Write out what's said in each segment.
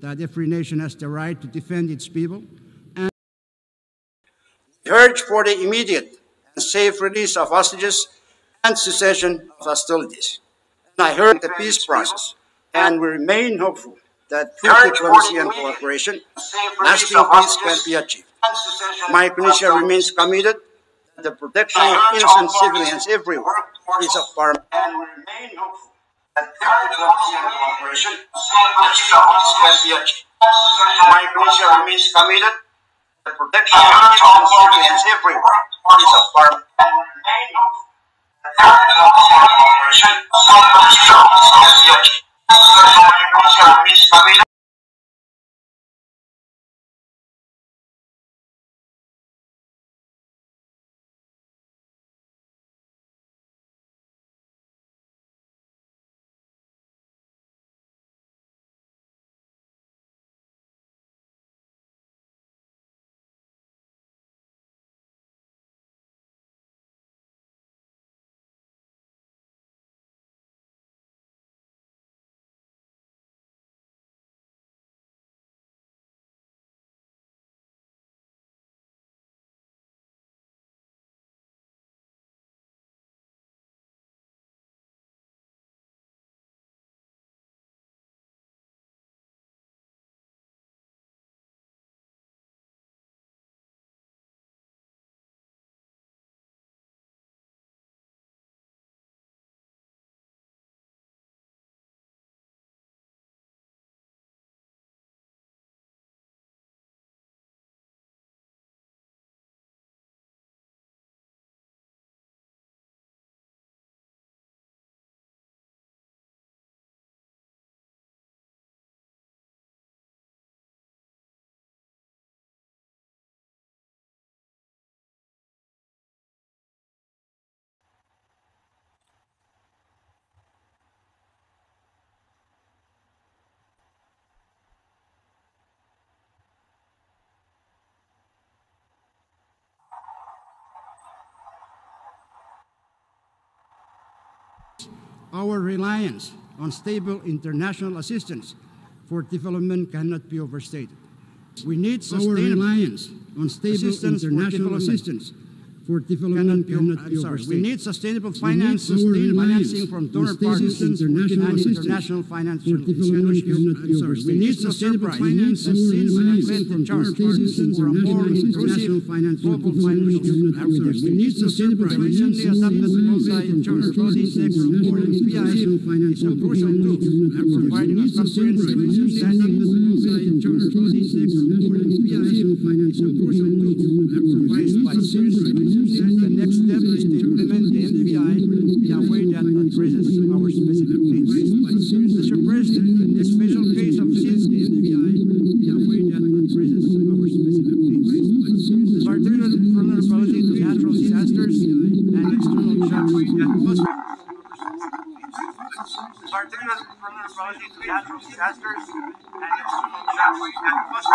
that every nation has the right to defend its people, and urge for the immediate and safe release of hostages and cessation of hostilities. And I heard the peace process, and we remain hopeful that through diplomacy and cooperation, lasting peace can be achieved. Micronesia remains committed to the protection of innocent civilians everywhere is of paramount. And we remain hopeful that through diplomacy and cooperation, lasting peace can be achieved. Micronesia remains committed to the protection of innocent civilians everywhere is of paramount. And we remain hopeful that through diplomacy and cooperation, lasting peace can be achieved. Micronesia remains committed. our reliance on stable international assistance for development cannot be overstated. We need sustainable international assistance for development cannot be overstated. We need sustainable financing from donor partners and international financial institutions. We need sustainable financing from donor partners for a more inclusive global financial access. We need sustainable recently adopted multi-donor index for NPI is a crucial tool for providing a comprehensive understanding of multi-donor index for NPI is a crucial tool advised by serious. The next step is to implement the NPI in a way that addresses our specific needs. Mr. President, in this special case of the NPI in a way that addresses our specific needs. Particularly vulnerability to natural disasters and external shocks and cost. Particularly vulnerability to natural disasters and external shocks and cost.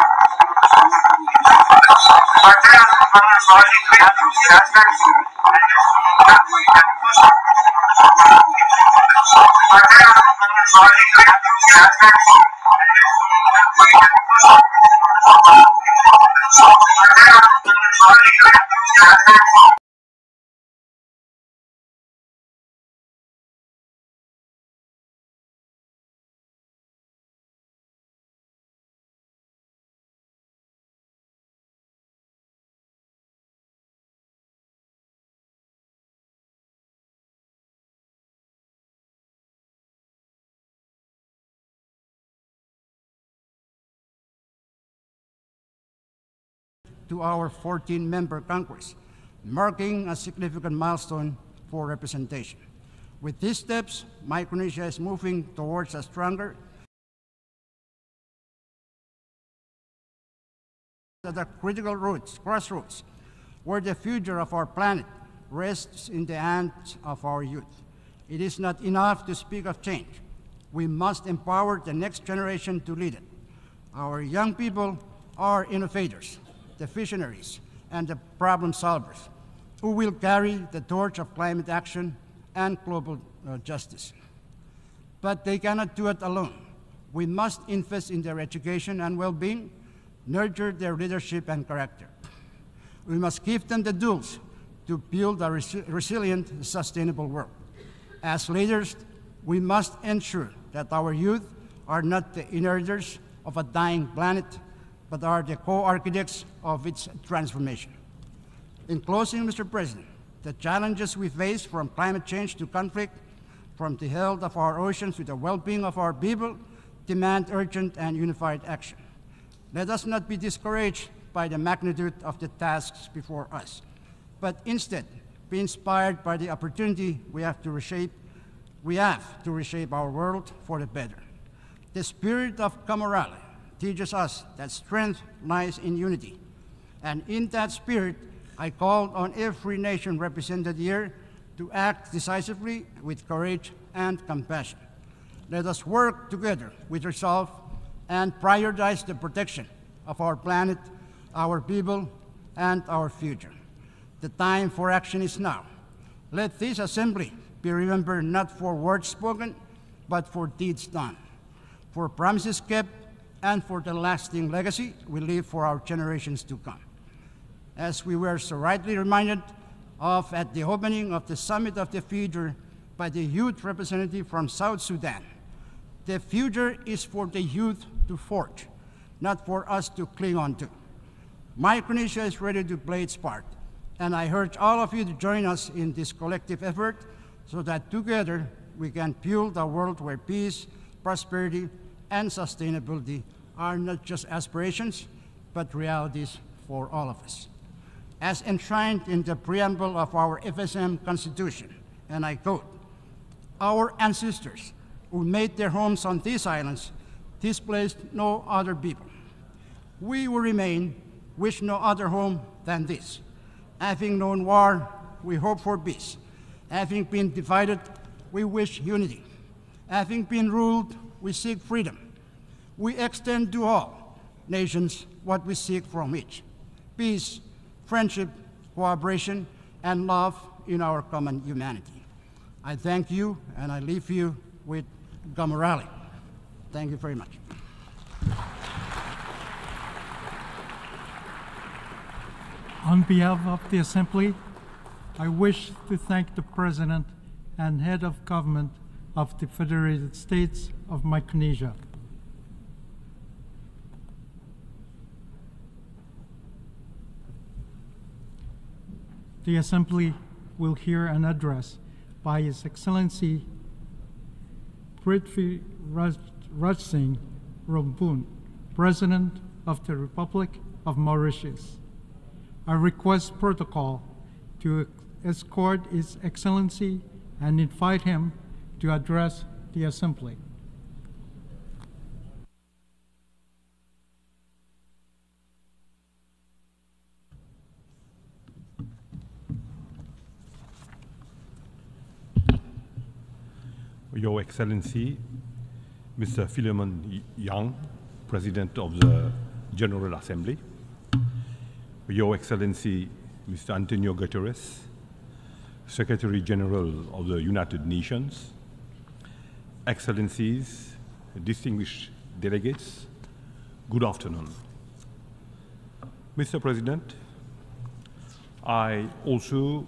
To our 14-member Congress, marking a significant milestone for representation. With these steps, Micronesia is moving towards a stronger at the critical crossroads, where the future of our planet rests in the hands of our youth. It is not enough to speak of change. We must empower the next generation to lead it. Our young people are innovators, the visionaries, and the problem solvers who will carry the torch of climate action and global justice. But they cannot do it alone. We must invest in their education and well-being, nurture their leadership and character. We must give them the tools to build a resilient, sustainable world. As leaders, we must ensure that our youth are not the inheritors of a dying planet, but are the co-architects of its transformation. In closing, Mr. President, the challenges we face, from climate change to conflict, from the health of our oceans to the well-being of our people, demand urgent and unified action. Let us not be discouraged by the magnitude of the tasks before us, but instead be inspired by the opportunity we have to reshape our world for the better. The spirit of camaraderie teaches us that strength lies in unity, and in that spirit, I call on every nation represented here to act decisively with courage and compassion. Let us work together with resolve and prioritize the protection of our planet, our people, and our future. The time for action is now. Let this assembly be remembered not for words spoken, but for deeds done, for promises kept, and for the lasting legacy we leave for our generations to come. As we were so rightly reminded of at the opening of the Summit of the Future by the youth representative from South Sudan, the future is for the youth to forge, not for us to cling on to. Micronesia is ready to play its part, and I urge all of you to join us in this collective effort so that together we can build a world where peace, prosperity, and sustainability are not just aspirations, but realities for all of us. As enshrined in the preamble of our FSM Constitution, and I quote, "Our ancestors who made their homes on these islands displaced no other people. We who remain wish no other home than this. Having known war, we hope for peace. Having been divided, we wish unity. Having been ruled, we seek freedom. We extend to all nations what we seek from each: peace, friendship, cooperation, and love in our common humanity." I thank you, and I leave you with camaraderie. Thank you very much. On behalf of the Assembly, I wish to thank the President and Head of Government of the Federated States of Micronesia. The Assembly will hear an address by His Excellency Prithvi Raj Singh Rompun, President of the Republic of Mauritius. I request protocol to escort His Excellency and invite him to address the Assembly. Your Excellency, Mr. Philemon Yang, President of the General Assembly, Your Excellency, Mr. Antonio Guterres, Secretary General of the United Nations, Excellencies, distinguished delegates, good afternoon. Mr. President, I also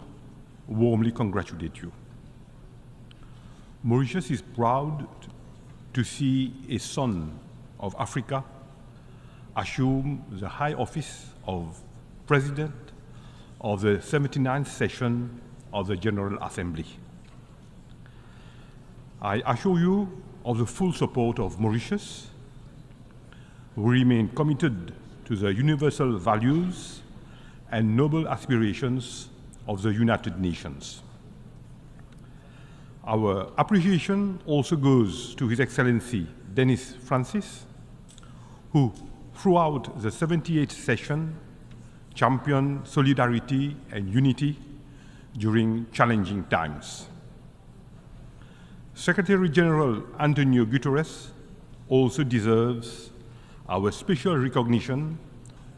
warmly congratulate you. Mauritius is proud to see a son of Africa assume the high office of President of the 79th session of the General Assembly. I assure you of the full support of Mauritius. We remain committed to the universal values and noble aspirations of the United Nations. Our appreciation also goes to His Excellency Denis Francis, who throughout the 78th session championed solidarity and unity during challenging times. Secretary General Antonio Guterres also deserves our special recognition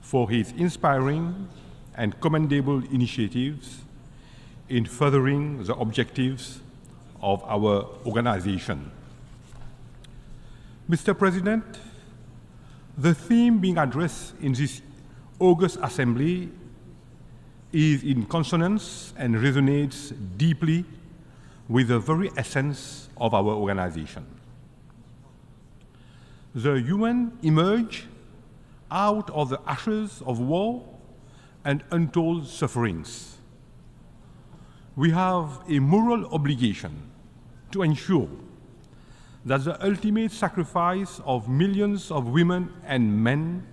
for his inspiring and commendable initiatives in furthering the objectives of our organization. Mr. President, the theme being addressed in this August Assembly is in consonance and resonates deeply with the very essence of our organization. The UN emerged out of the ashes of war and untold sufferings. We have a moral obligation to ensure that the ultimate sacrifice of millions of women and men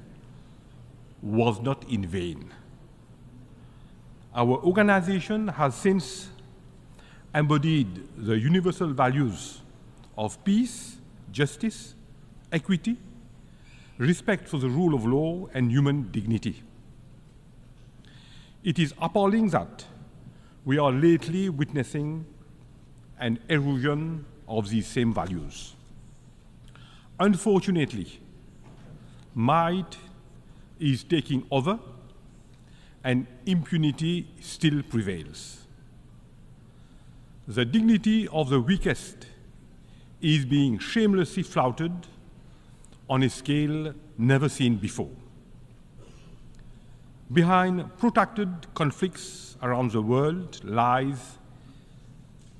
was not in vain. Our organization has since embodied the universal values of peace, justice, equity, respect for the rule of law, and human dignity. It is appalling that we are lately witnessing an erosion of these same values. Unfortunately, might is taking over and impunity still prevails. The dignity of the weakest is being shamelessly flouted on a scale never seen before. Behind protracted conflicts around the world lies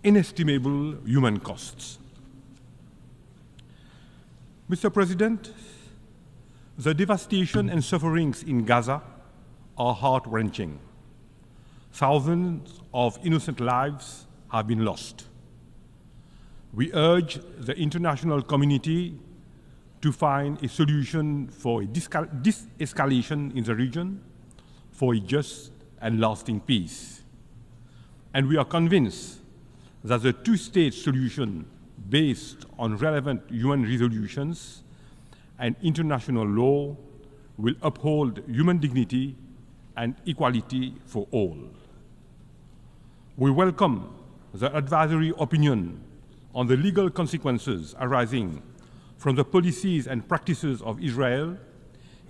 inestimable human costs. Mr. President, the devastation and sufferings in Gaza are heart-wrenching. Thousands of innocent lives have been lost. We urge the international community to find a solution for a de-escalation in the region, for a just and lasting peace. And we are convinced that the two-state solution based on relevant UN resolutions and international law will uphold human dignity and equality for all. We welcome the advisory opinion on the legal consequences arising from the policies and practices of Israel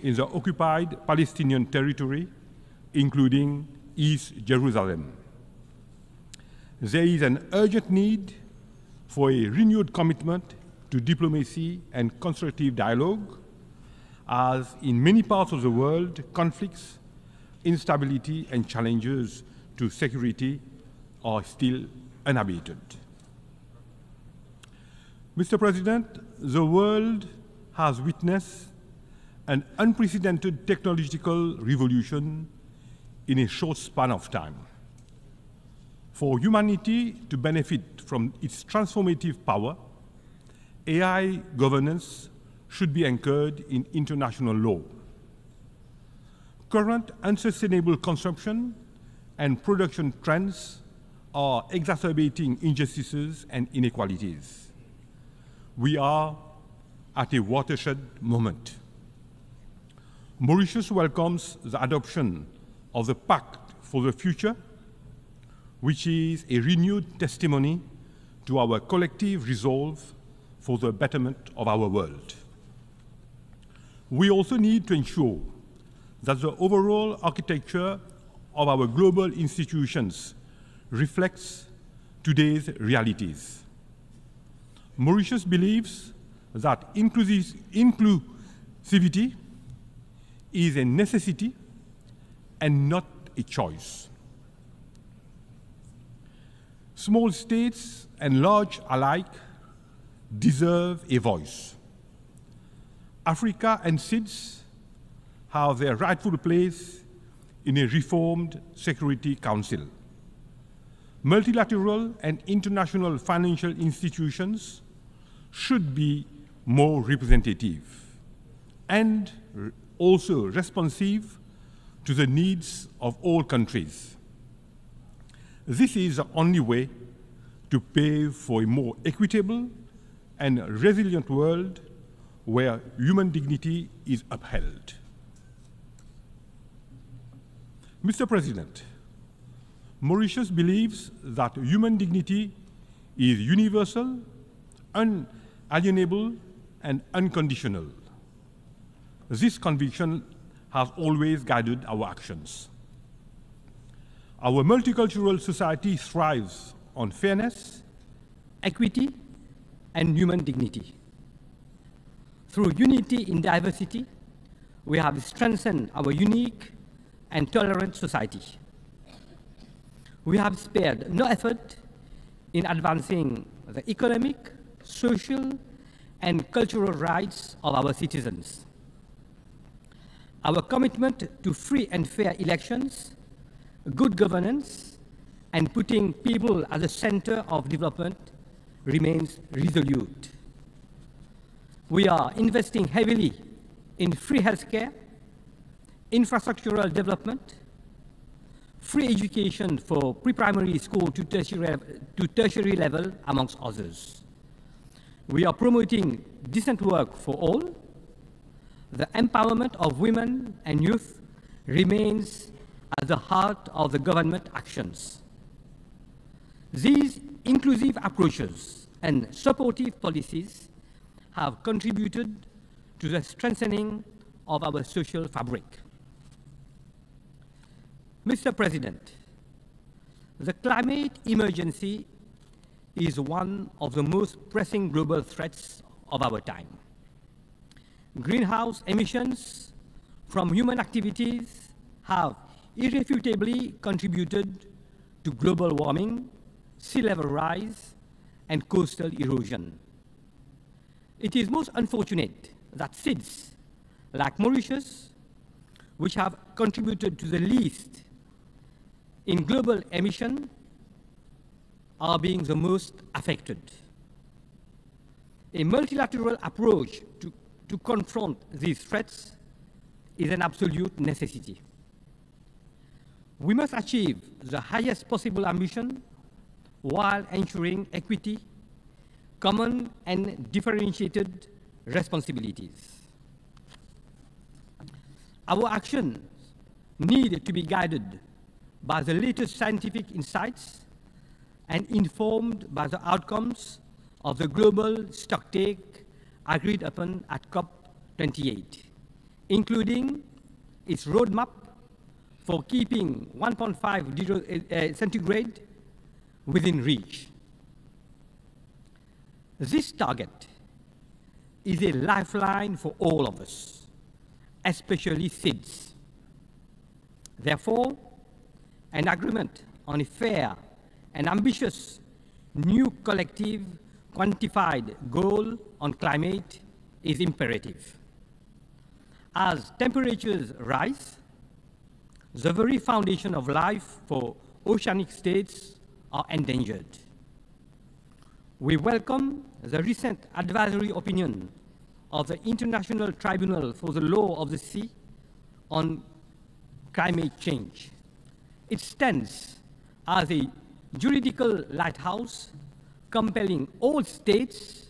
in the occupied Palestinian territory, including East Jerusalem. There is an urgent need for a renewed commitment to diplomacy and constructive dialogue, as in many parts of the world, conflicts, instability, and challenges to security are still unabated. Mr. President, the world has witnessed an unprecedented technological revolution in a short span of time. For humanity to benefit from its transformative power, AI governance should be anchored in international law. Current unsustainable consumption and production trends are exacerbating injustices and inequalities. We are at a watershed moment. Mauritius welcomes the adoption of the Pact for the Future, which is a renewed testimony to our collective resolve for the betterment of our world. We also need to ensure that the overall architecture of our global institutions reflects today's realities. Mauritius believes that inclusivity is a necessity and not a choice. Small states and large alike deserve a voice. Africa and SIDS have their rightful place in a reformed Security Council. Multilateral and international financial institutions should be more representative and also responsive to the needs of all countries. This is the only way to pave for a more equitable and resilient world where human dignity is upheld. Mr. President, Mauritius believes that human dignity is universal, unalienable, and unconditional. This conviction has always guided our actions. Our multicultural society thrives on fairness, equity, and human dignity. Through unity in diversity, we have strengthened our unique and tolerant society. We have spared no effort in advancing the economic, social, and cultural rights of our citizens. Our commitment to free and fair elections, good governance, and putting people at the center of development remains resolute. We are investing heavily in free healthcare, infrastructural development, free education for pre-primary school to tertiary level, amongst others. We are promoting decent work for all. The empowerment of women and youth remains at the heart of the government actions. These inclusive approaches and supportive policies have contributed to the strengthening of our social fabric. Mr. President, the climate emergency is one of the most pressing global threats of our time. Greenhouse emissions from human activities have irrefutably contributed to global warming, sea level rise, and coastal erosion. It is most unfortunate that SIDS, like Mauritius, which have contributed to the least in global emission, are being the most affected. A multilateral approach to confront these threats is an absolute necessity. We must achieve the highest possible ambition while ensuring equity, common and differentiated responsibilities. Our actions need to be guided by the latest scientific insights and informed by the outcomes of the global stocktake agreed upon at COP28, including its roadmap for keeping 1.5 degrees centigrade within reach. This target is a lifeline for all of us, especially SIDS. Therefore, an agreement on a fair and ambitious new collective quantified goal on climate is imperative. As temperatures rise, the very foundation of life for oceanic states are endangered. We welcome the recent advisory opinion of the International Tribunal for the Law of the Sea on climate change. It stands as a juridical lighthouse compelling all states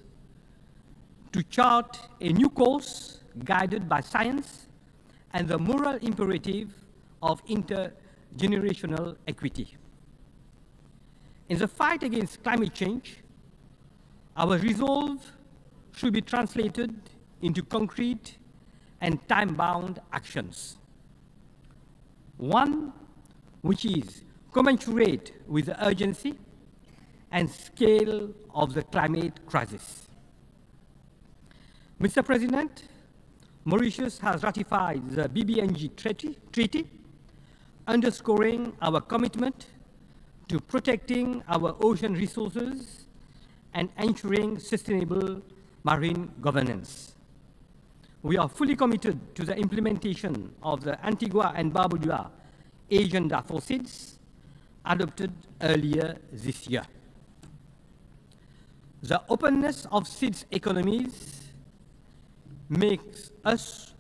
to chart a new course guided by science and the moral imperative of intergenerational equity. In the fight against climate change, our resolve should be translated into concrete and time-bound actions. One which is commensurate with the urgency and scale of the climate crisis. Mr. President, Mauritius has ratified the BBNG treaty, underscoring our commitment to protecting our ocean resources and ensuring sustainable marine governance. We are fully committed to the implementation of the Antigua and Barbuda Agenda for SIDS, adopted earlier this year. The openness of SIDS economies makes us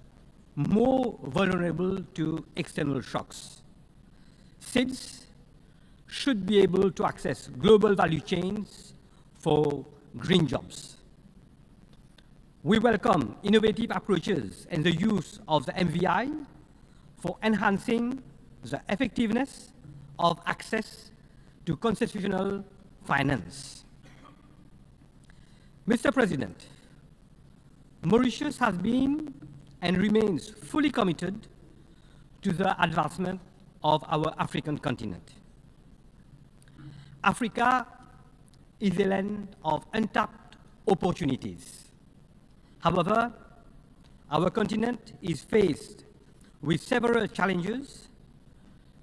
more vulnerable to external shocks. SIDS should be able to access global value chains for green jobs. We welcome innovative approaches and the use of the MVI for enhancing the effectiveness of access to concessional finance. Mr. President, Mauritius has been and remains fully committed to the advancement of our African continent. Africa is a land of untapped opportunities. However, our continent is faced with several challenges,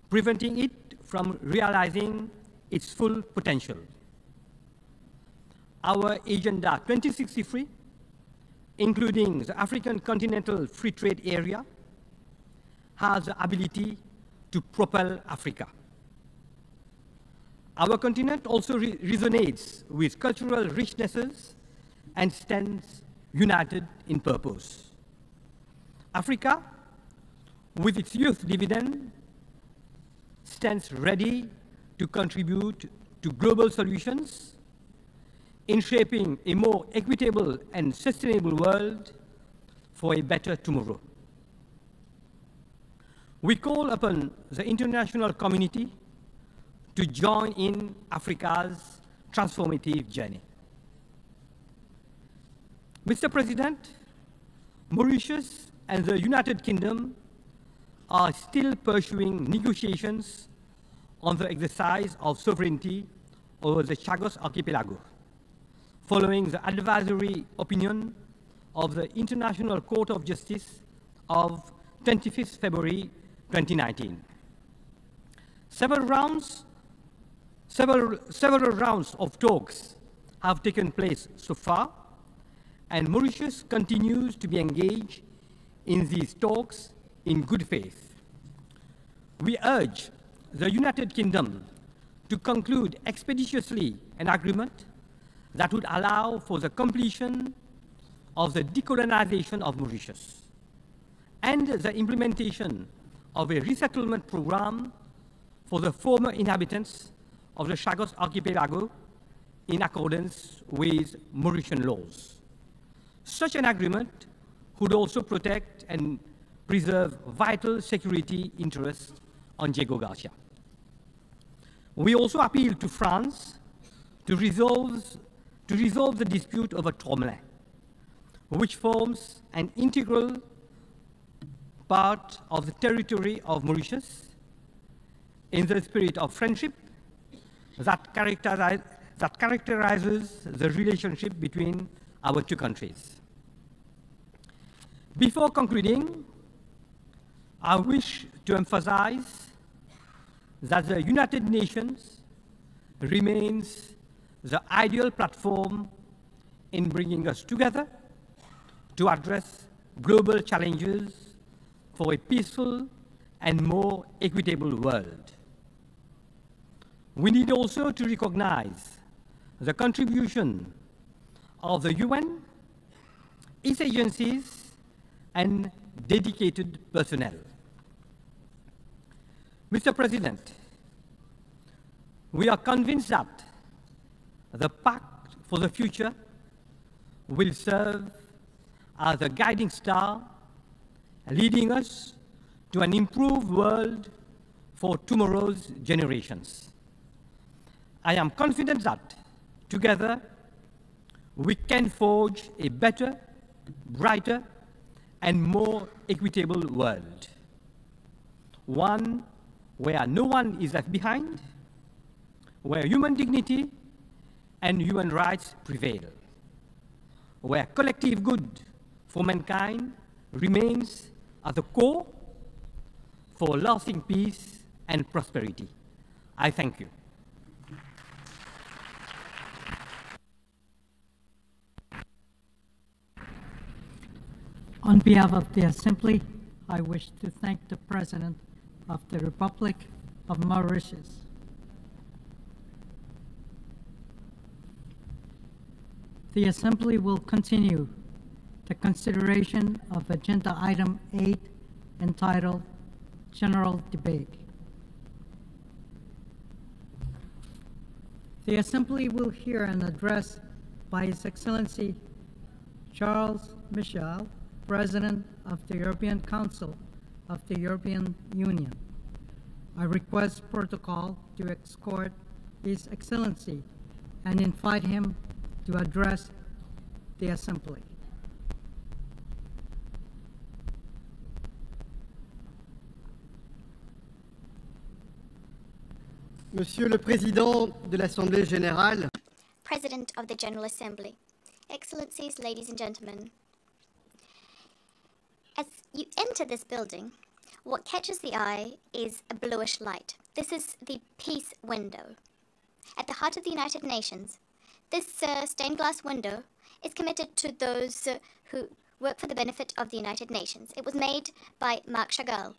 preventing it from realizing its full potential. Our Agenda 2063, including the African Continental Free Trade Area, has the ability to propel Africa. Our continent also resonates with cultural richnesses and stands united in purpose. Africa, with its youth dividend, stands ready to contribute to global solutions in shaping a more equitable and sustainable world for a better tomorrow. We call upon the international community to join in Africa's transformative journey. Mr. President, Mauritius and the United Kingdom are still pursuing negotiations on the exercise of sovereignty over the Chagos Archipelago, following the advisory opinion of the International Court of Justice of 25th February 2019. Several rounds of talks have taken place so far, and Mauritius continues to be engaged in these talks in good faith. We urge the United Kingdom to conclude expeditiously an agreement that would allow for the completion of the decolonization of Mauritius and the implementation of a resettlement program for the former inhabitants of the Chagos Archipelago in accordance with Mauritian laws. Such an agreement would also protect and preserve vital security interests on Diego Garcia. We also appeal to France to resolve the dispute over Tromelin, which forms an integral part of the territory of Mauritius, in the spirit of friendship that characterizes the relationship between our two countries. Before concluding, I wish to emphasize that the United Nations remains the ideal platform in bringing us together to address global challenges for a peaceful and more equitable world. We need also to recognize the contribution of the UN, its agencies, and dedicated personnel. Mr. President, we are convinced that the Pact for the Future will serve as a guiding star, leading us to an improved world for tomorrow's generations. I am confident that together we can forge a better, brighter, and more equitable world. One where no one is left behind, where human dignity and human rights prevail, where collective good for mankind remains at the core for lasting peace and prosperity. I thank you. On behalf of the Assembly, I wish to thank the President of the Republic of Mauritius. The Assembly will continue the consideration of Agenda Item 8, entitled General Debate. The Assembly will hear an address by His Excellency Charles Michel, President of the European Council of the European Union. I request protocol to escort His Excellency and invite him to address the Assembly. Monsieur le Président de l'Assemblée Générale, President of the General Assembly, Excellencies, ladies and gentlemen, As you enter this building, what catches the eye is a bluish light. This is the peace window. At the heart of the United Nations, this stained glass window is committed to those who work for the benefit of the United Nations. It was made by Marc Chagall,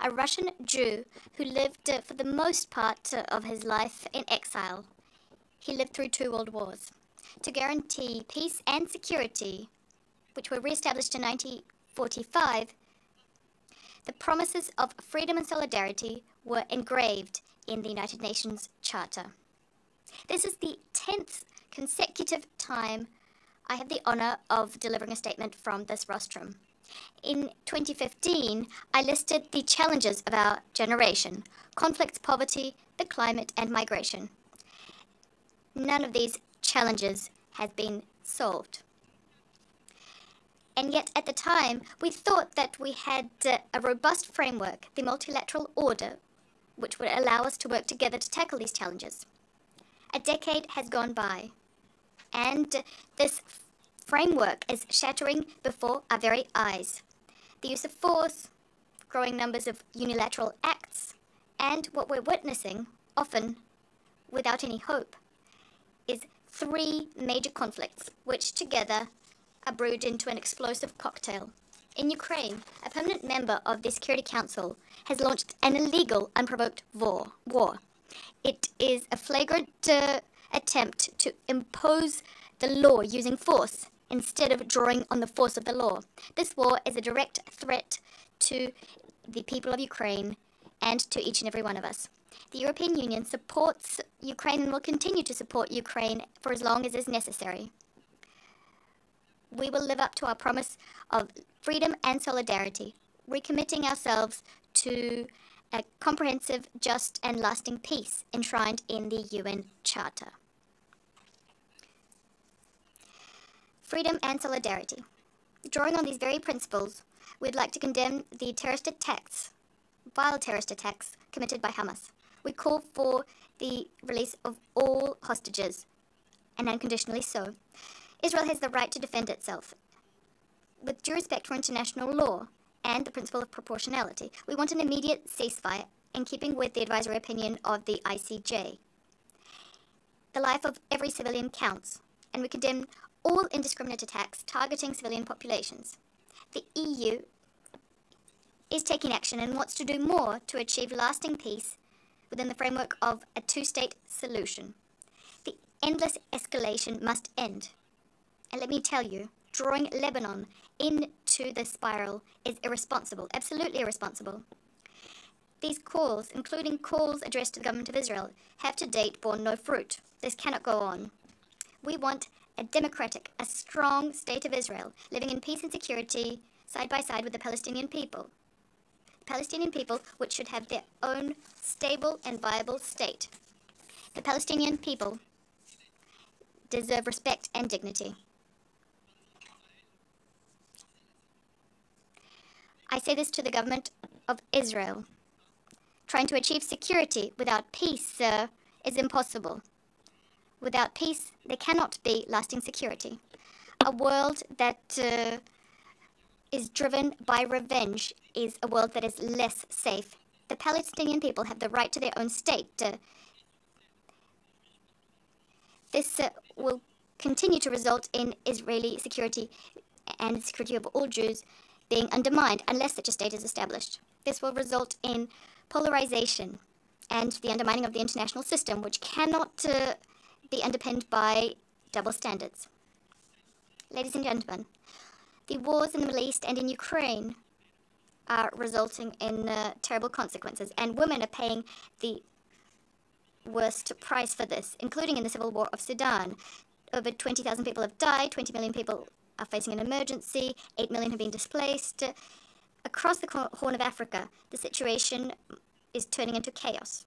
a Russian Jew who lived for the most part of his life in exile. He lived through 2 world wars. To guarantee peace and security, which were re-established in 1945, the promises of freedom and solidarity were engraved in the United Nations Charter. This is the 10th consecutive time I have the honor of delivering a statement from this rostrum. In 2015, I listed the challenges of our generation: conflicts, poverty, the climate, and migration. None of these challenges has been solved. And yet, at the time, we thought that we had a robust framework, the multilateral order, which would allow us to work together to tackle these challenges. A decade has gone by, and this framework is shattering before our very eyes. The use of force, growing numbers of unilateral acts, and what we're witnessing, often without any hope, is 3 major conflicts, which together are brewed into an explosive cocktail. In Ukraine, a permanent member of the Security Council has launched an illegal, unprovoked war. It is a flagrant attempt to impose the law using force instead of drawing on the force of the law. This war is a direct threat to the people of Ukraine and to each and every one of us. The European Union supports Ukraine and will continue to support Ukraine for as long as is necessary. We will live up to our promise of freedom and solidarity, recommitting ourselves to a comprehensive, just, and lasting peace enshrined in the UN Charter. Freedom and solidarity. Drawing on these very principles, we'd like to condemn the terrorist attacks, vile terrorist attacks, committed by Hamas. We call for the release of all hostages, and unconditionally so. Israel has the right to defend itself, with due respect for international law and the principle of proportionality. We want an immediate ceasefire in keeping with the advisory opinion of the ICJ. The life of every civilian counts, and we condemn all indiscriminate attacks targeting civilian populations. The EU is taking action and wants to do more to achieve lasting peace within the framework of a 2-state solution. The endless escalation must end. And let me tell you, drawing Lebanon into this spiral is irresponsible, absolutely irresponsible. These calls, including calls addressed to the government of Israel, have to date borne no fruit. This cannot go on. We want a democratic, a strong state of Israel, living in peace and security, side by side with the Palestinian people. The Palestinian people, which should have their own stable and viable state. The Palestinian people deserve respect and dignity. I say this to the government of Israel. Trying to achieve security without peace is impossible. Without peace, there cannot be lasting security. A world that is driven by revenge is a world that is less safe. The Palestinian people have the right to their own state. This will continue to result in Israeli security and the security of all Jews being undermined unless such a state is established. This will result in polarization and the undermining of the international system, which cannot be underpinned by double standards. Ladies and gentlemen, the wars in the Middle East and in Ukraine are resulting in terrible consequences, and women are paying the worst price for this, including in the civil war of Sudan. Over 20,000 people have died, 20 million people are facing an emergency, 8 million have been displaced. Across the Horn of Africa, the situation is turning into chaos.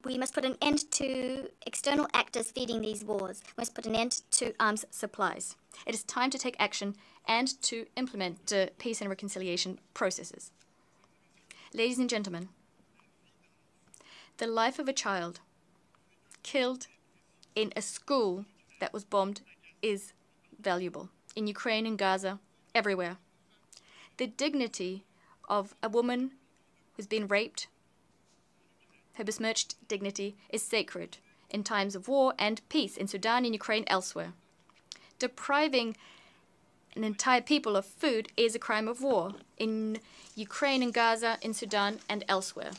We must put an end to external actors feeding these wars. We must put an end to arms supplies. It is time to take action and to implement peace and reconciliation processes. Ladies and gentlemen, the life of a child killed in a school that was bombed is valuable. In Ukraine and Gaza, everywhere. The dignity of a woman who's been raped, her besmirched dignity, is sacred in times of war and peace in Sudan, in Ukraine, elsewhere. Depriving an entire people of food is a crime of war in Ukraine, in Gaza, in Sudan, and elsewhere.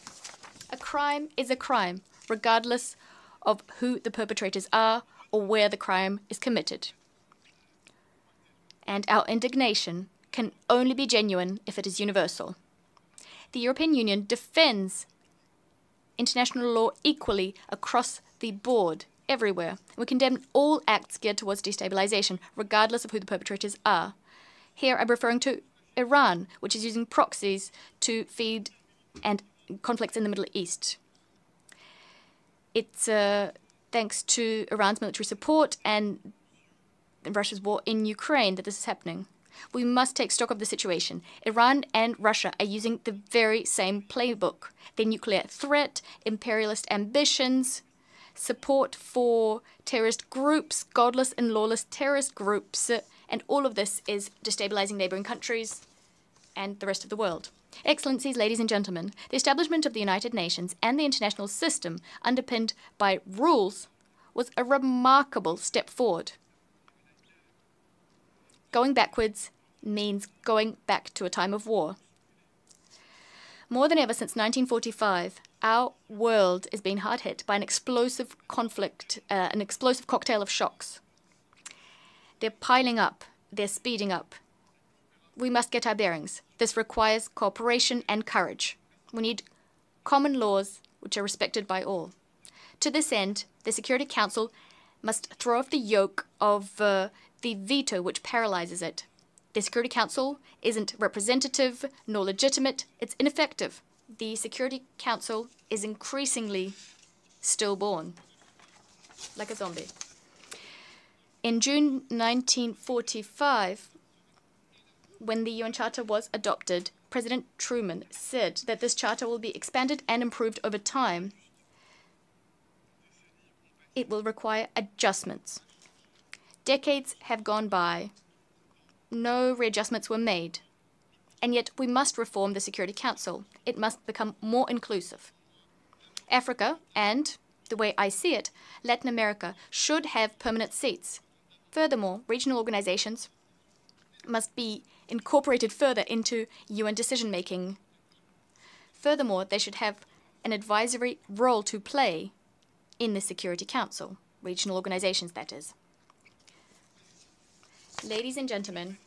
A crime is a crime, regardless of who the perpetrators are or where the crime is committed. And our indignation can only be genuine if it is universal. The European Union defends international law equally across the board, everywhere. We condemn all acts geared towards destabilization, regardless of who the perpetrators are. Here I'm referring to Iran, which is using proxies to feed and conflicts in the Middle East. It's thanks to Iran's military support and Russia's war in Ukraine that this is happening. We must take stock of the situation. Iran and Russia are using the very same playbook. Their nuclear threat, imperialist ambitions, support for terrorist groups, godless and lawless terrorist groups, and all of this is destabilizing neighboring countries and the rest of the world. Excellencies, ladies and gentlemen, the establishment of the United Nations and the international system underpinned by rules was a remarkable step forward. Going backwards means going back to a time of war. More than ever since 1945, our world is being hard hit by an explosive conflict, an explosive cocktail of shocks. They're piling up, they're speeding up. We must get our bearings. This requires cooperation and courage. We need common laws which are respected by all. To this end, the Security Council must throw off the yoke of the veto which paralyzes it. The Security Council isn't representative nor legitimate. It's ineffective. The Security Council is increasingly stillborn, like a zombie. In June 1945, when the UN Charter was adopted, President Truman said that this charter will be expanded and improved over time. It will require adjustments. Decades have gone by. No readjustments were made. And yet we must reform the Security Council. It must become more inclusive. Africa and, the way I see it, Latin America should have permanent seats. Furthermore, regional organizations must be incorporated further into UN decision-making. Furthermore, they should have an advisory role to play in the Security Council, regional organizations, that is. Ladies and gentlemen,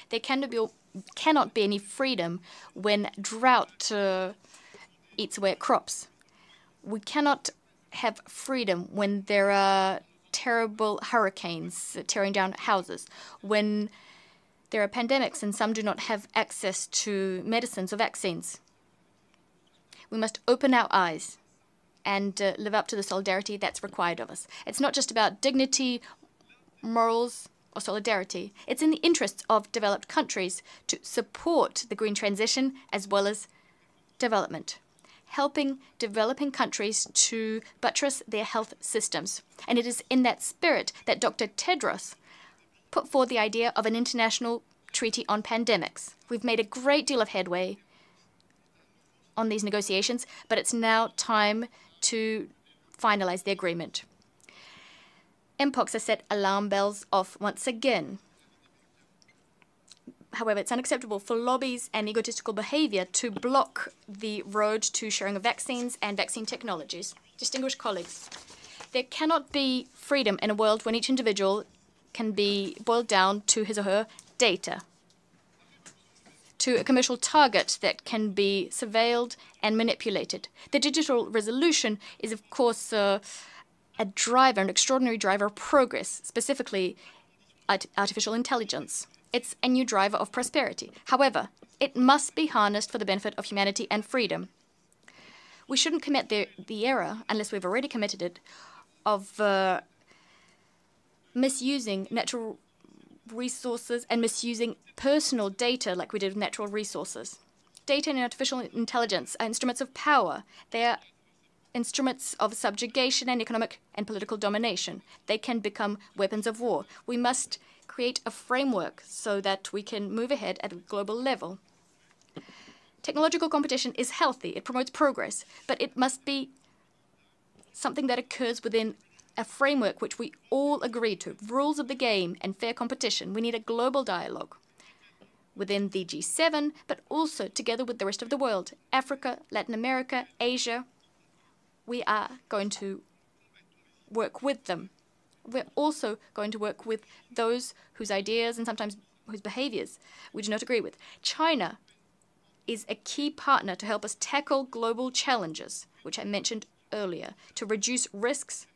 there cannot be any freedom when drought eats away at crops. We cannot have freedom when there are terrible hurricanes tearing down houses, when there are pandemics and some do not have access to medicines or vaccines. We must open our eyes and live up to the solidarity that's required of us. It's not just about dignity, morals, or solidarity. It's in the interests of developed countries to support the green transition as well as development, helping developing countries to buttress their health systems. And it is in that spirit that Dr. Tedros put forward the idea of an international treaty on pandemics. We've made a great deal of headway on these negotiations, but it's now time to finalize the agreement. MPOX has set alarm bells off once again. However, it's unacceptable for lobbies and egotistical behavior to block the road to sharing of vaccines and vaccine technologies. Distinguished colleagues, there cannot be freedom in a world when each individual can be boiled down to his or her data, to a commercial target that can be surveilled and manipulated. The digital revolution is, of course, an extraordinary driver of progress, specifically artificial intelligence. It's a new driver of prosperity. However, it must be harnessed for the benefit of humanity and freedom. We shouldn't commit the error, unless we've already committed it, of misusing natural resources and misusing personal data like we did with natural resources. Data and artificial intelligence are instruments of power. They are instruments of subjugation and economic and political domination. They can become weapons of war. We must create a framework so that we can move ahead at a global level. Technological competition is healthy, it promotes progress, but it must be something that occurs within a framework which we all agree to, rules of the game and fair competition. We need a global dialogue within the G7, but also together with the rest of the world, Africa, Latin America, Asia. We are going to work with them. We're also going to work with those whose ideas and sometimes whose behaviors we do not agree with. China is a key partner to help us tackle global challenges, which I mentioned earlier, to reduce risks,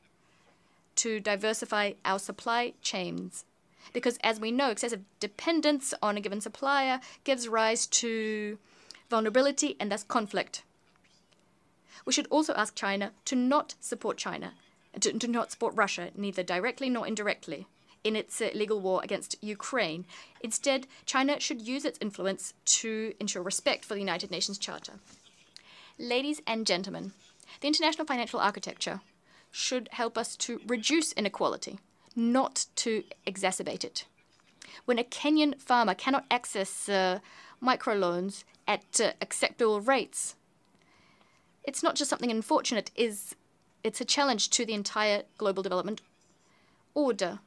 to diversify our supply chains. Because as we know, excessive dependence on a given supplier gives rise to vulnerability and thus conflict. We should also ask China to not support to not support Russia, neither directly nor indirectly, in its illegal war against Ukraine. Instead, China should use its influence to ensure respect for the United Nations Charter. Ladies and gentlemen, the international financial architecture should help us to reduce inequality, not to exacerbate it. When a Kenyan farmer cannot access microloans at acceptable rates, it's not just something unfortunate, it's a challenge to the entire global development order.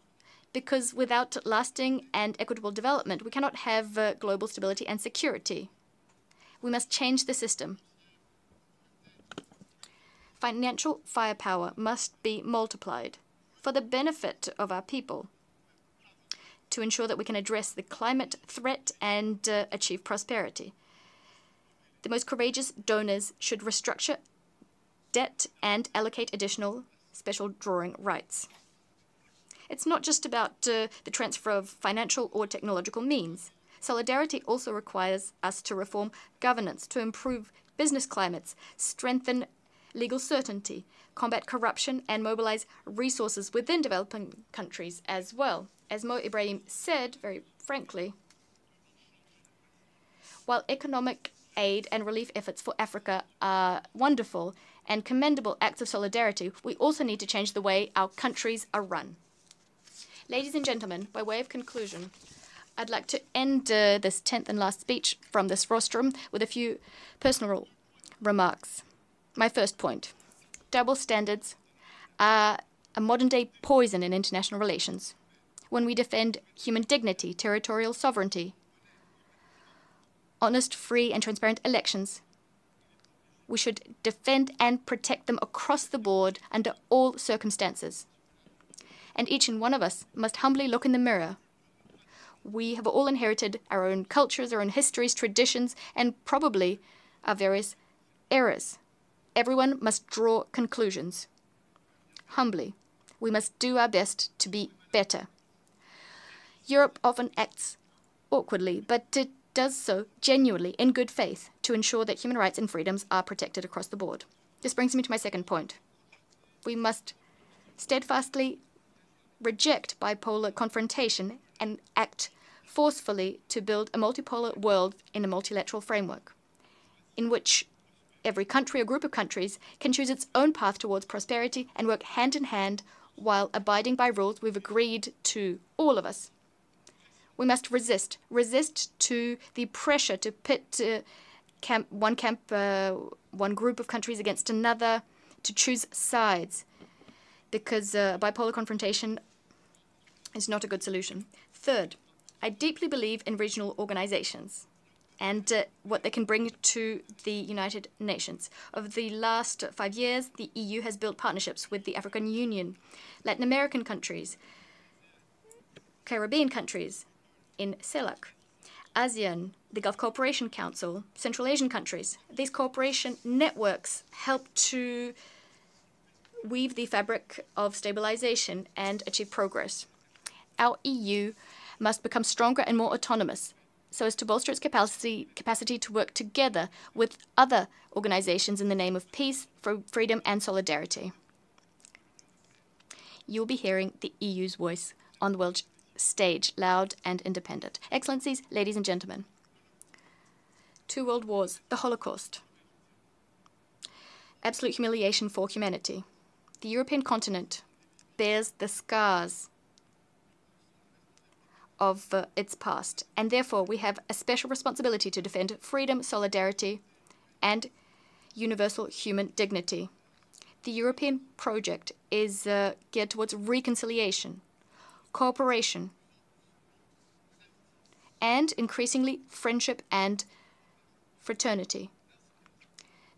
Because without lasting and equitable development, we cannot have global stability and security. We must change the system. Financial firepower must be multiplied for the benefit of our people, to ensure that we can address the climate threat and achieve prosperity. The most courageous donors should restructure debt and allocate additional special drawing rights. It's not just about the transfer of financial or technological means. Solidarity also requires us to reform governance, to improve business climates, strengthen legal certainty, combat corruption, and mobilize resources within developing countries as well. As Mo Ibrahim said, very frankly, while economic aid and relief efforts for Africa are wonderful and commendable acts of solidarity, we also need to change the way our countries are run. Ladies and gentlemen, by way of conclusion, I'd like to end this 10th and last speech from this rostrum with a few personal remarks. My first point, double standards are a modern-day poison in international relations. When we defend human dignity, territorial sovereignty, honest, free, and transparent elections, we should defend and protect them across the board under all circumstances. And each and one of us must humbly look in the mirror. We have all inherited our own cultures, our own histories, traditions, and probably our various errors. Everyone must draw conclusions. Humbly, we must do our best to be better. Europe often acts awkwardly, but it does so genuinely in good faith to ensure that human rights and freedoms are protected across the board. This brings me to my second point. We must steadfastly reject bipolar confrontation and act forcefully to build a multipolar world in a multilateral framework, in which every country or group of countries can choose its own path towards prosperity and work hand in hand while abiding by rules we've agreed to, all of us. We must resist to the pressure to pit one group of countries against another, to choose sides, because bipolar confrontation is not a good solution. Third, I deeply believe in regional organizations and what they can bring to the United Nations. Over the last 5 years, the EU has built partnerships with the African Union, Latin American countries, Caribbean countries in CELAC, ASEAN, the Gulf Cooperation Council, Central Asian countries. These cooperation networks help to weave the fabric of stabilization and achieve progress. Our EU must become stronger and more autonomous so as to bolster its capacity to work together with other organizations in the name of peace, freedom, and solidarity. You'll be hearing the EU's voice on the world stage, loud and independent. Excellencies, ladies and gentlemen, 2 world wars, the Holocaust, absolute humiliation for humanity. The European continent bears the scars of its past, and therefore we have a special responsibility to defend freedom, solidarity, and universal human dignity. The European project is geared towards reconciliation, cooperation, and increasingly friendship and fraternity.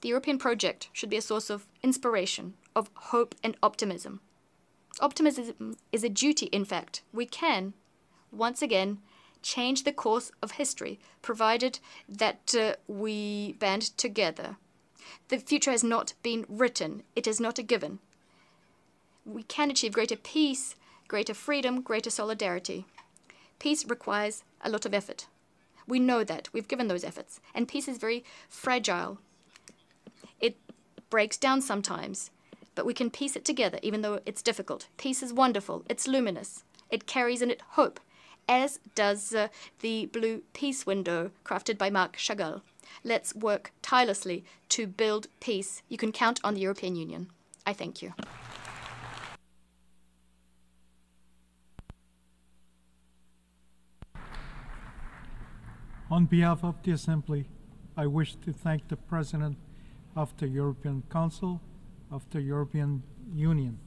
The European project should be a source of inspiration, of hope and optimism. Optimism is a duty, in fact. We can, once again, change the course of history, provided that we band together. The future has not been written. It is not a given. We can achieve greater peace, greater freedom, greater solidarity. Peace requires a lot of effort. We know that. We've given those efforts. And peace is very fragile. It breaks down sometimes, but we can piece it together even though it's difficult. Peace is wonderful. It's luminous. It carries in it hope, as does the blue peace window crafted by Marc Chagall. Let's work tirelessly to build peace. You can count on the European Union. I thank you. On behalf of the Assembly, I wish to thank the President of the European Council of the European Union.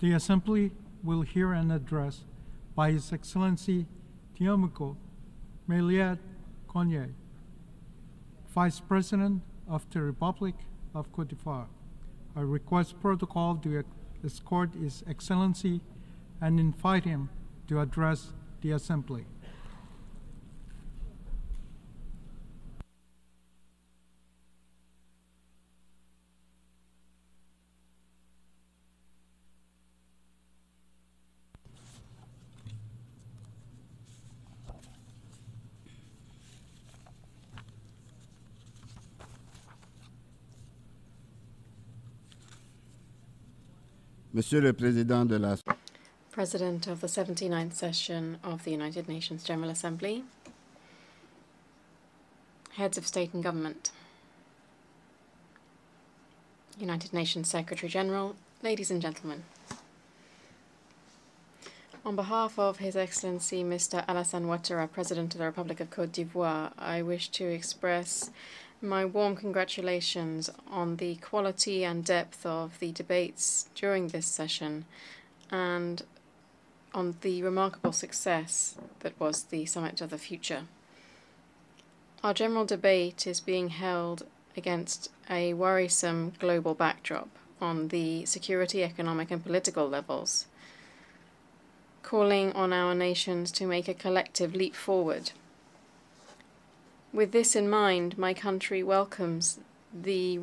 The Assembly will hear an address by His Excellency Temuco Méliès Cognier, Vice President of the Republic of Côte d'Ivoire. I request protocol to escort His Excellency and invite him to address the Assembly. Monsieur le Président de la President of the 79th session of the United Nations General Assembly, Heads of State and Government, United Nations Secretary General, ladies and gentlemen. On behalf of His Excellency Mr. Alassane Ouattara, President of the Republic of Côte d'Ivoire, I wish to express my warm congratulations on the quality and depth of the debates during this session and on the remarkable success that was the Summit of the Future. Our general debate is being held against a worrisome global backdrop on the security, economic and political levels, calling on our nations to make a collective leap forward. With this in mind, my country welcomes the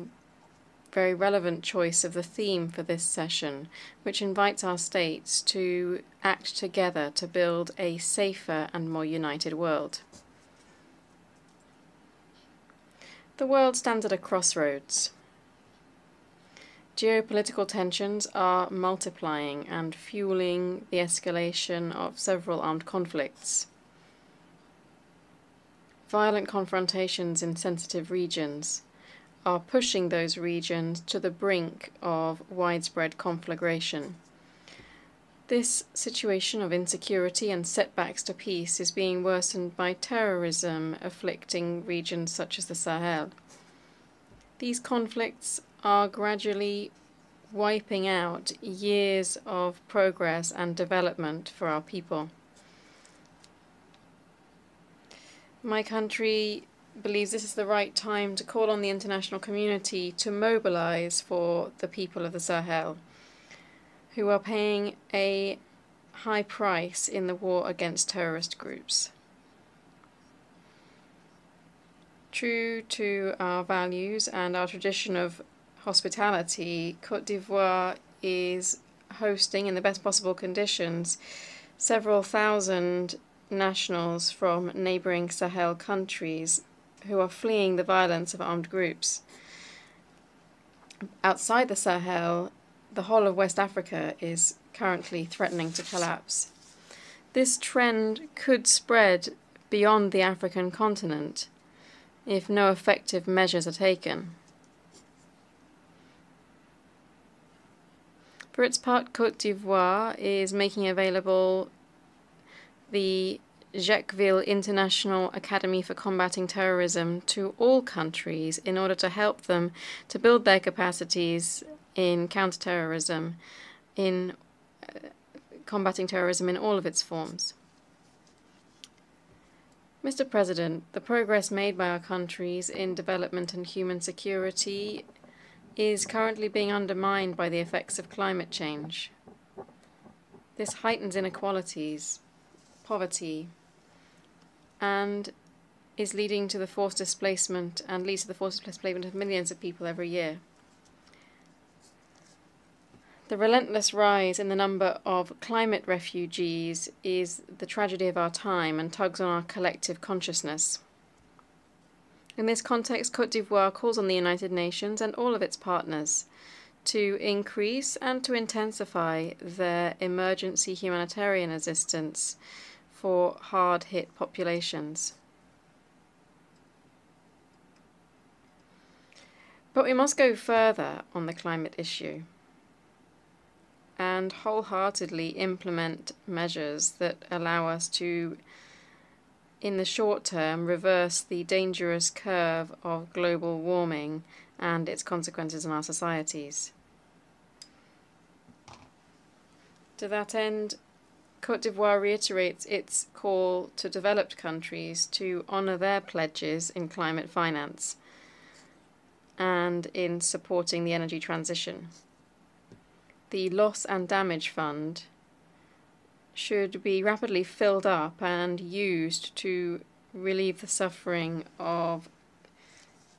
very relevant choice of the theme for this session, which invites our states to act together to build a safer and more united world. The world stands at a crossroads. Geopolitical tensions are multiplying and fueling the escalation of several armed conflicts. Violent confrontations in sensitive regions are pushing those regions to the brink of widespread conflagration. This situation of insecurity and setbacks to peace is being worsened by terrorism afflicting regions such as the Sahel. These conflicts are gradually wiping out years of progress and development for our people. My country believes this is the right time to call on the international community to mobilize for the people of the Sahel, who are paying a high price in the war against terrorist groups. True to our values and our tradition of hospitality, Côte d'Ivoire is hosting, in the best possible conditions, several thousand nationals from neighboring Sahel countries who are fleeing the violence of armed groups. Outside the Sahel, the whole of West Africa is currently threatening to collapse. This trend could spread beyond the African continent if no effective measures are taken. For its part, Côte d'Ivoire is making available the Jacquesville International Academy for Combating Terrorism to all countries in order to help them to build their capacities in counterterrorism, in combating terrorism in all of its forms. Mr. President, the progress made by our countries in development and human security is currently being undermined by the effects of climate change. This heightens inequalities, poverty, and is leading to the forced displacement and leads to the forced displacement of millions of people every year. The relentless rise in the number of climate refugees is the tragedy of our time and tugs on our collective consciousness. In this context, Côte d'Ivoire calls on the United Nations and all of its partners to increase and to intensify their emergency humanitarian assistance for hard-hit populations. But we must go further on the climate issue and wholeheartedly implement measures that allow us to, in the short term, reverse the dangerous curve of global warming and its consequences on our societies. To that end, Côte d'Ivoire reiterates its call to developed countries to honour their pledges in climate finance and in supporting the energy transition. The Loss and Damage Fund should be rapidly filled up and used to relieve the suffering of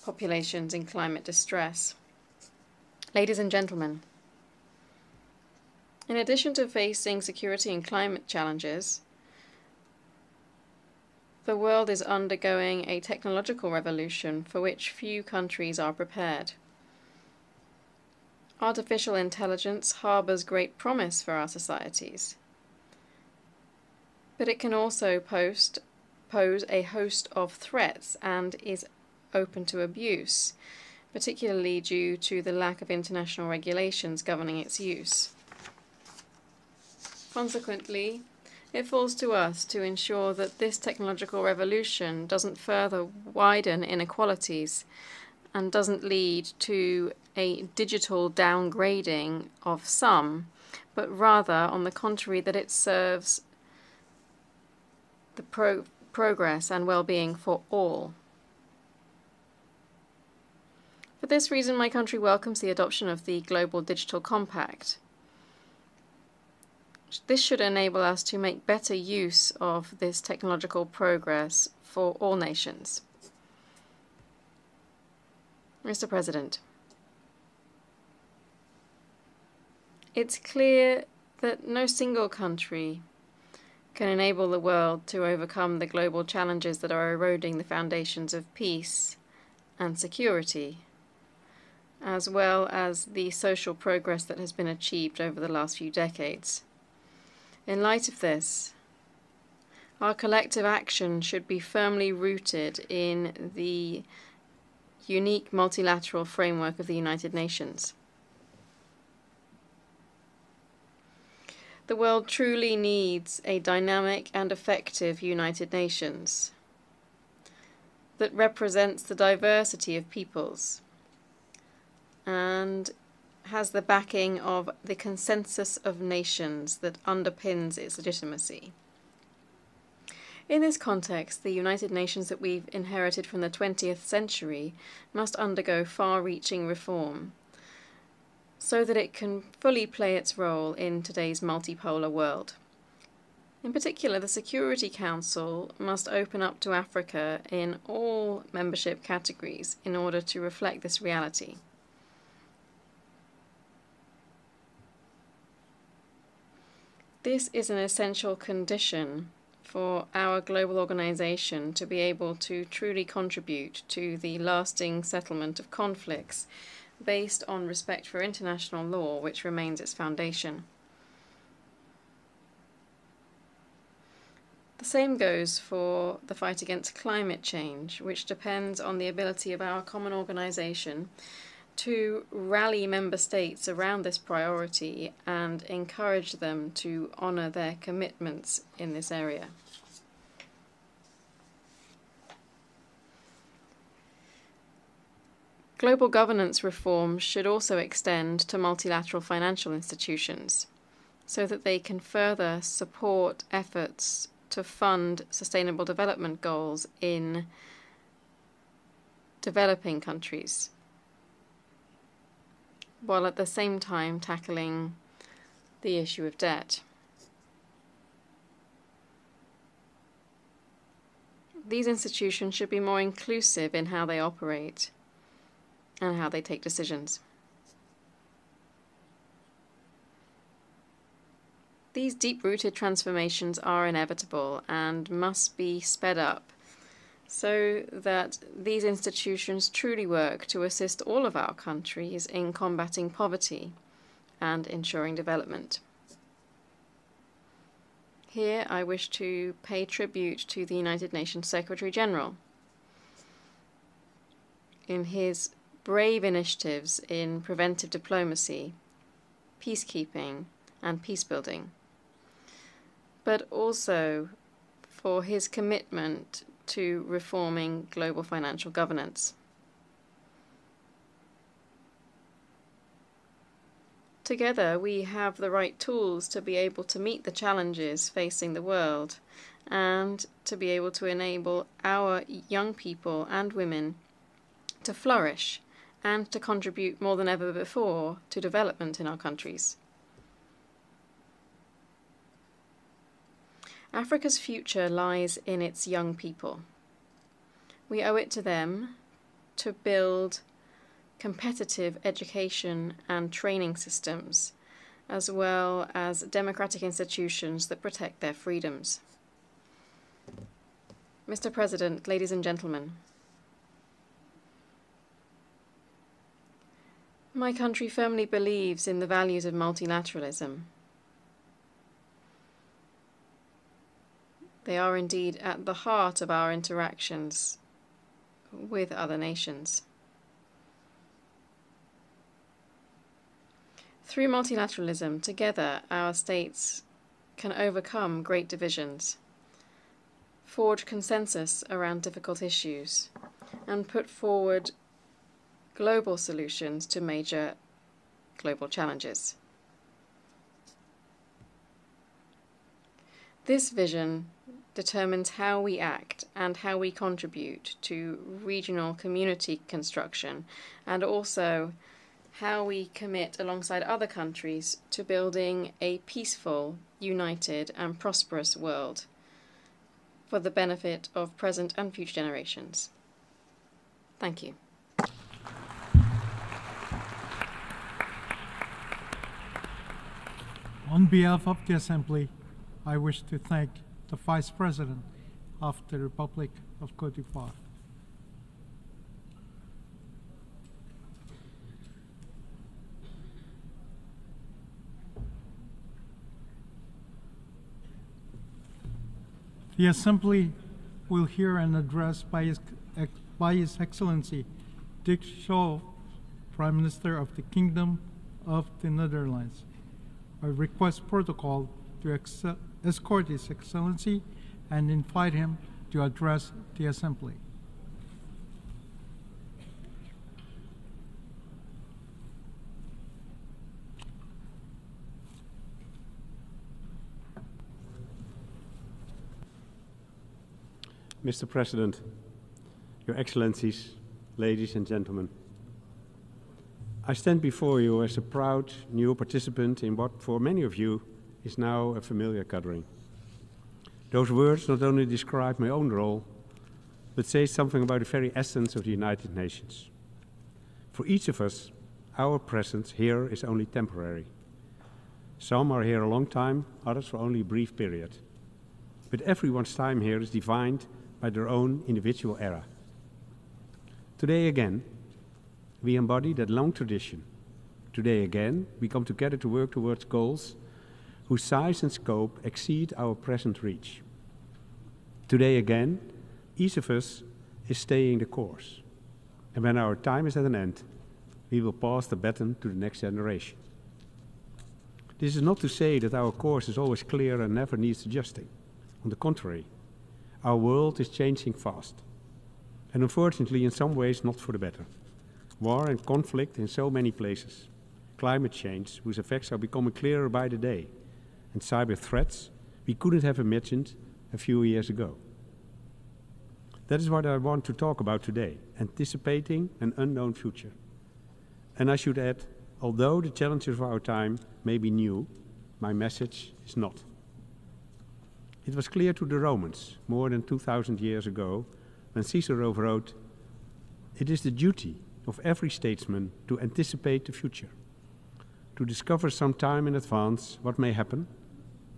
populations in climate distress. Ladies and gentlemen, in addition to facing security and climate challenges, the world is undergoing a technological revolution for which few countries are prepared. Artificial intelligence harbours great promise for our societies, but it can also pose a host of threats and is open to abuse, particularly due to the lack of international regulations governing its use. Consequently, it falls to us to ensure that this technological revolution doesn't further widen inequalities and doesn't lead to a digital downgrading of some, but rather, on the contrary, that it serves the progress and well-being for all. For this reason, my country welcomes the adoption of the Global Digital Compact. This should enable us to make better use of this technological progress for all nations. Mr. President, it's clear that no single country can enable the world to overcome the global challenges that are eroding the foundations of peace and security, as well as the social progress that has been achieved over the last few decades. In light of this, our collective action should be firmly rooted in the unique multilateral framework of the United Nations. The world truly needs a dynamic and effective United Nations that represents the diversity of peoples and has the backing of the consensus of nations that underpins its legitimacy. In this context, the United Nations that we've inherited from the 20th century must undergo far-reaching reform so that it can fully play its role in today's multipolar world. In particular, the Security Council must open up to Africa in all membership categories in order to reflect this reality. This is an essential condition for our global organization to be able to truly contribute to the lasting settlement of conflicts based on respect for international law, which remains its foundation. The same goes for the fight against climate change, which depends on the ability of our common organization to rally member states around this priority and encourage them to honor their commitments in this area. Global governance reform should also extend to multilateral financial institutions so that they can further support efforts to fund sustainable development goals in developing countries, while at the same time tackling the issue of debt. These institutions should be more inclusive in how they operate and how they take decisions. These deep-rooted transformations are inevitable and must be sped up so that these institutions truly work to assist all of our countries in combating poverty and ensuring development. Here I wish to pay tribute to the United Nations Secretary General in his brave initiatives in preventive diplomacy, peacekeeping, and peacebuilding, but also for his commitment to reforming global financial governance. Together, we have the right tools to be able to meet the challenges facing the world and to be able to enable our young people and women to flourish and to contribute more than ever before to development in our countries. Africa's future lies in its young people. We owe it to them to build competitive education and training systems, as well as democratic institutions that protect their freedoms. Mr. President, ladies and gentlemen, my country firmly believes in the values of multilateralism. They are indeed at the heart of our interactions with other nations. Through multilateralism, together our states can overcome great divisions, forge consensus around difficult issues, and put forward global solutions to major global challenges. This vision determines how we act and how we contribute to regional community construction, and also how we commit alongside other countries to building a peaceful, united, and prosperous world for the benefit of present and future generations. Thank you. On behalf of the Assembly, I wish to thank the Vice President of the Republic of Côte d'Ivoire. The Assembly will hear an address by His Excellency Dick Schoof, Prime Minister of the Kingdom of the Netherlands. I request protocol to escort His Excellency and invite him to address the Assembly. Mr. President, Your Excellencies, ladies and gentlemen, I stand before you as a proud new participant in what for many of you is now a familiar gathering. Those words not only describe my own role, but say something about the very essence of the United Nations. For each of us, our presence here is only temporary. Some are here a long time, others for only a brief period. But everyone's time here is defined by their own individual era. Today again, we embody that long tradition. Today again, we come together to work towards goals whose size and scope exceed our present reach. Today again, each of us is staying the course. And when our time is at an end, We will pass the baton to the next generation. This is not to say that our course is always clear and never needs adjusting. On the contrary, our world is changing fast. And unfortunately, in some ways, not for the better. War and conflict in so many places. Climate change, whose effects are becoming clearer by the day. And cyber threats we couldn't have imagined a few years ago. That is what I want to talk about today, anticipating an unknown future. And I should add, although the challenges of our time may be new, my message is not. It was clear to the Romans, more than 2,000 years ago, when Cicero wrote, "It is the duty of every statesman to anticipate the future, to discover some time in advance what may happen,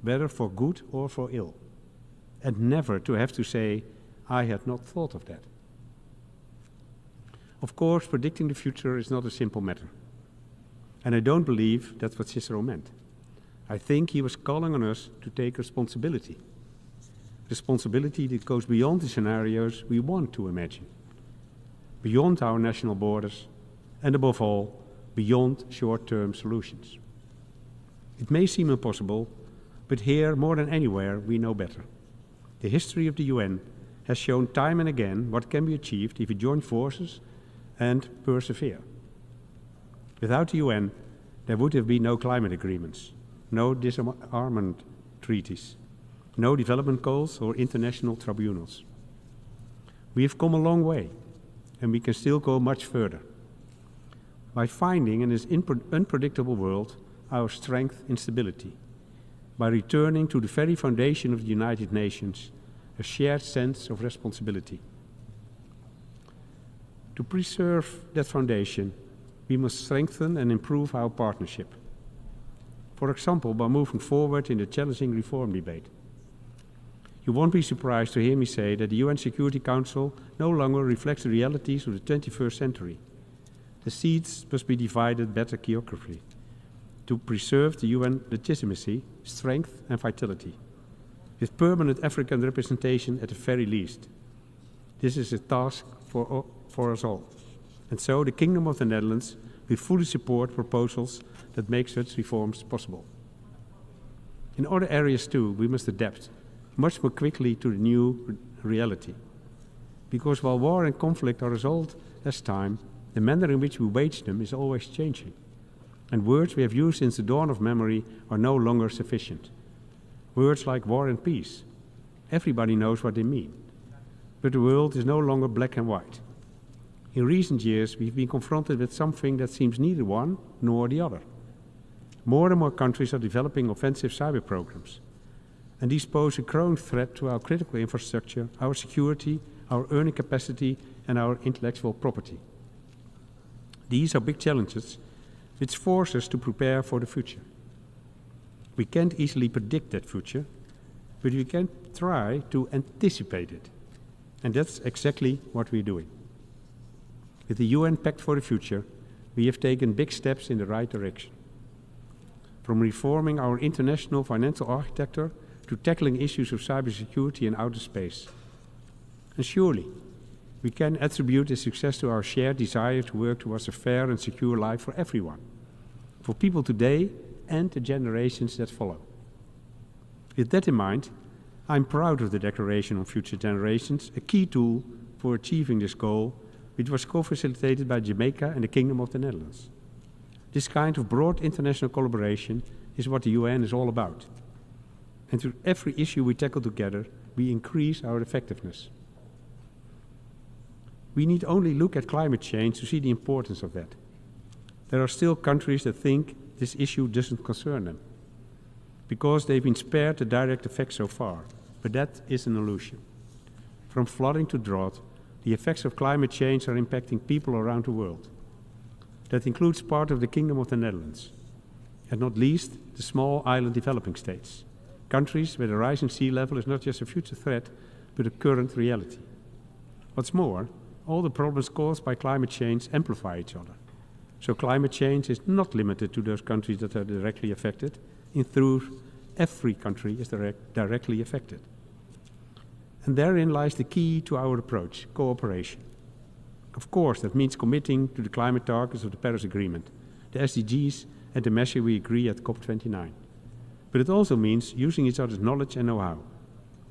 whether for good or for ill, and never to have to say, 'I had not thought of that.'" Of course, predicting the future is not a simple matter. And I don't believe that's what Cicero meant. I think he was calling on us to take responsibility. Responsibility that goes beyond the scenarios we want to imagine, beyond our national borders, and above all, beyond short-term solutions. It may seem impossible, but here, more than anywhere, we know better. The history of the UN has shown time and again what can be achieved if we join forces and persevere. Without the UN, there would have been no climate agreements, no disarmament treaties, no development goals or international tribunals. We have come a long way, and we can still go much further. By finding in this unpredictable world our strength in stability, by returning to the very foundation of the United Nations, a shared sense of responsibility. To preserve that foundation, we must strengthen and improve our partnership. For example, by moving forward in the challenging reform debate. You won't be surprised to hear me say that the UN Security Council no longer reflects the realities of the 21st century. The seats must be divided better geographically to preserve the UN legitimacy, strength and vitality, with permanent African representation at the very least. This is a task for us all. And so the Kingdom of the Netherlands will fully support proposals that make such reforms possible. In other areas too, we must adapt much more quickly to the new reality. Because while war and conflict are resolved as time, the manner in which we wage them is always changing. And words we have used since the dawn of memory are no longer sufficient. Words like war and peace, everybody knows what they mean. But the world is no longer black and white. In recent years, we've been confronted with something that seems neither one nor the other. More and more countries are developing offensive cyber programs. And these pose a growing threat to our critical infrastructure, our security, our earning capacity, and our intellectual property. These are big challenges which force us to prepare for the future. We can't easily predict that future, but we can try to anticipate it. And that's exactly what we're doing. With the UN Pact for the Future, we have taken big steps in the right direction. From reforming our international financial architecture to tackling issues of cybersecurity and outer space. And surely, we can attribute this success to our shared desire to work towards a fair and secure life for everyone, for people today and the generations that follow. With that in mind, I'm proud of the Declaration on Future Generations, a key tool for achieving this goal, which was co-facilitated by Jamaica and the Kingdom of the Netherlands. This kind of broad international collaboration is what the UN is all about. And through every issue we tackle together, we increase our effectiveness. We need only look at climate change to see the importance of that. There are still countries that think this issue doesn't concern them, because they've been spared the direct effects so far, but that is an illusion. From flooding to drought, the effects of climate change are impacting people around the world. That includes part of the Kingdom of the Netherlands, and not least the small island developing states, countries where the rising sea level is not just a future threat, but a current reality. What's more, all the problems caused by climate change amplify each other. So climate change is not limited to those countries that are directly affected. In truth, every country is directly affected. And therein lies the key to our approach, cooperation. Of course, that means committing to the climate targets of the Paris Agreement, the SDGs, and the measure we agree at COP29. But it also means using each other's knowledge and know-how.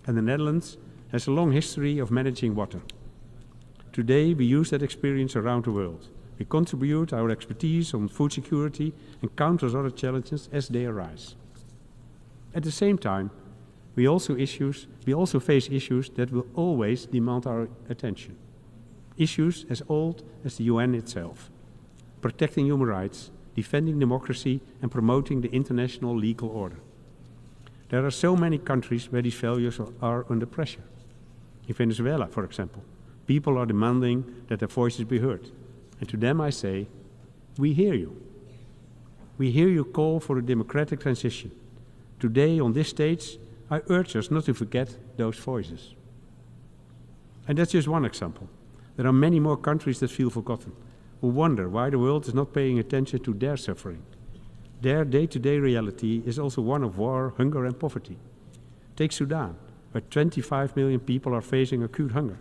And the Netherlands has a long history of managing water. Today, we use that experience around the world. We contribute our expertise on food security and countless other challenges as they arise. At the same time, we also face issues that will always demand our attention. Issues as old as the UN itself. Protecting human rights, defending democracy, and promoting the international legal order. There are so many countries where these values are under pressure. In Venezuela, for example, people are demanding that their voices be heard. And to them I say, we hear you. We hear you call for a democratic transition. Today, on this stage, I urge us not to forget those voices. And that's just one example. There are many more countries that feel forgotten, who wonder why the world is not paying attention to their suffering. Their day-to-day reality is also one of war, hunger, and poverty. Take Sudan, where 25 million people are facing acute hunger.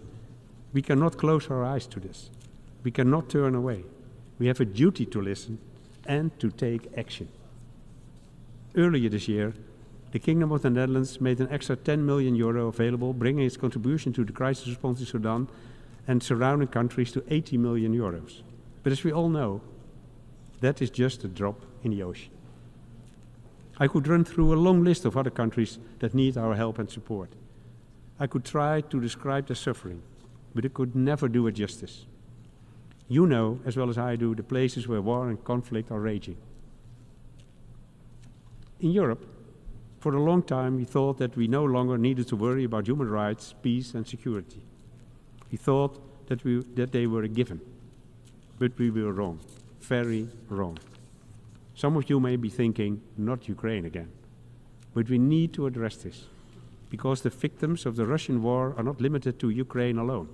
We cannot close our eyes to this. We cannot turn away. We have a duty to listen and to take action. Earlier this year, the Kingdom of the Netherlands made an extra 10 million euro available, bringing its contribution to the crisis response in Sudan and surrounding countries to 80 million euros. But as we all know, that is just a drop in the ocean. I could run through a long list of other countries that need our help and support. I could try to describe their suffering, but it could never do it justice. You know, as well as I do, the places where war and conflict are raging. In Europe, for a long time we thought that we no longer needed to worry about human rights, peace and security. We thought that they were a given. But we were wrong, very wrong. Some of you may be thinking, not Ukraine again. But we need to address this, because the victims of the Russian war are not limited to Ukraine alone.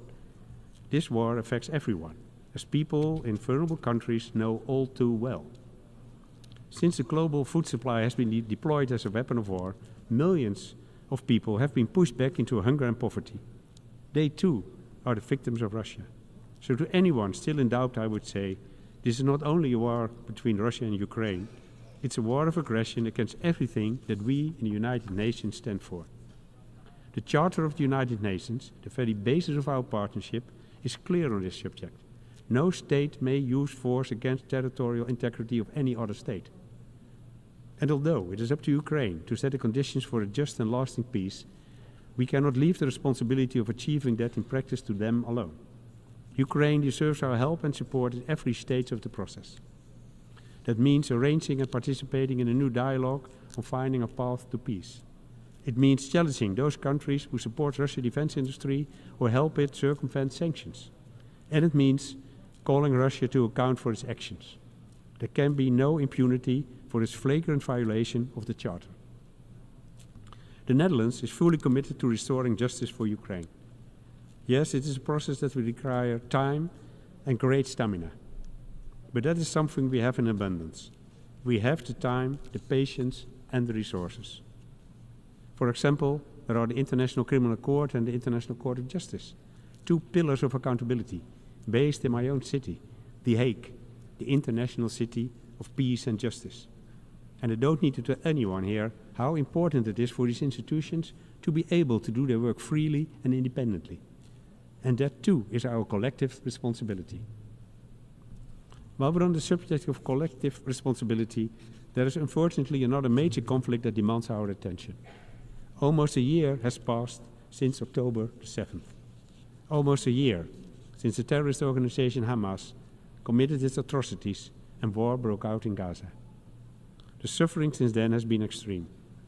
This war affects everyone, as people in vulnerable countries know all too well. Since the global food supply has been deployed as a weapon of war, millions of people have been pushed back into hunger and poverty. They too are the victims of Russia. So to anyone still in doubt, I would say, this is not only a war between Russia and Ukraine, it's a war of aggression against everything that we in the United Nations stand for. The Charter of the United Nations, the very basis of our partnership, is clear on this subject. No state may use force against territorial integrity of any other state. And although it is up to Ukraine to set the conditions for a just and lasting peace, we cannot leave the responsibility of achieving that in practice to them alone. Ukraine deserves our help and support at every stage of the process. That means arranging and participating in a new dialogue on finding a path to peace. It means challenging those countries who support Russia's defense industry or help it circumvent sanctions. And it means calling Russia to account for its actions. There can be no impunity for its flagrant violation of the Charter. The Netherlands is fully committed to restoring justice for Ukraine. Yes, it is a process that will require time and great stamina. But that is something we have in abundance. We have the time, the patience, and the resources. For example, there are the International Criminal Court and the International Court of Justice, two pillars of accountability, based in my own city, The Hague, the international city of peace and justice. And I don't need to tell anyone here how important it is for these institutions to be able to do their work freely and independently. And that too is our collective responsibility. While we're on the subject of collective responsibility, there is unfortunately another major conflict that demands our attention. Almost a year has passed since October the 7th. Almost a year since the terrorist organization Hamas committed its atrocities and war broke out in Gaza. The suffering since then has been extreme.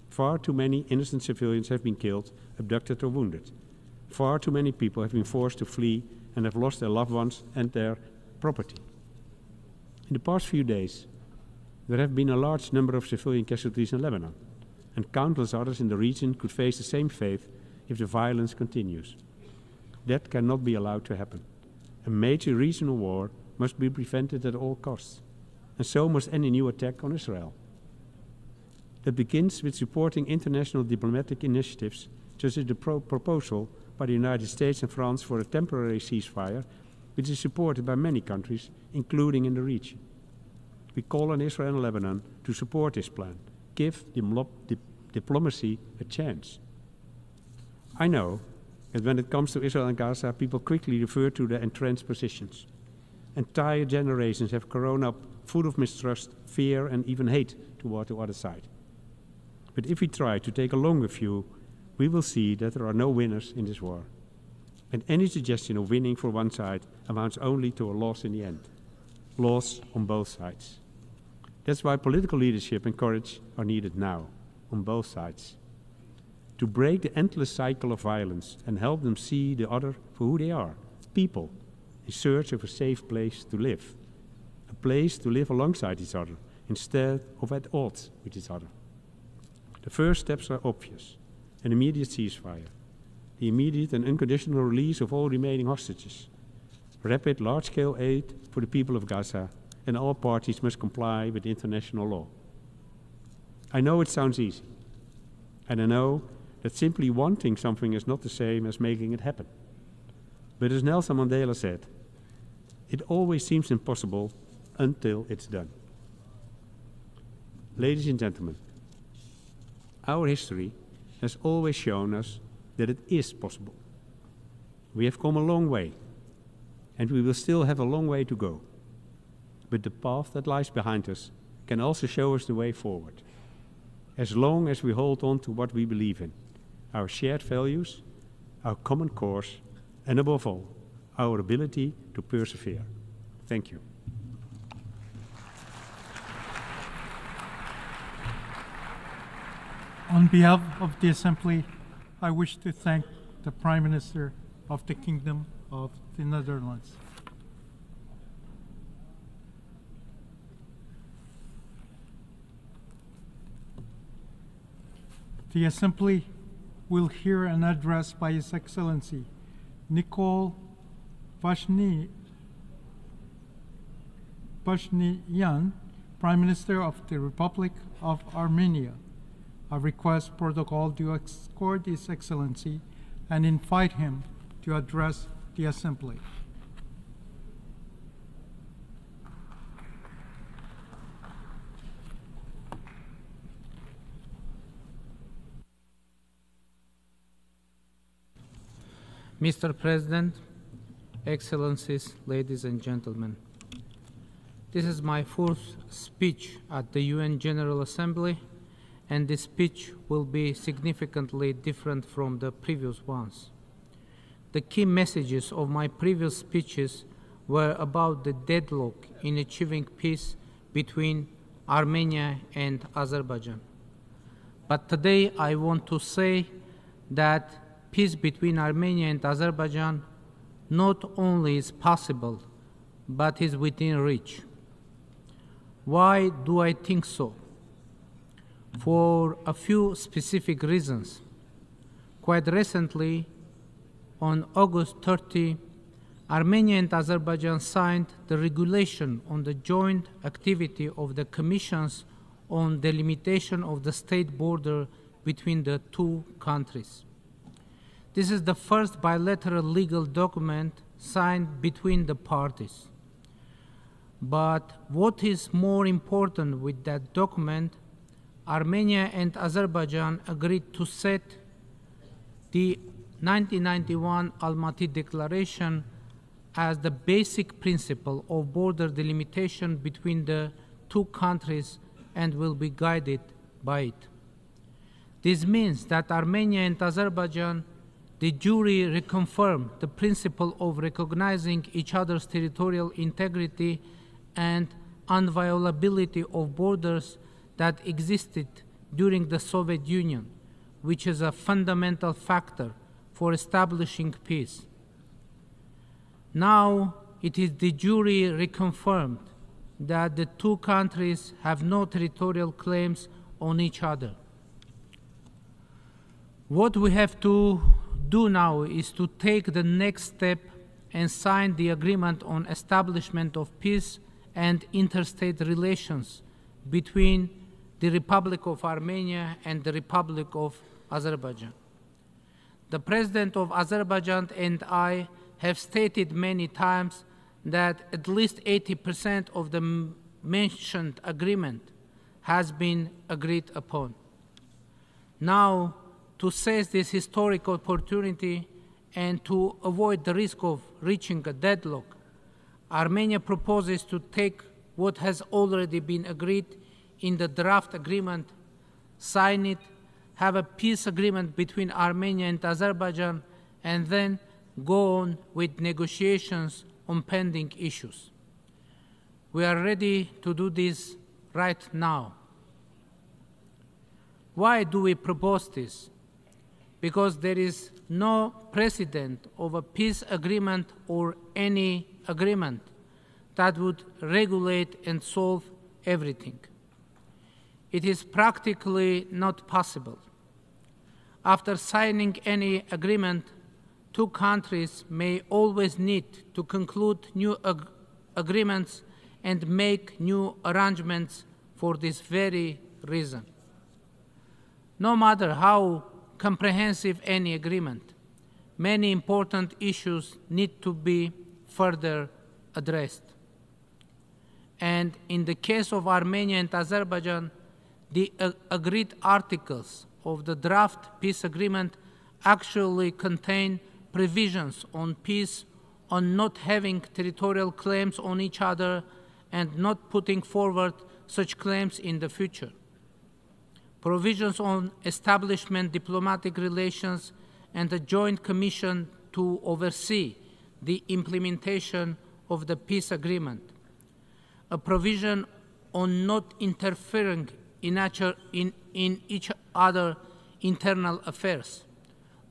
Far too many innocent civilians have been killed, abducted or wounded. Far too many people have been forced to flee and have lost their loved ones and their property. In the past few days, there have been a large number of civilian casualties in Lebanon, and countless others in the region could face the same fate if the violence continues. That cannot be allowed to happen. A major regional war must be prevented at all costs, and so must any new attack on Israel. That begins with supporting international diplomatic initiatives, such as the proposal by the United States and France for a temporary ceasefire which is supported by many countries, including in the region. We call on Israel and Lebanon to support this plan, give diplomacy a chance. I know that when it comes to Israel and Gaza, people quickly refer to the entrenched positions. Entire generations have grown up full of mistrust, fear, and even hate toward the other side. But if we try to take a longer view, we will see that there are no winners in this war. And any suggestion of winning for one side amounts only to a loss in the end. Loss on both sides. That's why political leadership and courage are needed now, on both sides. To break the endless cycle of violence and help them see the other for who they are, people in search of a safe place to live. A place to live alongside each other, instead of at odds with each other. The first steps are obvious. An immediate ceasefire, the immediate and unconditional release of all remaining hostages, rapid large-scale aid for the people of Gaza, and all parties must comply with international law. I know it sounds easy, and I know that simply wanting something is not the same as making it happen. But as Nelson Mandela said, it always seems impossible until it's done. Ladies and gentlemen, our history has always shown us that it is possible. We have come a long way, and we will still have a long way to go. But the path that lies behind us can also show us the way forward, as long as we hold on to what we believe in, our shared values, our common cause, and above all, our ability to persevere. Thank you. On behalf of the Assembly, I wish to thank the Prime Minister of the Kingdom of the Netherlands. The Assembly will hear an address by His Excellency Nikol Pashinyan, Prime Minister of the Republic of Armenia. I request protocol to escort His Excellency and invite him to address the Assembly. Mr. President, Excellencies, ladies and gentlemen, this is my fourth speech at the UN General Assembly, and this speech will be significantly different from the previous ones. The key messages of my previous speeches were about the deadlock in achieving peace between Armenia and Azerbaijan. But today I want to say that peace between Armenia and Azerbaijan not only is possible, but is within reach. Why do I think so? For a few specific reasons. Quite recently, on August 30, Armenia and Azerbaijan signed the regulation on the joint activity of the Commissions on delimitation of the state border between the two countries. This is the first bilateral legal document signed between the parties. But what is more important with that document, Armenia and Azerbaijan agreed to set the 1991 Almaty Declaration as the basic principle of border delimitation between the two countries and will be guided by it. This means that Armenia and Azerbaijan de jure reconfirm the principle of recognizing each other's territorial integrity and inviolability of borders that existed during the Soviet Union, which is a fundamental factor for establishing peace. Now it is de jure reconfirmed that the two countries have no territorial claims on each other. What we have to do now is to take the next step and sign the agreement on establishment of peace and interstate relations between the Republic of Armenia and the Republic of Azerbaijan. The President of Azerbaijan and I have stated many times that at least 80% of the mentioned agreement has been agreed upon. Now, to seize this historic opportunity and to avoid the risk of reaching a deadlock, Armenia proposes to take what has already been agreed in the draft agreement, sign it, have a peace agreement between Armenia and Azerbaijan, and then go on with negotiations on pending issues. We are ready to do this right now. Why do we propose this? Because there is no precedent of a peace agreement or any agreement that would regulate and solve everything. It is practically not possible. After signing any agreement, two countries may always need to conclude new agreements and make new arrangements for this very reason. No matter how comprehensive any agreement, many important issues need to be further addressed. And in the case of Armenia and Azerbaijan, the agreed articles of the draft peace agreement actually contain provisions on peace, on not having territorial claims on each other, and not putting forward such claims in the future. Provisions on establishment diplomatic relations and a joint commission to oversee the implementation of the peace agreement. A provision on not interfering in each other's internal affairs,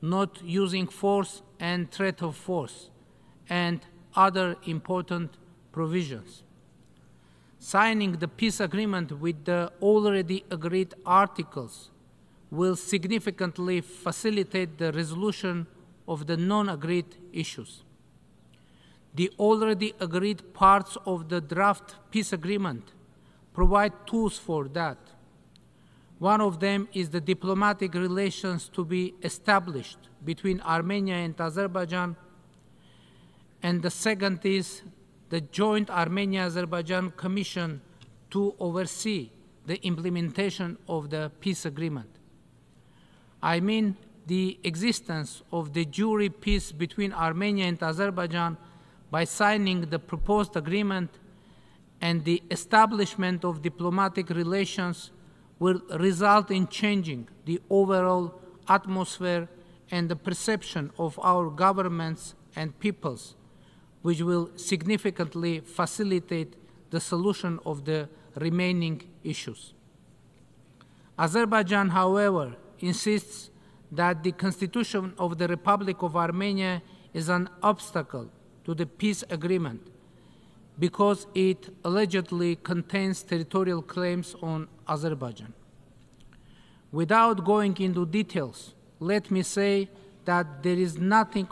not using force and threat of force, and other important provisions. Signing the peace agreement with the already agreed articles will significantly facilitate the resolution of the non-agreed issues. The already agreed parts of the draft peace agreement provide tools for that. One of them is the diplomatic relations to be established between Armenia and Azerbaijan, and the second is the joint Armenia-Azerbaijan Commission to oversee the implementation of the peace agreement. I mean the existence of de jure peace between Armenia and Azerbaijan by signing the proposed agreement, and the establishment of diplomatic relations will result in changing the overall atmosphere and the perception of our governments and peoples, which will significantly facilitate the solution of the remaining issues. Azerbaijan, however, insists that the Constitution of the Republic of Armenia is an obstacle to the peace agreement because it allegedly contains territorial claims on Azerbaijan. Without going into details, let me say that there is nothing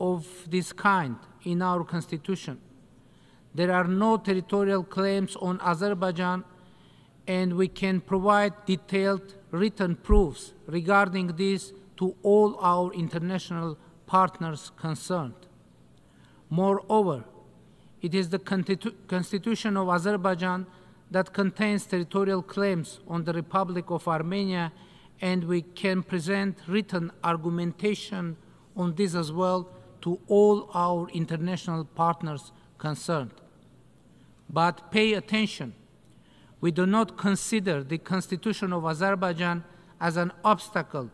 of this kind in our Constitution. There are no territorial claims on Azerbaijan, and we can provide detailed written proofs regarding this to all our international partners concerned. Moreover, it is the Constitution of Azerbaijan that contains territorial claims on the Republic of Armenia, and we can present written argumentation on this as well to all our international partners concerned. But pay attention, we do not consider the Constitution of Azerbaijan as an obstacle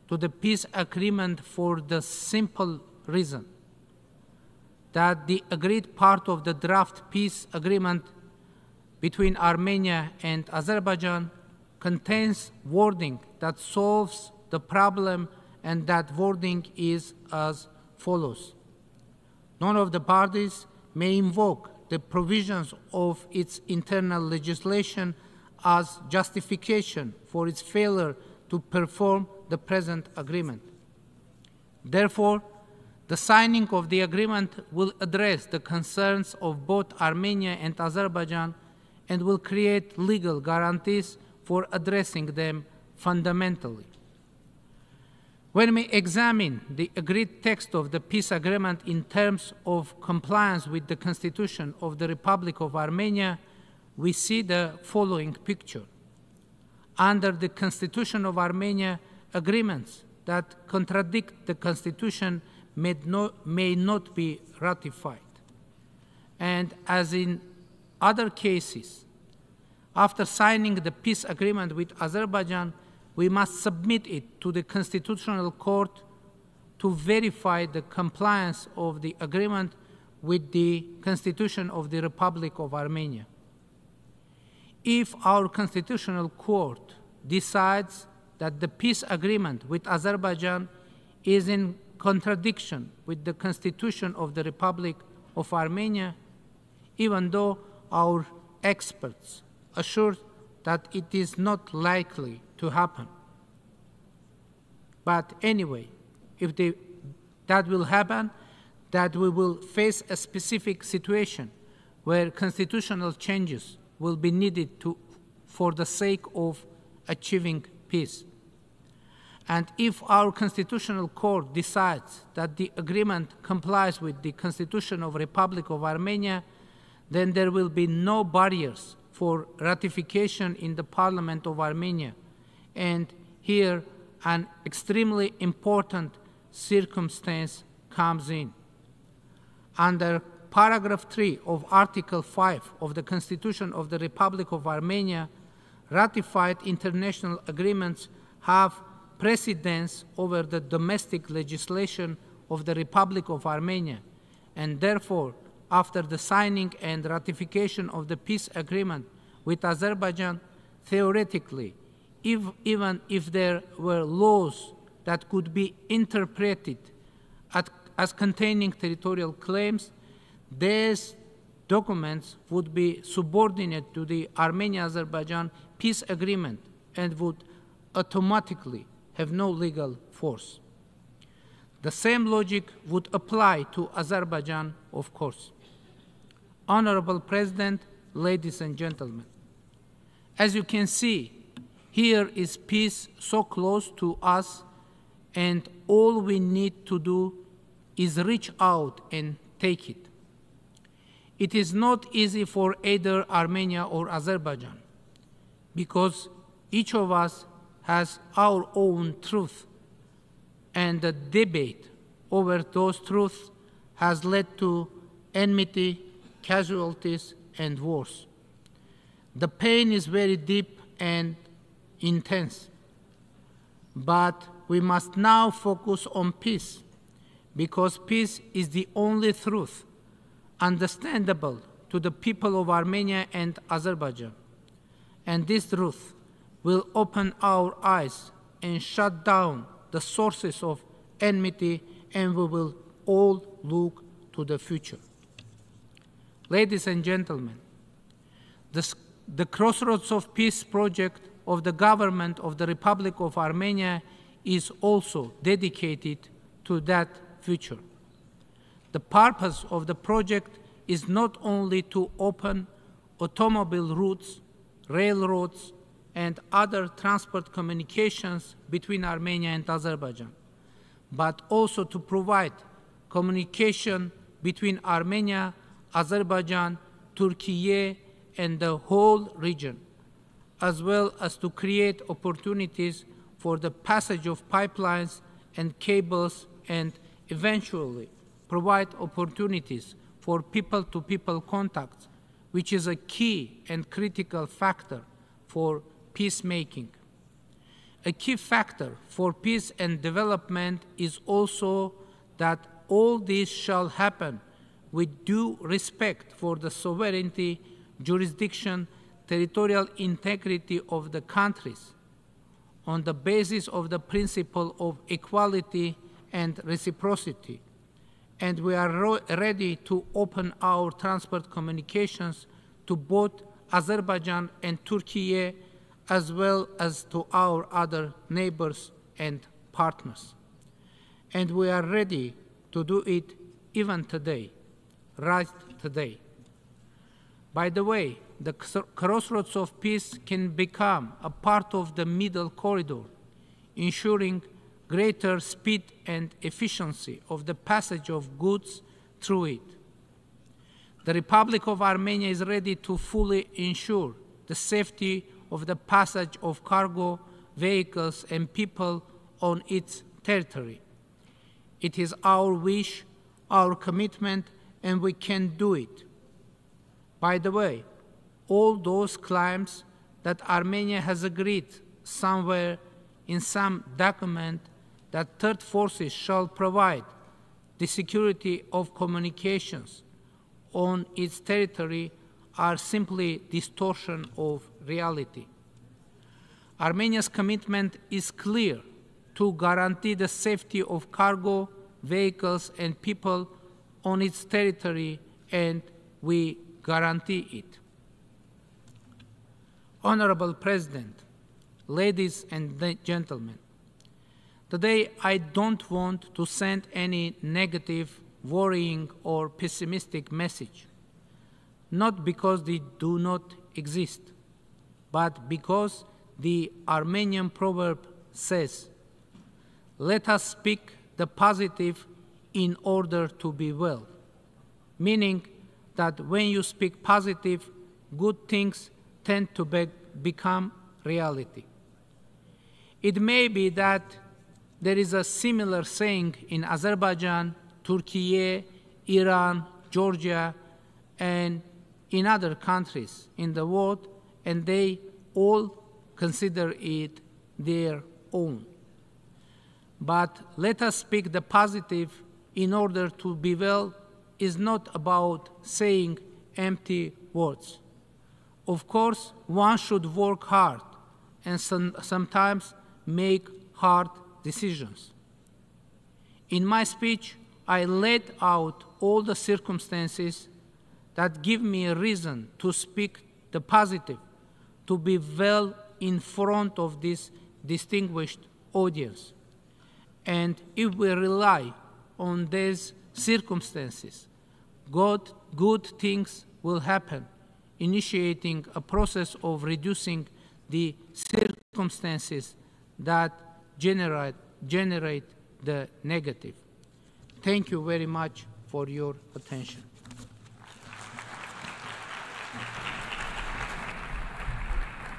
to the peace agreement for the simple reason that the agreed part of the draft peace agreement between Armenia and Azerbaijan contains wording that solves the problem, and that wording is as follows. None of the parties may invoke the provisions of its internal legislation as justification for its failure to perform the present agreement. Therefore, the signing of the agreement will address the concerns of both Armenia and Azerbaijan and will create legal guarantees for addressing them fundamentally. When we examine the agreed text of the peace agreement in terms of compliance with the Constitution of the Republic of Armenia, we see the following picture. Under the Constitution of Armenia, agreements that contradict the Constitution may not be ratified. And as in other cases, after signing the peace agreement with Azerbaijan, we must submit it to the Constitutional Court to verify the compliance of the agreement with the Constitution of the Republic of Armenia. If our Constitutional Court decides that the peace agreement with Azerbaijan is in contradiction with the Constitution of the Republic of Armenia, even though our experts assure that it is not likely to happen. But anyway, if that will happen, that we will face a specific situation where constitutional changes will be needed for the sake of achieving peace. And if our Constitutional Court decides that the agreement complies with the Constitution of the Republic of Armenia, then there will be no barriers for ratification in the Parliament of Armenia. And here, an extremely important circumstance comes in. Under paragraph 3 of Article 5 of the Constitution of the Republic of Armenia, ratified international agreements have precedence over the domestic legislation of the Republic of Armenia, and therefore, after the signing and ratification of the peace agreement with Azerbaijan, theoretically, even if there were laws that could be interpreted as containing territorial claims, these documents would be subordinate to the Armenia-Azerbaijan peace agreement and would automatically have no legal force. The same logic would apply to Azerbaijan, of course. Honorable President, ladies and gentlemen, as you can see, here is peace so close to us, and all we need to do is reach out and take it. It is not easy for either Armenia or Azerbaijan, because each of us has our own truth, and the debate over those truths has led to enmity, casualties, and wars. The pain is very deep and intense, but we must now focus on peace, because peace is the only truth understandable to the people of Armenia and Azerbaijan. And this truth will open our eyes and shut down the sources of enmity, and we will all look to the future. Ladies and gentlemen, the Crossroads of Peace project of the government of the Republic of Armenia is also dedicated to that future. The purpose of the project is not only to open automobile routes, railroads, and other transport communications between Armenia and Azerbaijan, but also to provide communication between Armenia, Azerbaijan, Turkey, and the whole region, as well as to create opportunities for the passage of pipelines and cables, and eventually provide opportunities for people-to-people contacts, which is a key and critical factor for peacemaking. A key factor for peace and development is also that all this shall happen with due respect for the sovereignty, jurisdiction, territorial integrity of the countries, on the basis of the principle of equality and reciprocity. And we are ready to open our transport communications to both Azerbaijan and Turkey, as well as to our other neighbors and partners. And we are ready to do it even today, right today. By the way, the Crossroads of Peace can become a part of the Middle Corridor, ensuring greater speed and efficiency of the passage of goods through it. The Republic of Armenia is ready to fully ensure the safety of the passage of cargo, vehicles, and people on its territory. It is our wish, our commitment, and we can do it. By the way, all those claims that Armenia has agreed somewhere in some document that third forces shall provide the security of communications on its territory are simply distortion of reality. Armenia's commitment is clear to guarantee the safety of cargo, vehicles, and people on its territory, and we guarantee it. Honorable President, ladies and gentlemen, today I don't want to send any negative, worrying, or pessimistic message, not because they do not exist, but because the Armenian proverb says, "Let us speak the positive in order to be well," meaning that when you speak positive, good things tend to become reality. It may be that there is a similar saying in Azerbaijan, Turkey, Iran, Georgia, and in other countries in the world, and they all consider it their own. But let us speak the positive in order to be well is not about saying empty words. Of course, one should work hard and sometimes make hard decisions. In my speech, I laid out all the circumstances that give me a reason to speak the positive, to be well in front of this distinguished audience. And if we rely on these circumstances, good things will happen, initiating a process of reducing the circumstances that generate the negative. Thank you very much for your attention.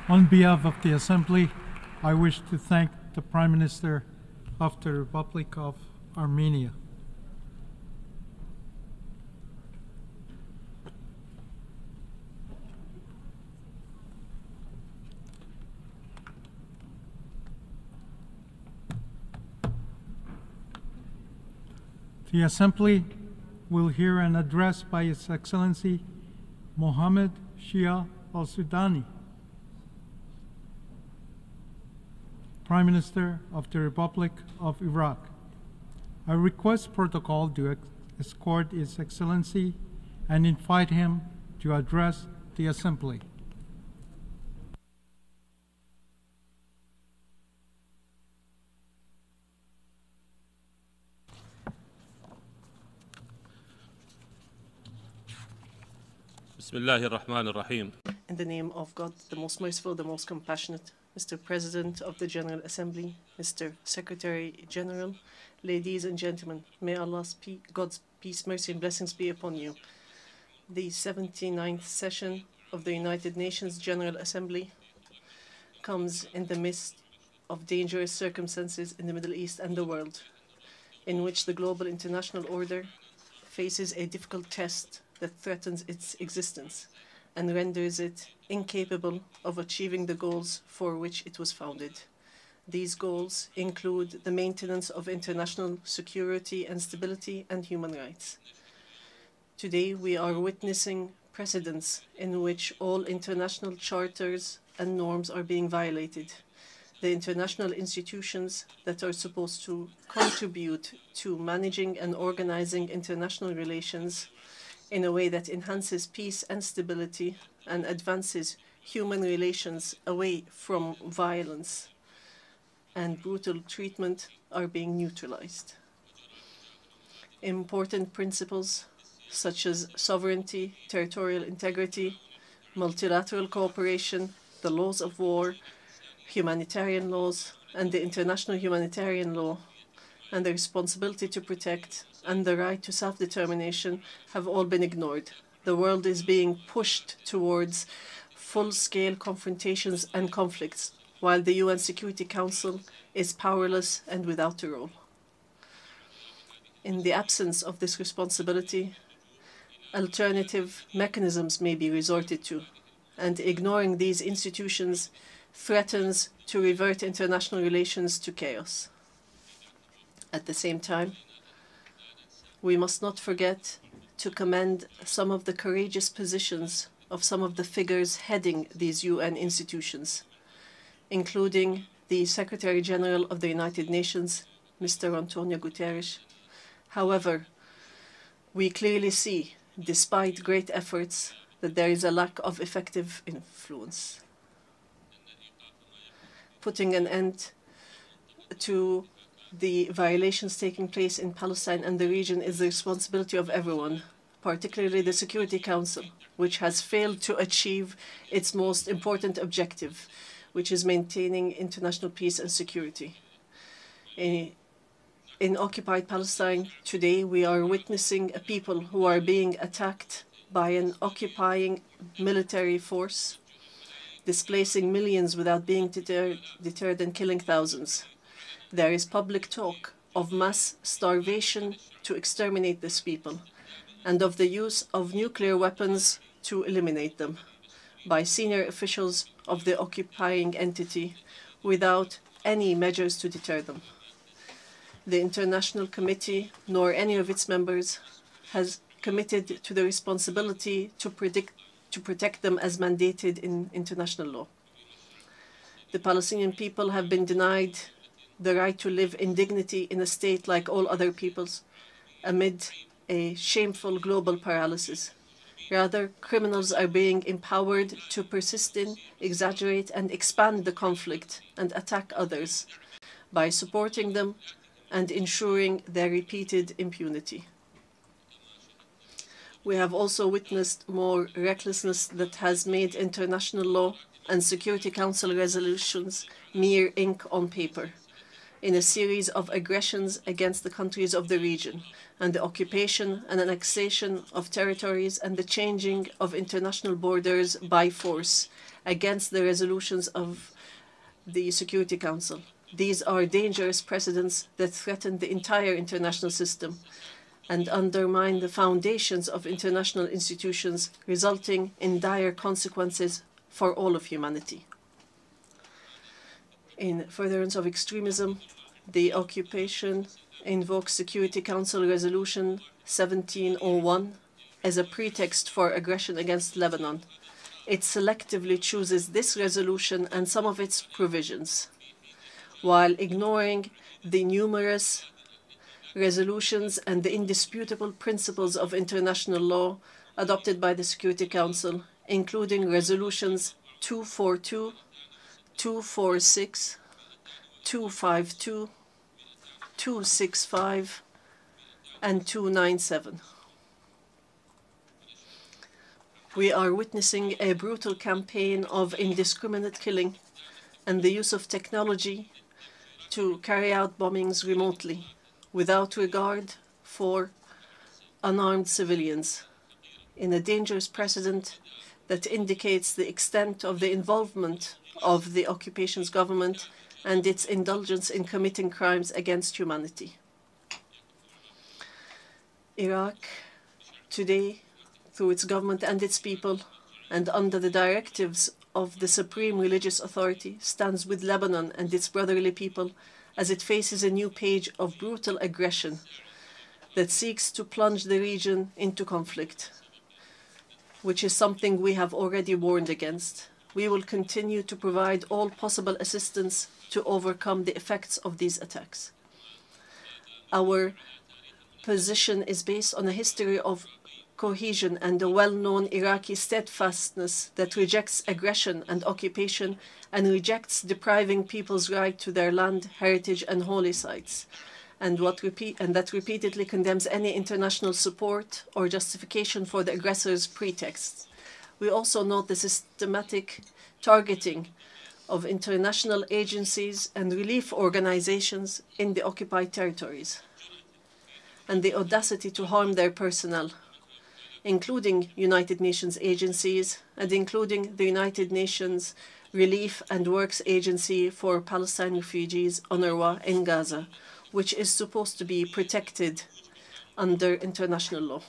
On behalf of the Assembly, I wish to thank the Prime Minister of the Republic of Armenia. The Assembly will hear an address by His Excellency Mohammed Shia al-Sudani, Prime Minister of the Republic of Iraq. I request protocol to escort His Excellency and invite him to address the Assembly. Bismillahir Rahmanir Rahim. In the name of God, the most merciful, the most compassionate, Mr. President of the General Assembly, Mr. Secretary General, ladies and gentlemen, may Allah's God's peace, mercy, and blessings be upon you. The 79th session of the United Nations General Assembly comes in the midst of dangerous circumstances in the Middle East and the world, in which the global international order faces a difficult test that threatens its existence and renders it incapable of achieving the goals for which it was founded. These goals include the maintenance of international security and stability and human rights. Today, we are witnessing precedents in which all international charters and norms are being violated. The international institutions that are supposed to contribute to managing and organizing international relations in a way that enhances peace and stability and advances human relations away from violence and brutal treatment are being neutralized. Important principles such as sovereignty, territorial integrity, multilateral cooperation, the laws of war, humanitarian laws and the international humanitarian law and the responsibility to protect and the right to self-determination have all been ignored. The world is being pushed towards full-scale confrontations and conflicts, while the UN Security Council is powerless and without a role. In the absence of this responsibility, alternative mechanisms may be resorted to, and ignoring these institutions threatens to revert international relations to chaos. At the same time, we must not forget to commend some of the courageous positions of some of the figures heading these UN institutions, including the Secretary General of the United Nations, Mr. Antonio Guterres. However, we clearly see, despite great efforts, that there is a lack of effective influence. Putting an end to the violations taking place in Palestine and the region is the responsibility of everyone, particularly the Security Council, which has failed to achieve its most important objective, which is maintaining international peace and security. In occupied Palestine today, we are witnessing a people who are being attacked by an occupying military force, displacing millions without being deterred and killing thousands. There is public talk of mass starvation to exterminate these people and of the use of nuclear weapons to eliminate them by senior officials of the occupying entity without any measures to deter them. The International Committee, nor any of its members, has committed to the responsibility to protect them as mandated in international law. The Palestinian people have been denied the right to live in dignity in a state like all other peoples amid a shameful global paralysis. Rather, criminals are being empowered to persist in, exaggerate, and expand the conflict and attack others by supporting them and ensuring their repeated impunity. We have also witnessed more recklessness that has made international law and Security Council resolutions mere ink on paper, in a series of aggressions against the countries of the region, and the occupation and annexation of territories and the changing of international borders by force against the resolutions of the Security Council. These are dangerous precedents that threaten the entire international system and undermine the foundations of international institutions, resulting in dire consequences for all of humanity. In furtherance of extremism, the occupation invokes Security Council Resolution 1701 as a pretext for aggression against Lebanon. It selectively chooses this resolution and some of its provisions, while ignoring the numerous resolutions and the indisputable principles of international law adopted by the Security Council, including resolutions 242, 246, 252, 265, and 297. We are witnessing a brutal campaign of indiscriminate killing and the use of technology to carry out bombings remotely without regard for unarmed civilians, in a dangerous precedent that indicates the extent of the involvement of the occupation's government and its indulgence in committing crimes against humanity. Iraq, today, through its government and its people, and under the directives of the Supreme Religious Authority, stands with Lebanon and its brotherly people as it faces a new page of brutal aggression that seeks to plunge the region into conflict, which is something we have already warned against. We will continue to provide all possible assistance to overcome the effects of these attacks. Our position is based on a history of cohesion and a well-known Iraqi steadfastness that rejects aggression and occupation and rejects depriving people's right to their land, heritage, and holy sites, and that repeatedly condemns any international support or justification for the aggressor's pretexts. We also note the systematic targeting of international agencies and relief organizations in the occupied territories, and the audacity to harm their personnel, including United Nations agencies and including the United Nations Relief and Works Agency for Palestine Refugees, UNRWA, in Gaza, which is supposed to be protected under international law.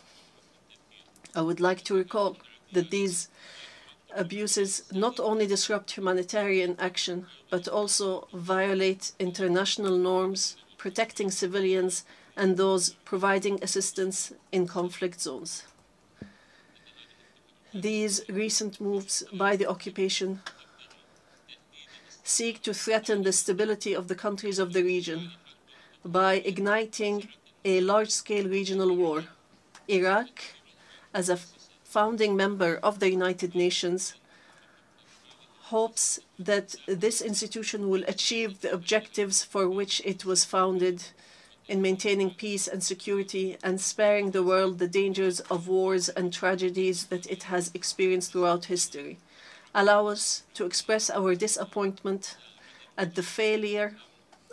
I would like to recall that these abuses not only disrupt humanitarian action, but also violate international norms protecting civilians and those providing assistance in conflict zones. These recent moves by the occupation seek to threaten the stability of the countries of the region by igniting a large-scale regional war. Iraq, as a founding member of the United Nations, hopes that this institution will achieve the objectives for which it was founded in maintaining peace and security and sparing the world the dangers of wars and tragedies that it has experienced throughout history. Allow us to express our disappointment at the failure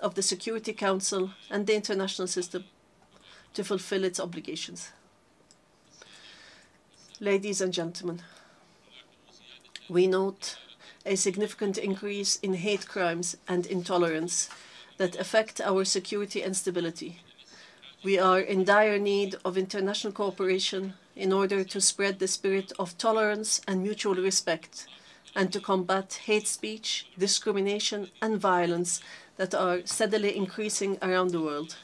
of the Security Council and the international system to fulfill its obligations. Ladies and gentlemen, we note a significant increase in hate crimes and intolerance that affect our security and stability. We are in dire need of international cooperation in order to spread the spirit of tolerance and mutual respect, and to combat hate speech, discrimination, and violence that are steadily increasing around the world.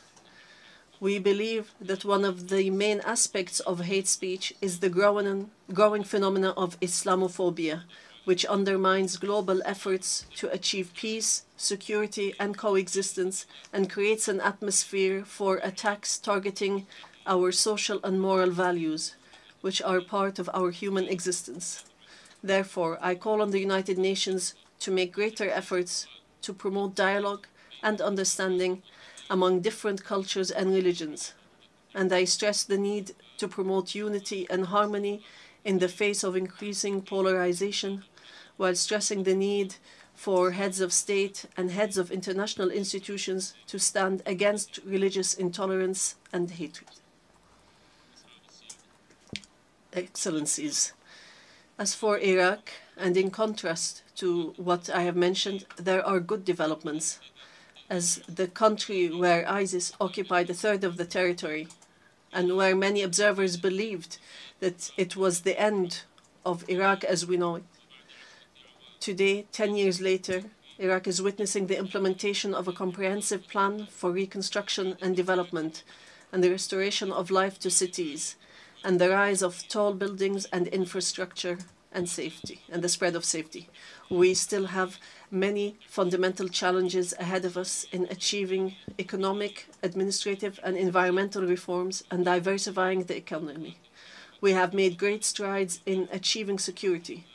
We believe that one of the main aspects of hate speech is the growing phenomena of Islamophobia, which undermines global efforts to achieve peace, security, and coexistence, and creates an atmosphere for attacks targeting our social and moral values, which are part of our human existence. Therefore, I call on the United Nations to make greater efforts to promote dialogue and understanding among different cultures and religions, and I stress the need to promote unity and harmony in the face of increasing polarization, while stressing the need for heads of state and heads of international institutions to stand against religious intolerance and hatred. Excellencies, as for Iraq, and in contrast to what I have mentioned, there are good developments, as the country where ISIS occupied a third of the territory, and where many observers believed that it was the end of Iraq as we know it. Today, 10 years later, Iraq is witnessing the implementation of a comprehensive plan for reconstruction and development, and the restoration of life to cities, and the rise of tall buildings and infrastructure and safety, and the spread of safety. We still have many fundamental challenges ahead of us in achieving economic, administrative, and environmental reforms and diversifying the economy. We have made great strides in achieving security.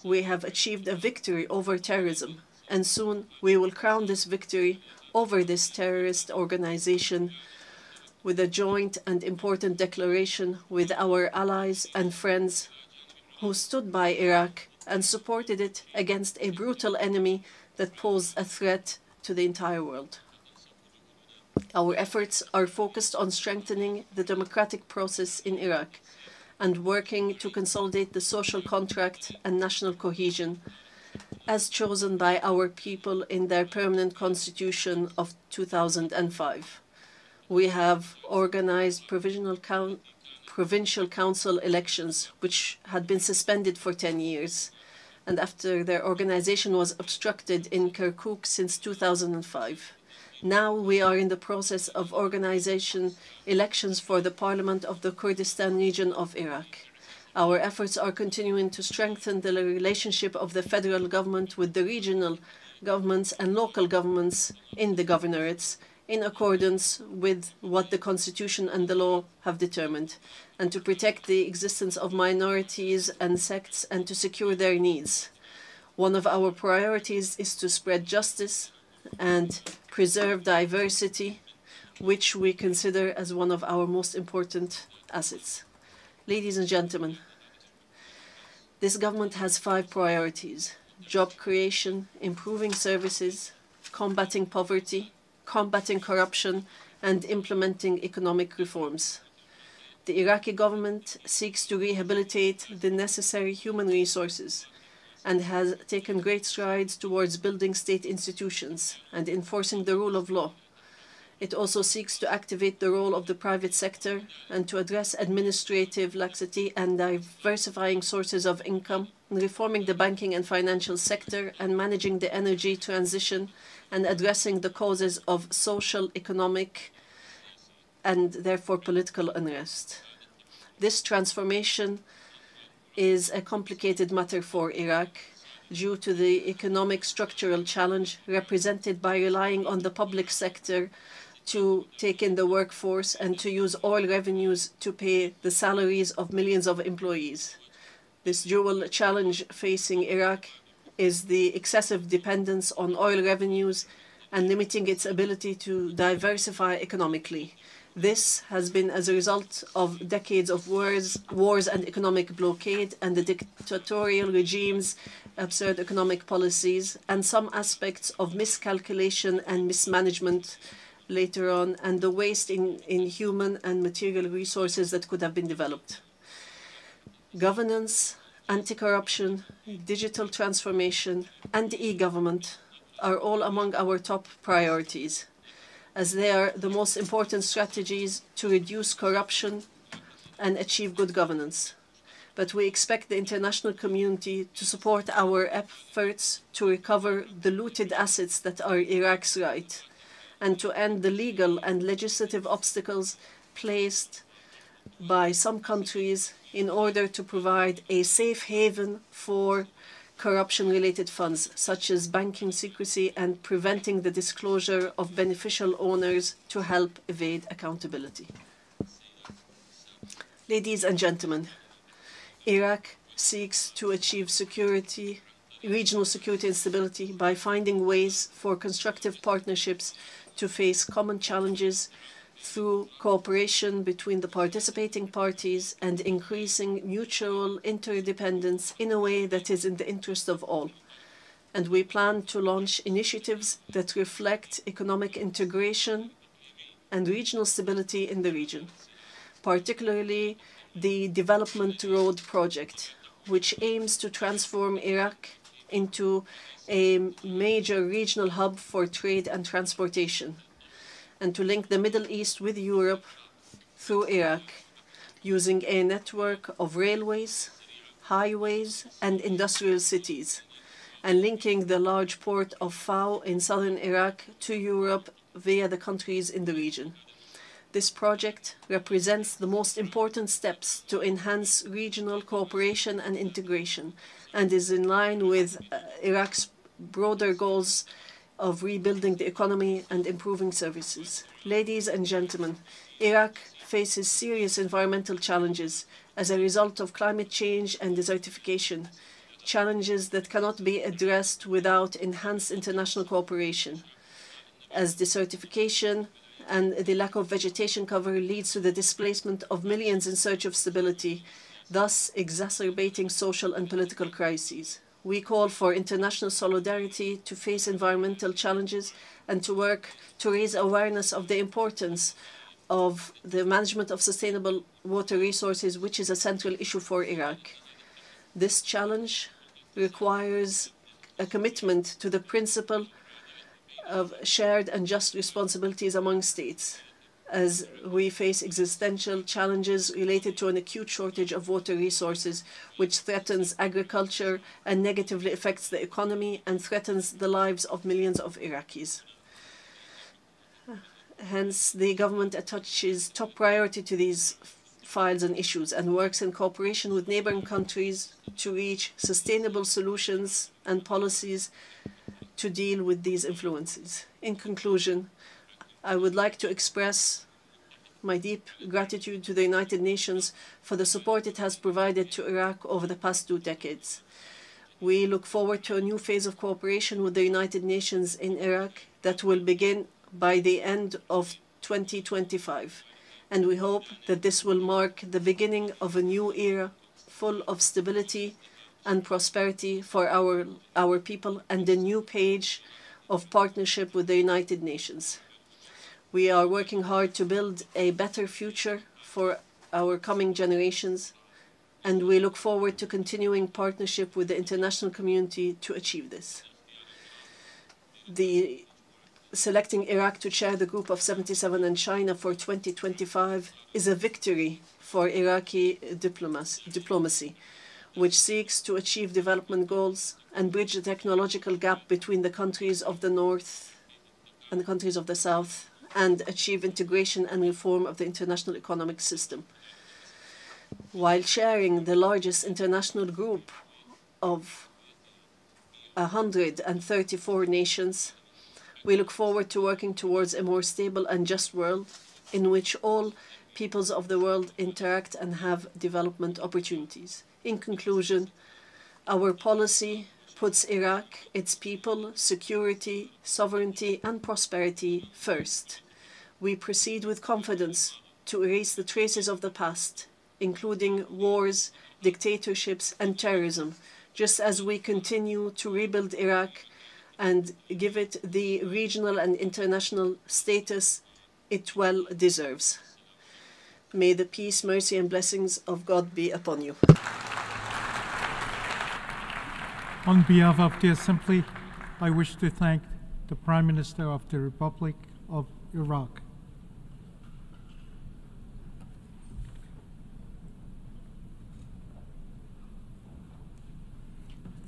We have achieved a victory over terrorism, and soon we will crown this victory over this terrorist organization with a joint and important declaration with our allies and friends who stood by Iraq and supported it against a brutal enemy that posed a threat to the entire world. Our efforts are focused on strengthening the democratic process in Iraq and working to consolidate the social contract and national cohesion as chosen by our people in their permanent constitution of 2005. We have organized provincial council elections, which had been suspended for 10 years, and after their organization was obstructed in Kirkuk since 2005. Now we are in the process of organization elections for the parliament of the Kurdistan region of Iraq. Our efforts are continuing to strengthen the relationship of the federal government with the regional governments and local governments in the governorates, in accordance with what the Constitution and the law have determined, and to protect the existence of minorities and sects and to secure their needs. One of our priorities is to spread justice and preserve diversity, which we consider as one of our most important assets. Ladies and gentlemen, this government has 5 priorities. job creation, improving services, combating poverty, combating corruption, and implementing economic reforms. The Iraqi government seeks to rehabilitate the necessary human resources and has taken great strides towards building state institutions and enforcing the rule of law. It also seeks to activate the role of the private sector and to address administrative laxity and diversifying sources of income, reforming the banking and financial sector, and managing the energy transition and addressing the causes of social, economic, and therefore political unrest. This transformation is a complicated matter for Iraq due to the economic structural challenge represented by relying on the public sector to take in the workforce and to use oil revenues to pay the salaries of millions of employees. This dual challenge facing Iraq is the excessive dependence on oil revenues and limiting its ability to diversify economically. This has been as a result of decades of wars and economic blockade and the dictatorial regime's absurd economic policies and some aspects of miscalculation and mismanagement later on, and the waste in human and material resources that could have been developed. Governance, anti-corruption, digital transformation, and e-government are all among our top priorities, as they are the most important strategies to reduce corruption and achieve good governance. But we expect the international community to support our efforts to recover the looted assets that are Iraq's right, and to end the legal and legislative obstacles placed by some countries in order to provide a safe haven for corruption-related funds, such as banking secrecy and preventing the disclosure of beneficial owners to help evade accountability. Ladies and gentlemen, Iraq seeks to achieve security, regional security and stability by finding ways for constructive partnerships to face common challenges through cooperation between the participating parties and increasing mutual interdependence in a way that is in the interest of all. And we plan to launch initiatives that reflect economic integration and regional stability in the region, particularly the Development Road Project, which aims to transform Iraq into a major regional hub for trade and transportation, and to link the Middle East with Europe through Iraq, using a network of railways, highways, and industrial cities, and linking the large port of Fao in southern Iraq to Europe via the countries in the region. This project represents the most important steps to enhance regional cooperation and integration, and is in line with Iraq's broader goals of rebuilding the economy and improving services. Ladies and gentlemen, Iraq faces serious environmental challenges as a result of climate change and desertification, challenges that cannot be addressed without enhanced international cooperation, as desertification and the lack of vegetation cover leads to the displacement of millions in search of stability, thus exacerbating social and political crises. We call for international solidarity to face environmental challenges and to work to raise awareness of the importance of the management of sustainable water resources, which is a central issue for Iraq. This challenge requires a commitment to the principle of shared and just responsibilities among states, as we face existential challenges related to an acute shortage of water resources, which threatens agriculture and negatively affects the economy and threatens the lives of millions of Iraqis. Hence, the government attaches top priority to these files and issues and works in cooperation with neighboring countries to reach sustainable solutions and policies to deal with these influences. In conclusion, I would like to express my deep gratitude to the United Nations for the support it has provided to Iraq over the past 2 decades. We look forward to a new phase of cooperation with the United Nations in Iraq that will begin by the end of 2025. And we hope that this will mark the beginning of a new era full of stability and prosperity for our people, and a new page of partnership with the United Nations. We are working hard to build a better future for our coming generations, and we look forward to continuing partnership with the international community to achieve this. Selecting Iraq to chair the Group of 77 and China for 2025 is a victory for Iraqi diplomacy, which seeks to achieve development goals and bridge the technological gap between the countries of the North and the countries of the South, and achieve integration and reform of the international economic system. While chairing the largest international group of 134 nations, we look forward to working towards a more stable and just world in which all peoples of the world interact and have development opportunities. In conclusion, our policy puts Iraq, its people, security, sovereignty, and prosperity first. We proceed with confidence to erase the traces of the past, including wars, dictatorships, and terrorism, just as we continue to rebuild Iraq and give it the regional and international status it well deserves. May the peace, mercy, and blessings of God be upon you. On behalf of the Assembly, I wish to thank the Prime Minister of the Republic of Iraq.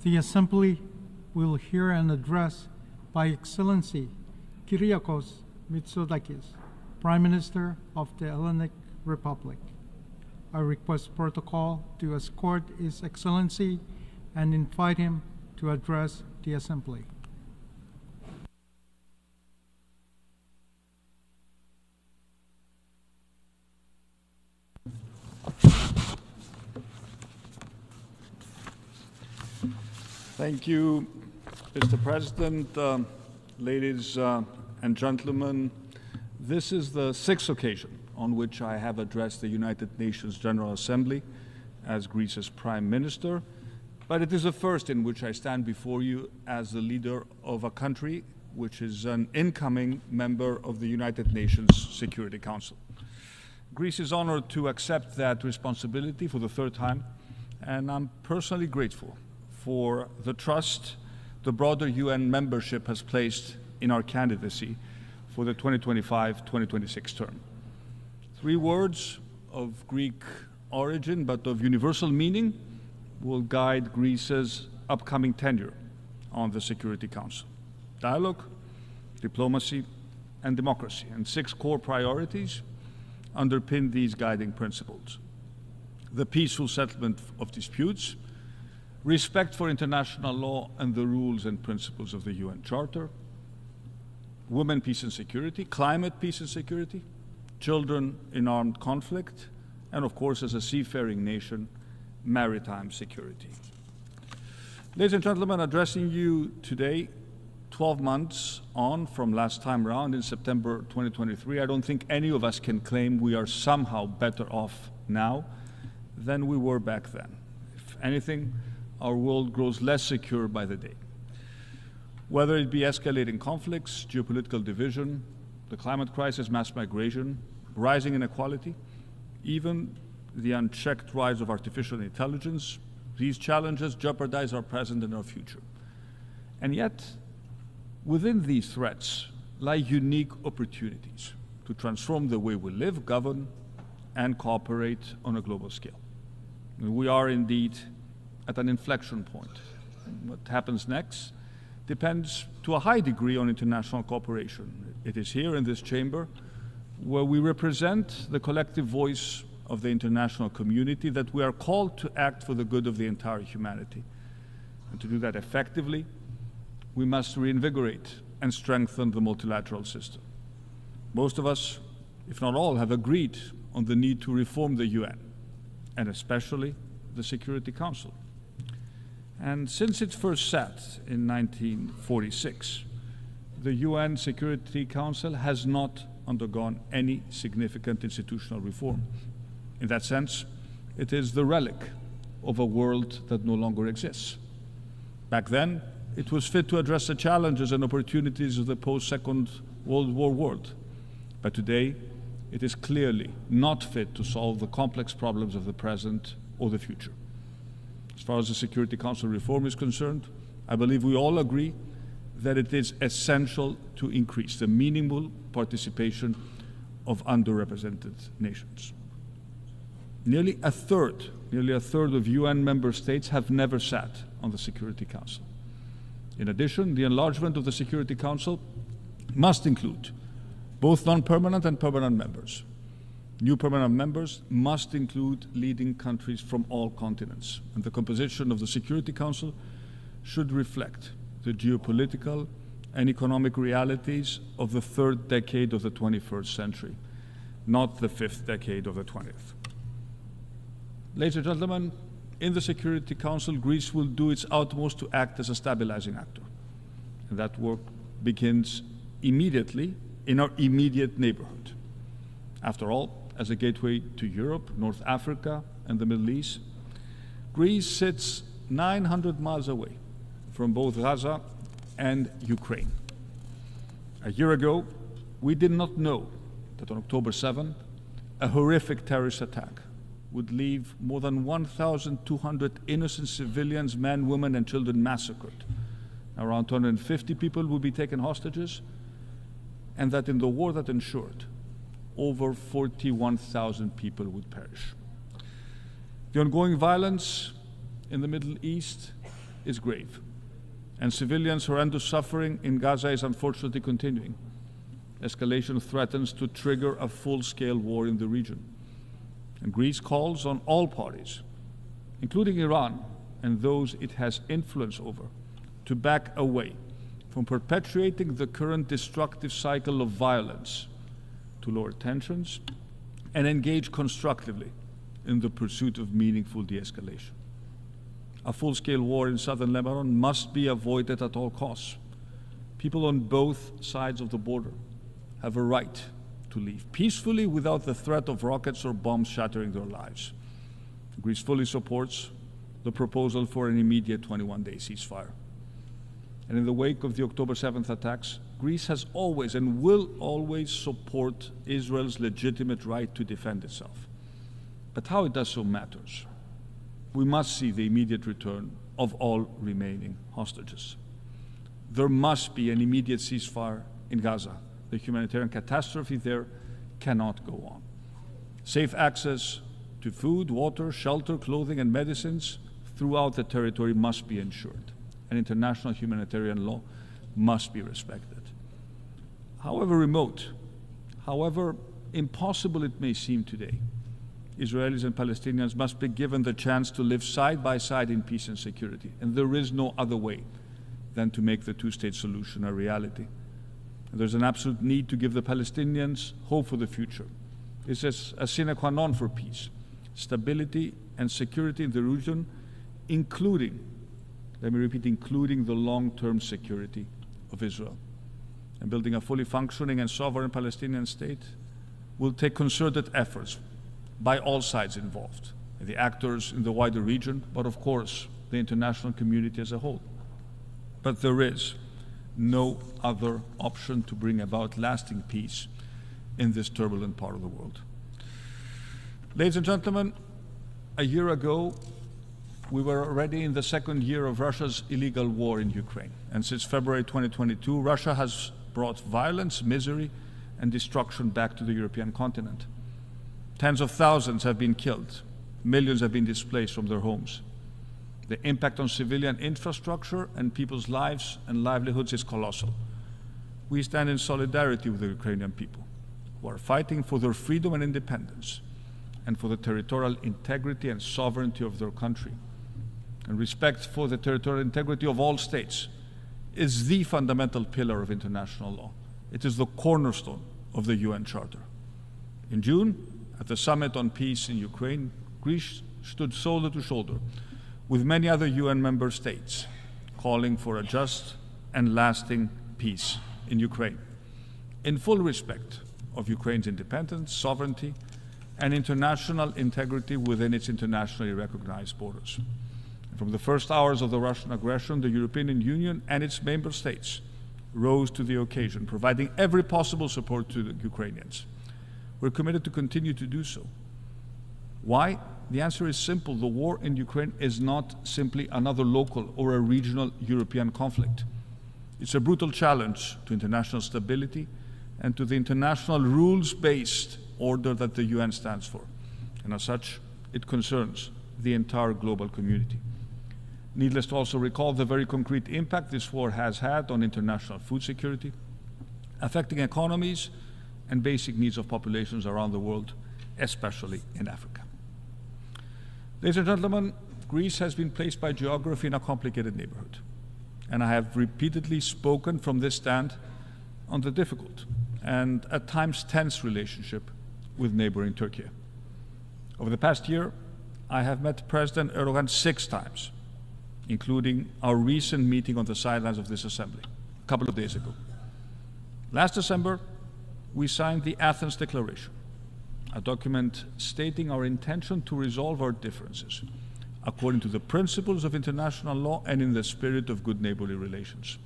The Assembly will hear an address by Excellency Kyriakos Mitsotakis, Prime Minister of the Hellenic Republic. I request protocol to escort His Excellency and invite him to address the Assembly. Thank you, Mr. President, ladies and gentlemen. This is the sixth occasion on which I have addressed the United Nations General Assembly as Greece's Prime Minister, but it is the first in which I stand before you as the leader of a country which is an incoming member of the United Nations Security Council. Greece is honored to accept that responsibility for the third time, and I'm personally grateful for the trust the broader UN membership has placed in our candidacy for the 2025-2026 term. Three words of Greek origin but of universal meaning will guide Greece's upcoming tenure on the Security Council: dialogue, diplomacy, and democracy. And six core priorities underpin these guiding principles: the peaceful settlement of disputes, respect for international law and the rules and principles of the UN Charter, women, peace and security, climate, peace and security, children in armed conflict, and of course, as a seafaring nation, maritime security. Ladies and gentlemen, addressing you today, 12 months on from last time round in September 2023, I don't think any of us can claim we are somehow better off now than we were back then. If anything, our world grows less secure by the day. Whether it be escalating conflicts, geopolitical division, the climate crisis, mass migration, rising inequality, even the unchecked rise of artificial intelligence, these challenges jeopardize our present and our future. And yet, within these threats lie unique opportunities to transform the way we live, govern, and cooperate on a global scale. We are indeed at an inflection point. What happens next depends to a high degree on international cooperation. It is here in this chamber where we represent the collective voice of the international community that we are called to act for the good of the entire humanity. And to do that effectively, we must reinvigorate and strengthen the multilateral system. Most of us, if not all, have agreed on the need to reform the UN, and especially the Security Council. And since it first sat in 1946, the UN Security Council has not undergone any significant institutional reform. In that sense, it is the relic of a world that no longer exists. Back then, it was fit to address the challenges and opportunities of the post-Second World War world. But today, it is clearly not fit to solve the complex problems of the present or the future. As far as the Security Council reform is concerned, I believe we all agree that it is essential to increase the meaningful participation of underrepresented nations. Nearly a third of UN member states have never sat on the Security Council. In addition, the enlargement of the Security Council must include both non-permanent and permanent members. New permanent members must include leading countries from all continents, and the composition of the Security Council should reflect the geopolitical and economic realities of the third decade of the 21st century, not the fifth decade of the 20th. Ladies and gentlemen, in the Security Council, Greece will do its utmost to act as a stabilizing actor. And that work begins immediately in our immediate neighborhood. After all, as a gateway to Europe, North Africa, and the Middle East, Greece sits 900 miles away from both Gaza and Ukraine. A year ago, we did not know that on October 7, a horrific terrorist attack would leave more than 1,200 innocent civilians, men, women, and children massacred. Around 250 people would be taken hostages, and that in the war that ensued, over 41,000 people would perish. The ongoing violence in the Middle East is grave, and civilians' horrendous suffering in Gaza is unfortunately continuing. Escalation threatens to trigger a full-scale war in the region. And Greece calls on all parties, including Iran and those it has influence over, to back away from perpetuating the current destructive cycle of violence, to lower tensions and engage constructively in the pursuit of meaningful de-escalation. A full-scale war in southern Lebanon must be avoided at all costs. People on both sides of the border have a right to leave peacefully without the threat of rockets or bombs shattering their lives. Greece fully supports the proposal for an immediate 21-day ceasefire. And in the wake of the October 7th attacks, Greece has always and will always support Israel's legitimate right to defend itself. But how it does so matters. We must see the immediate return of all remaining hostages. There must be an immediate ceasefire in Gaza. The humanitarian catastrophe there cannot go on. Safe access to food, water, shelter, clothing, and medicines throughout the territory must be ensured, and international humanitarian law must be respected. However remote, however impossible it may seem today, Israelis and Palestinians must be given the chance to live side by side in peace and security, and there is no other way than to make the two-state solution a reality. There's an absolute need to give the Palestinians hope for the future. This is a sine qua non for peace, stability, and security in the region, including, let me repeat, including the long-term security of Israel. And building a fully functioning and sovereign Palestinian state will take concerted efforts by all sides involved, the actors in the wider region, but of course, the international community as a whole. But there is no other option to bring about lasting peace in this turbulent part of the world. Ladies and gentlemen, a year ago, we were already in the second year of Russia's illegal war in Ukraine. And since February 2022, Russia has brought violence, misery, and destruction back to the European continent. Tens of thousands have been killed. Millions have been displaced from their homes. The impact on civilian infrastructure and people's lives and livelihoods is colossal. We stand in solidarity with the Ukrainian people, who are fighting for their freedom and independence, and for the territorial integrity and sovereignty of their country. And respect for the territorial integrity of all states is the fundamental pillar of international law. It is the cornerstone of the UN Charter. In June, at the Summit on Peace in Ukraine, Greece stood shoulder to shoulder with many other UN member states, calling for a just and lasting peace in Ukraine, in full respect of Ukraine's independence, sovereignty, and international integrity within its internationally recognized borders. From the first hours of the Russian aggression, the European Union and its member states rose to the occasion, providing every possible support to the Ukrainians. We're committed to continue to do so. Why? The answer is simple. The war in Ukraine is not simply another local or a regional European conflict. It's a brutal challenge to international stability and to the international rules-based order that the UN stands for. And as such, it concerns the entire global community. Needless to also recall the very concrete impact this war has had on international food security, affecting economies and basic needs of populations around the world, especially in Africa. Ladies and gentlemen, Greece has been placed by geography in a complicated neighborhood, and I have repeatedly spoken from this stand on the difficult and at times tense relationship with neighboring Turkey. Over the past year, I have met President Erdogan 6 times, including our recent meeting on the sidelines of this assembly, a couple of days ago. Last December, we signed the Athens Declaration, a document stating our intention to resolve our differences according to the principles of international law and in the spirit of good neighborly relations.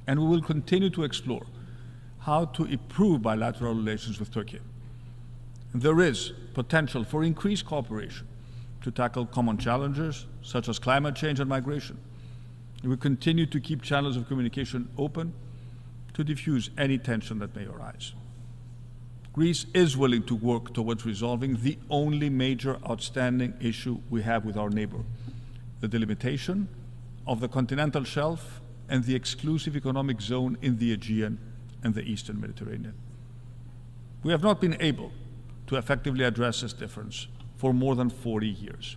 And we will continue to explore how to improve bilateral relations with Turkey. There is potential for increased cooperation to tackle common challenges such as climate change and migration. We will continue to keep channels of communication open to diffuse any tension that may arise. Greece is willing to work towards resolving the only major outstanding issue we have with our neighbor, the delimitation of the continental shelf and the exclusive economic zone in the Aegean and the Eastern Mediterranean. We have not been able to effectively address this difference for more than 40 years.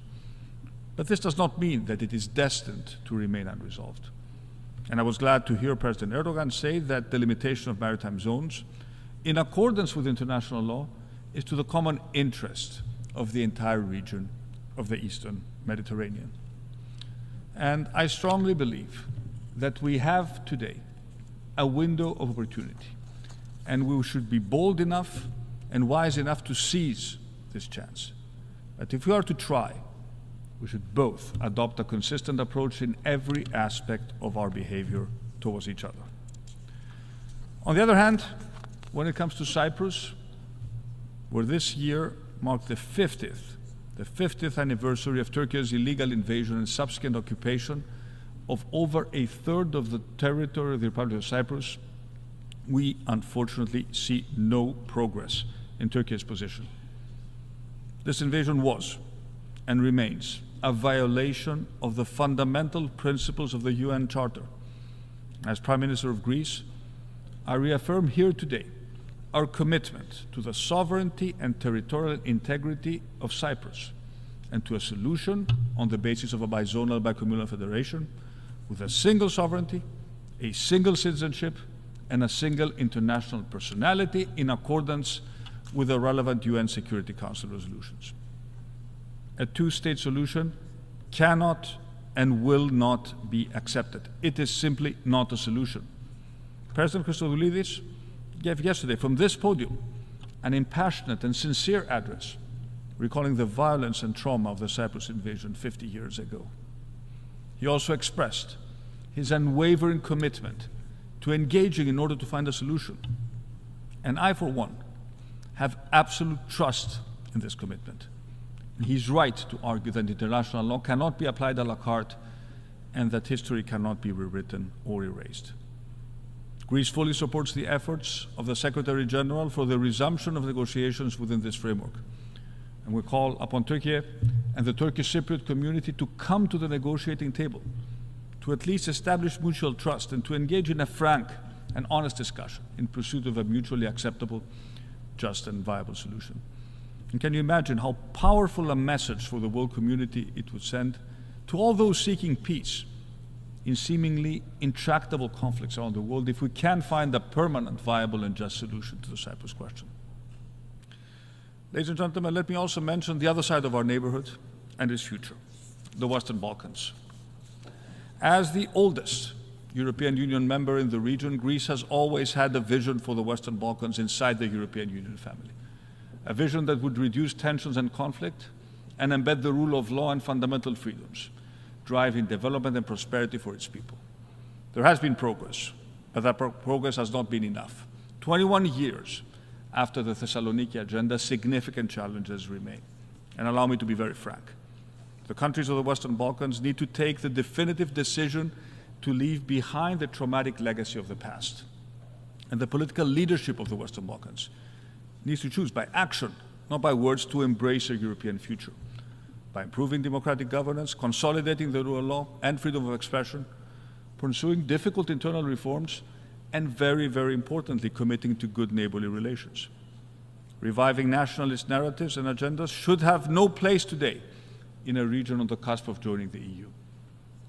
But this does not mean that it is destined to remain unresolved. And I was glad to hear President Erdogan say that the limitation of maritime zones, in accordance with international law, is to the common interest of the entire region of the Eastern Mediterranean. And I strongly believe that we have today a window of opportunity, and we should be bold enough and wise enough to seize this chance. But if we are to try, we should both adopt a consistent approach in every aspect of our behavior towards each other. On the other hand, when it comes to Cyprus, where this year marked the 50th anniversary of Turkey's illegal invasion and subsequent occupation of over a third of the territory of the Republic of Cyprus, we unfortunately see no progress in Turkey's position. This invasion was and remains a violation of the fundamental principles of the UN Charter. As Prime Minister of Greece, I reaffirm here today our commitment to the sovereignty and territorial integrity of Cyprus and to a solution on the basis of a bizonal bicommunal federation with a single sovereignty, a single citizenship, and a single international personality in accordance with the relevant UN Security Council resolutions. A two-state solution cannot and will not be accepted. It is simply not a solution. President Christodoulidis gave yesterday from this podium an impassionate and sincere address recalling the violence and trauma of the Cyprus invasion 50 years ago. He also expressed his unwavering commitment to engaging in order to find a solution. And I, for one, have absolute trust in this commitment. He's right to argue that international law cannot be applied a la carte and that history cannot be rewritten or erased. Greece fully supports the efforts of the Secretary General for the resumption of negotiations within this framework. And we call upon Turkey and the Turkish Cypriot community to come to the negotiating table, to at least establish mutual trust and to engage in a frank and honest discussion in pursuit of a mutually acceptable, just and viable solution. And can you imagine how powerful a message for the world community it would send to all those seeking peace in seemingly intractable conflicts around the world if we can find a permanent, viable, and just solution to the Cyprus question? Ladies and gentlemen, let me also mention the other side of our neighborhood and its future, the Western Balkans. As the oldest European Union member in the region, Greece has always had a vision for the Western Balkans inside the European Union family. a vision that would reduce tensions and conflict and embed the rule of law and fundamental freedoms, driving development and prosperity for its people. There has been progress, but that progress has not been enough. 21 years after the Thessaloniki Agenda, significant challenges remain. And allow me to be very frank. The countries of the Western Balkans need to take the definitive decision to leave behind the traumatic legacy of the past. And the political leadership of the Western Balkans needs to choose by action, not by words, to embrace a European future. By improving democratic governance, consolidating the rule of law and freedom of expression, pursuing difficult internal reforms, and very, very importantly, committing to good neighborly relations. Reviving nationalist narratives and agendas should have no place today in a region on the cusp of joining the EU.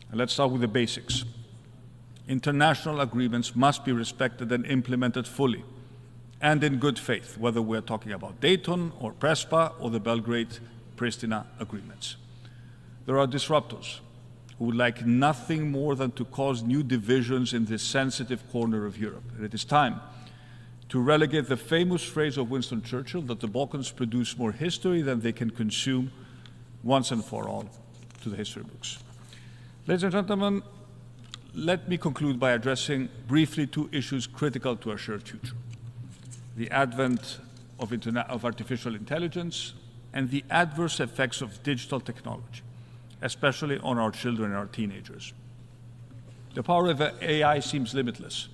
And let's start with the basics. International agreements must be respected and implemented fully and in good faith, whether we're talking about Dayton or Prespa or the Belgrade-Pristina agreements. There are disruptors who would like nothing more than to cause new divisions in this sensitive corner of Europe. And it is time to relegate the famous phrase of Winston Churchill that the Balkans produce more history than they can consume once and for all to the history books. Ladies and gentlemen, let me conclude by addressing briefly two issues critical to our shared future: the advent of artificial intelligence and the adverse effects of digital technology, especially on our children and our teenagers. The power of AI seems limitless,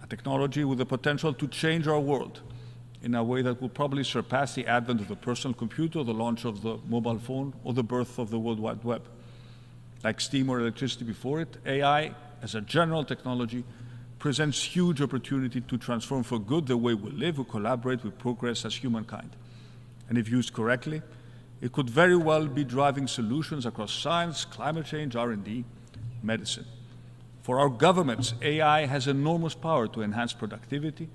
a technology with the potential to change our world in a way that will probably surpass the advent of the personal computer, the launch of the mobile phone, or the birth of the World Wide Web. Like steam or electricity before it, AI, as a general technology, presents huge opportunity to transform for good the way we live, we collaborate, we progress as humankind. And if used correctly, it could very well be driving solutions across science, climate change, R&D, medicine. For our governments, AI has enormous power to enhance productivity,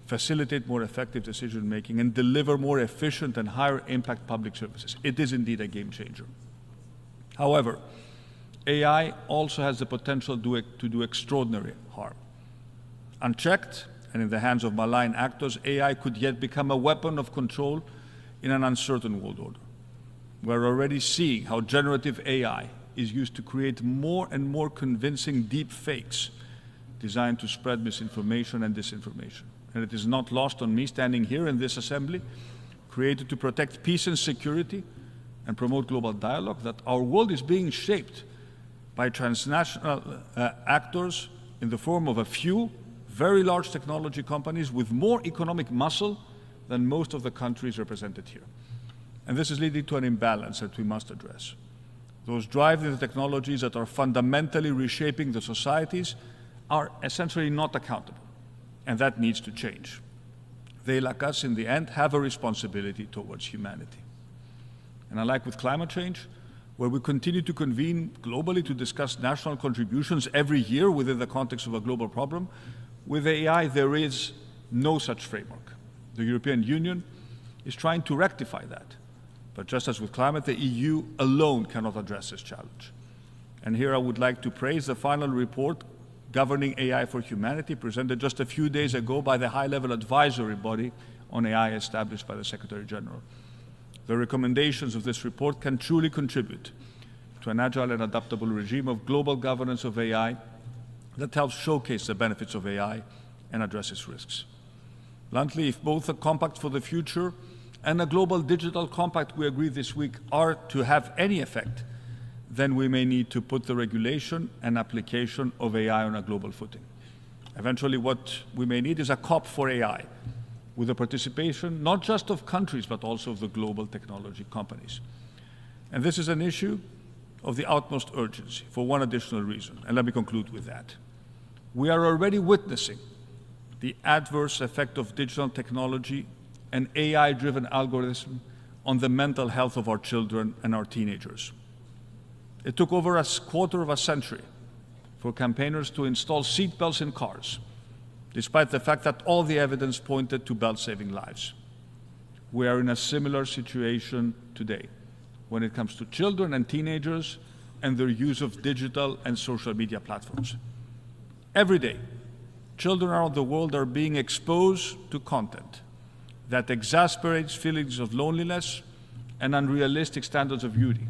facilitate more effective decision-making, and deliver more efficient and higher impact public services. It is indeed a game changer. However, AI also has the potential to do extraordinary harm. Unchecked and in the hands of malign actors, AI could yet become a weapon of control in an uncertain world order. We're already seeing how generative AI is used to create more and more convincing deep fakes designed to spread misinformation and disinformation. And it is not lost on me standing here in this assembly, created to protect peace and security and promote global dialogue, that our world is being shaped by transnational actors in the form of a few very large technology companies with more economic muscle than most of the countries represented here. And this is leading to an imbalance that we must address. Those driving the technologies that are fundamentally reshaping the societies are essentially not accountable, and that needs to change. They, like us, in the end, have a responsibility towards humanity. And unlike with climate change, where we continue to convene globally to discuss national contributions every year within the context of a global problem, with AI there is no such framework. The European Union is trying to rectify that. But just as with climate, the EU alone cannot address this challenge. And here I would like to praise the final report governing AI for humanity, presented just a few days ago by the high-level advisory body on AI established by the Secretary General. The recommendations of this report can truly contribute to an agile and adaptable regime of global governance of AI that helps showcase the benefits of AI and address its risks. Bluntly, if both a compact for the future and a global digital compact we agreed this week are to have any effect, then we may need to put the regulation and application of AI on a global footing. Eventually, what we may need is a COP for AI, with the participation not just of countries, but also of the global technology companies. And this is an issue of the utmost urgency for one additional reason, and let me conclude with that. We are already witnessing the adverse effect of digital technology and AI-driven algorithm on the mental health of our children and our teenagers. It took over a quarter of a century for campaigners to install seatbelts in cars, despite the fact that all the evidence pointed to belts saving lives. We are in a similar situation today when it comes to children and teenagers and their use of digital and social media platforms. Every day, children around the world are being exposed to content that exasperates feelings of loneliness and unrealistic standards of beauty.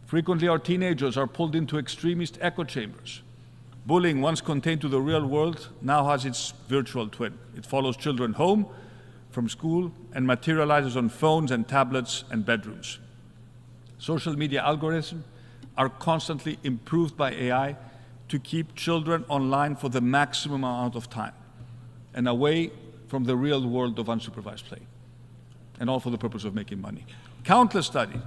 Frequently, our teenagers are pulled into extremist echo chambers. Bullying, once contained to the real world, now has its virtual twin. It follows children home from school and materializes on phones and tablets and bedrooms. Social media algorithms are constantly improved by AI to keep children online for the maximum amount of time and away from the real world of unsupervised play, and all for the purpose of making money. Countless studies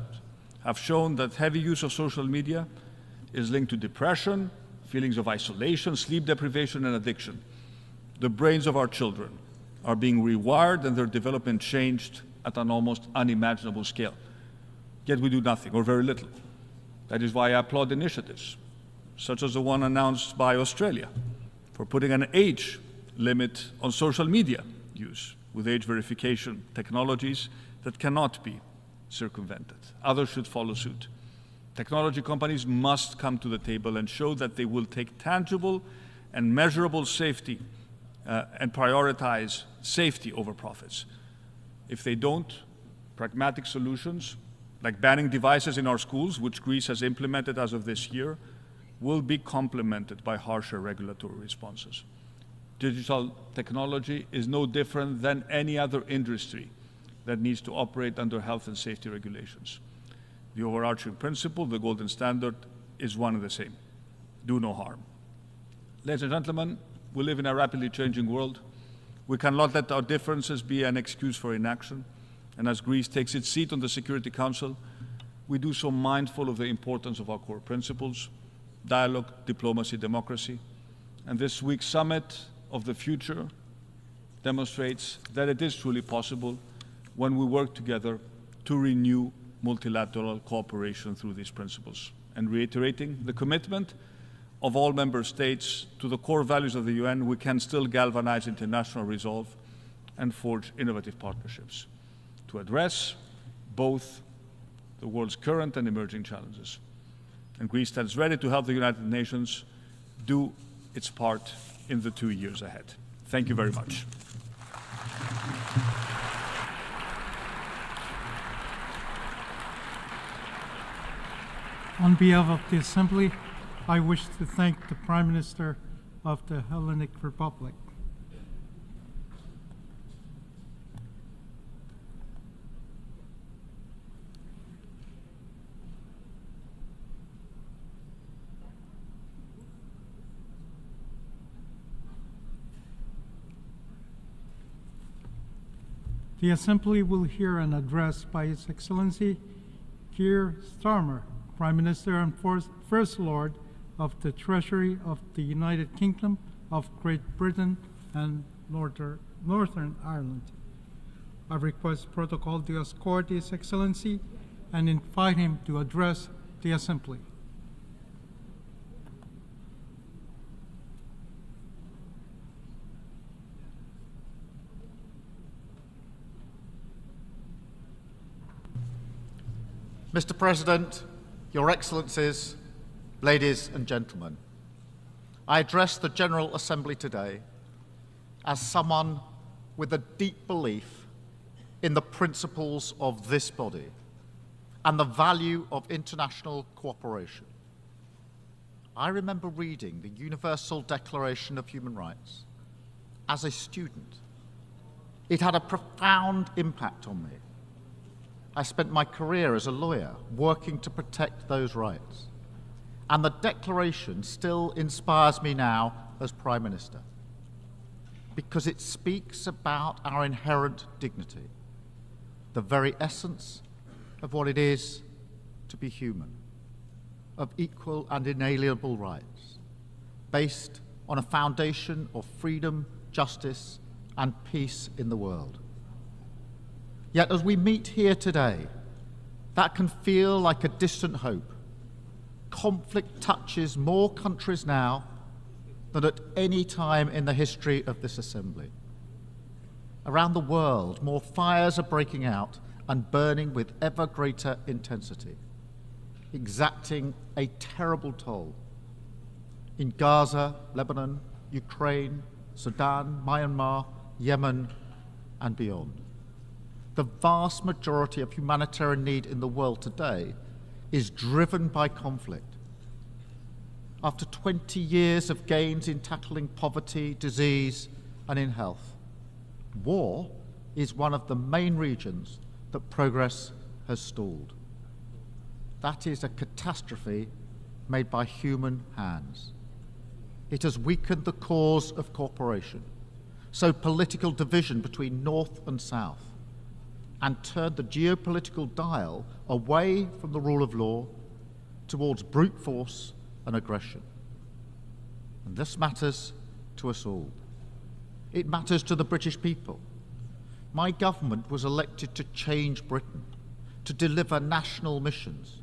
have shown that heavy use of social media is linked to depression, feelings of isolation, sleep deprivation, and addiction. The brains of our children are being rewired and their development changed at an almost unimaginable scale. Yet we do nothing, or very little. That is why I applaud initiatives, such as the one announced by Australia, for putting an age limit on social media use with age verification technologies that cannot be circumvented. Others should follow suit. Technology companies must come to the table and show that they will take tangible and measurable safety and prioritize safety over profits. If they don't, pragmatic solutions like banning devices in our schools, which Greece has implemented as of this year, will be complemented by harsher regulatory responses. Digital technology is no different than any other industry that needs to operate under health and safety regulations. The overarching principle, the golden standard, is one and the same: do no harm. Ladies and gentlemen, we live in a rapidly changing world. We cannot let our differences be an excuse for inaction. And as Greece takes its seat on the Security Council, we do so mindful of the importance of our core principles: dialogue, diplomacy, democracy. And this week's summit of the future demonstrates that it is truly possible when we work together to renew multilateral cooperation through these principles, and reiterating the commitment of all member states to the core values of the UN, we can still galvanize international resolve and forge innovative partnerships to address both the world's current and emerging challenges. And Greece stands ready to help the United Nations do its part in the 2 years ahead. Thank you very much. On behalf of the Assembly, I wish to thank the Prime Minister of the Hellenic Republic. The Assembly will hear an address by His Excellency Keir Starmer, Prime Minister and First Lord of the Treasury of the United Kingdom of Great Britain and Northern Ireland. I request protocol to escort His Excellency and invite him to address the Assembly. Mr. President, Your Excellencies, ladies and gentlemen, I address the General Assembly today as someone with a deep belief in the principles of this body and the value of international cooperation. I remember reading the Universal Declaration of Human Rights as a student. It had a profound impact on me. I spent my career as a lawyer working to protect those rights. And the Declaration still inspires me now as Prime Minister, because it speaks about our inherent dignity, the very essence of what it is to be human, of equal and inalienable rights, based on a foundation of freedom, justice, and peace in the world. Yet as we meet here today, that can feel like a distant hope. Conflict touches more countries now than at any time in the history of this Assembly. Around the world, more fires are breaking out and burning with ever greater intensity, exacting a terrible toll. In Gaza, Lebanon, Ukraine, Sudan, Myanmar, Yemen, and beyond. The vast majority of humanitarian need in the world today is driven by conflict. After 20 years of gains in tackling poverty, disease, and in health, war is one of the main regions that progress has stalled. That is a catastrophe made by human hands. It has weakened the cause of cooperation, sowed political division between North and South, and turned the geopolitical dial away from the rule of law towards brute force and aggression. And this matters to us all. It matters to the British people. My government was elected to change Britain, to deliver national missions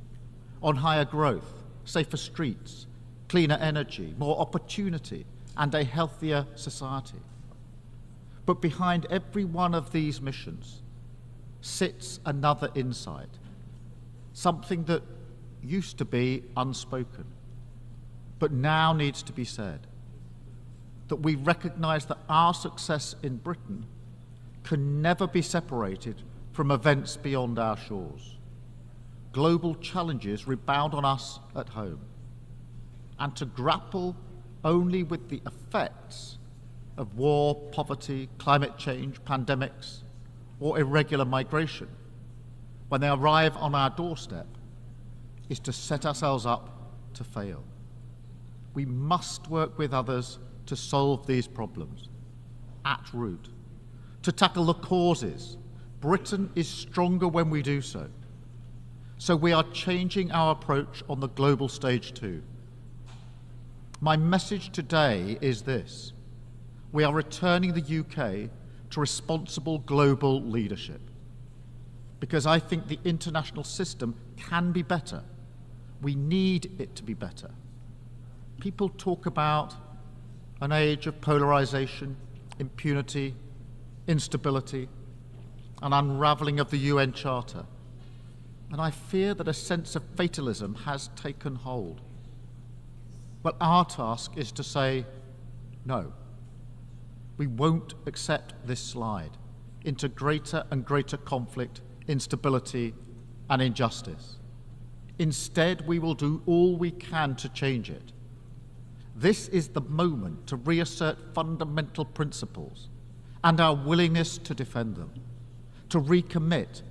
on higher growth, safer streets, cleaner energy, more opportunity, and a healthier society. But behind every one of these missions sits another insight, something that used to be unspoken, but now needs to be said, that we recognize that our success in Britain can never be separated from events beyond our shores. Global challenges rebound on us at home, and to grapple only with the effects of war, poverty, climate change, pandemics, or irregular migration when they arrive on our doorstep is to set ourselves up to fail. We must work with others to solve these problems at root, to tackle the causes. Britain is stronger when we do so. So we are changing our approach on the global stage too. My message today is this: we are returning the UK to responsible global leadership, because I think the international system can be better. We need it to be better. People talk about an age of polarization, impunity, instability, an unraveling of the UN Charter. And I fear that a sense of fatalism has taken hold. But our task is to say, no, we won't accept this slide into greater and greater conflict, instability, and injustice. Instead, we will do all we can to change it. This is the moment to reassert fundamental principles and our willingness to defend them, to recommit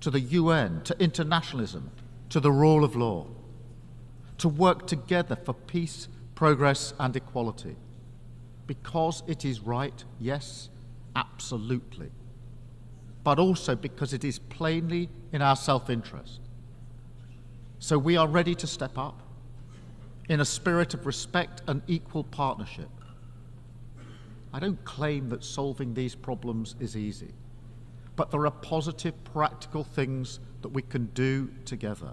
to the UN, to internationalism, to the rule of law, to work together for peace, progress, and equality. Because it is right, yes, absolutely, but also because it is plainly in our self-interest. So we are ready to step up in a spirit of respect and equal partnership. I don't claim that solving these problems is easy, but there are positive, practical things that we can do together.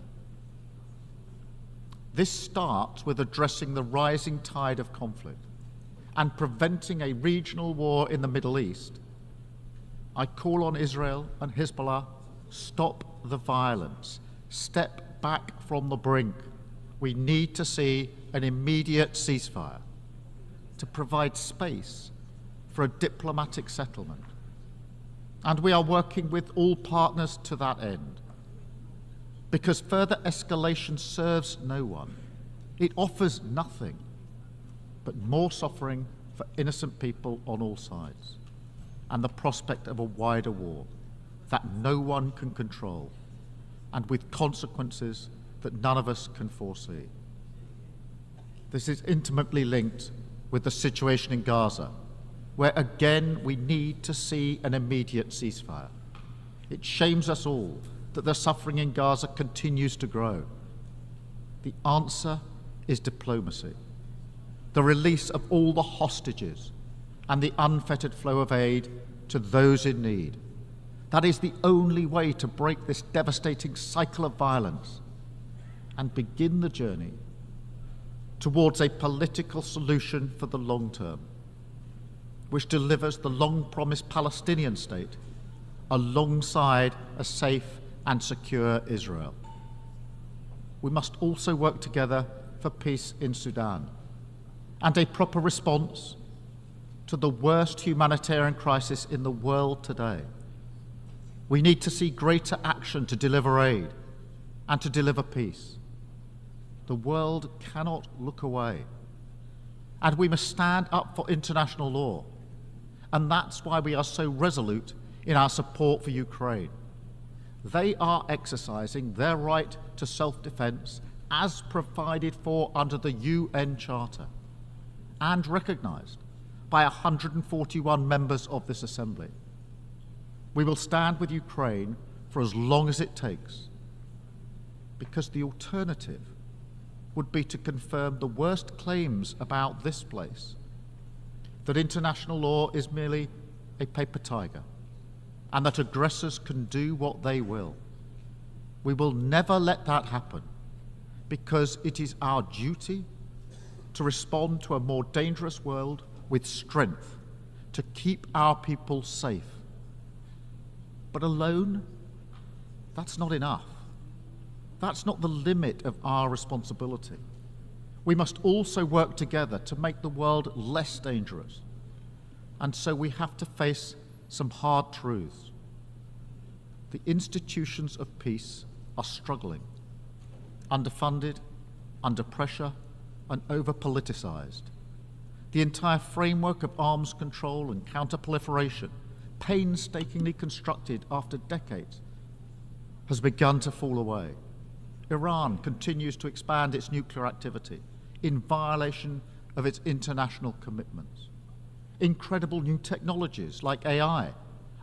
This starts with addressing the rising tide of conflict and preventing a regional war in the Middle East. I call on Israel and Hezbollah, stop the violence, step back from the brink. We need to see an immediate ceasefire to provide space for a diplomatic settlement. And we are working with all partners to that end, because further escalation serves no one. It offers nothing but more suffering for innocent people on all sides, and the prospect of a wider war that no one can control, and with consequences that none of us can foresee. This is intimately linked with the situation in Gaza, where again we need to see an immediate ceasefire. It shames us all that the suffering in Gaza continues to grow. The answer is diplomacy, the release of all the hostages, and the unfettered flow of aid to those in need. That is the only way to break this devastating cycle of violence and begin the journey towards a political solution for the long term, which delivers the long-promised Palestinian state alongside a safe and secure Israel. We must also work together for peace in Sudan and a proper response to the worst humanitarian crisis in the world today. We need to see greater action to deliver aid and to deliver peace. The world cannot look away. And we must stand up for international law. And that's why we are so resolute in our support for Ukraine. They are exercising their right to self-defense as provided for under the UN Charter and recognized by 141 members of this Assembly. We will stand with Ukraine for as long as it takes, because the alternative would be to confirm the worst claims about this place, that international law is merely a paper tiger, and that aggressors can do what they will. We will never let that happen, because it is our duty to respond to a more dangerous world with strength, to keep our people safe. But alone, that's not enough. That's not the limit of our responsibility. We must also work together to make the world less dangerous. And so we have to face some hard truths. The institutions of peace are struggling, underfunded, under pressure, and over-politicized. The entire framework of arms control and counter-proliferation, painstakingly constructed after decades, has begun to fall away. Iran continues to expand its nuclear activity in violation of its international commitments. Incredible new technologies like AI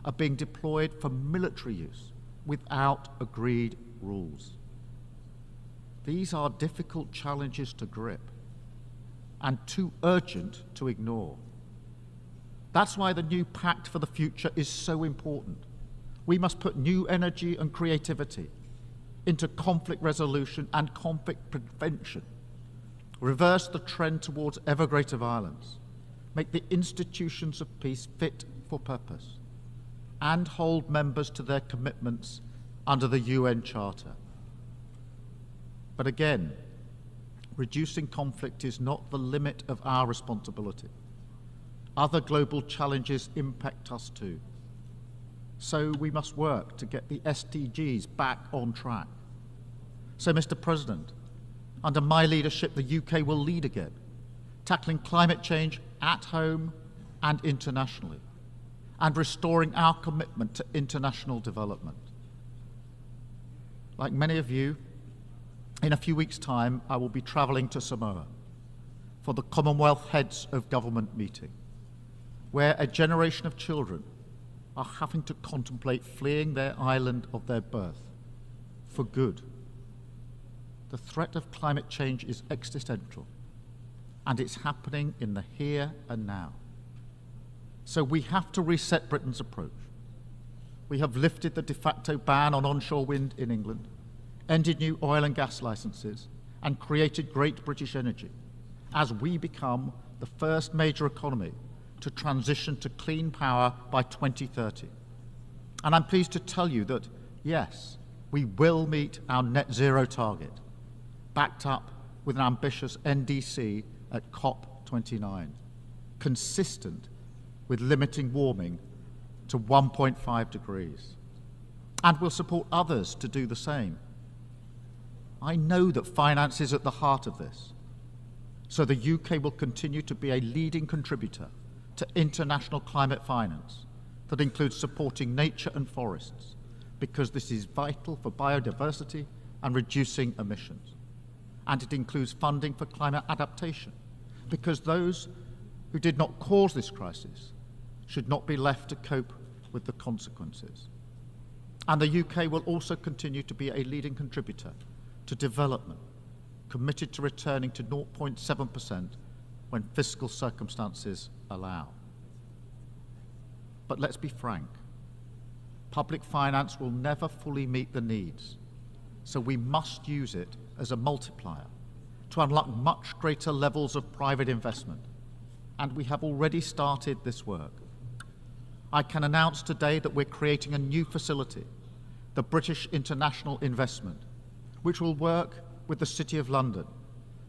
are being deployed for military use without agreed rules. These are difficult challenges to grip and too urgent to ignore. That's why the new Pact for the Future is so important. We must put new energy and creativity into conflict resolution and conflict prevention, reverse the trend towards ever greater violence, make the institutions of peace fit for purpose, and hold members to their commitments under the UN Charter. But again, reducing conflict is not the limit of our responsibility. Other global challenges impact us too. So we must work to get the SDGs back on track. So, Mr. President, under my leadership, the UK will lead again, tackling climate change at home and internationally, and restoring our commitment to international development. Like many of you, in a few weeks' time, I will be travelling to Samoa for the Commonwealth Heads of Government meeting, where a generation of children are having to contemplate fleeing their island of their birth for good. The threat of climate change is existential, and it's happening in the here and now. So we have to reset Britain's approach. We have lifted the de facto ban on onshore wind in England, ended new oil and gas licenses, and created Great British Energy as we become the first major economy to transition to clean power by 2030. And I'm pleased to tell you that, yes, we will meet our net zero target, backed up with an ambitious NDC at COP29, consistent with limiting warming to 1.5 degrees. And we'll support others to do the same. I know that finance is at the heart of this, so the UK will continue to be a leading contributor to international climate finance that includes supporting nature and forests, because this is vital for biodiversity and reducing emissions. And it includes funding for climate adaptation, because those who did not cause this crisis should not be left to cope with the consequences. And the UK will also continue to be a leading contributor to development, committed to returning to 0.7% when fiscal circumstances allow. But let's be frank, public finance will never fully meet the needs, so we must use it as a multiplier to unlock much greater levels of private investment, and we have already started this work. I can announce today that we're creating a new facility, the British International Investment, which will work with the City of London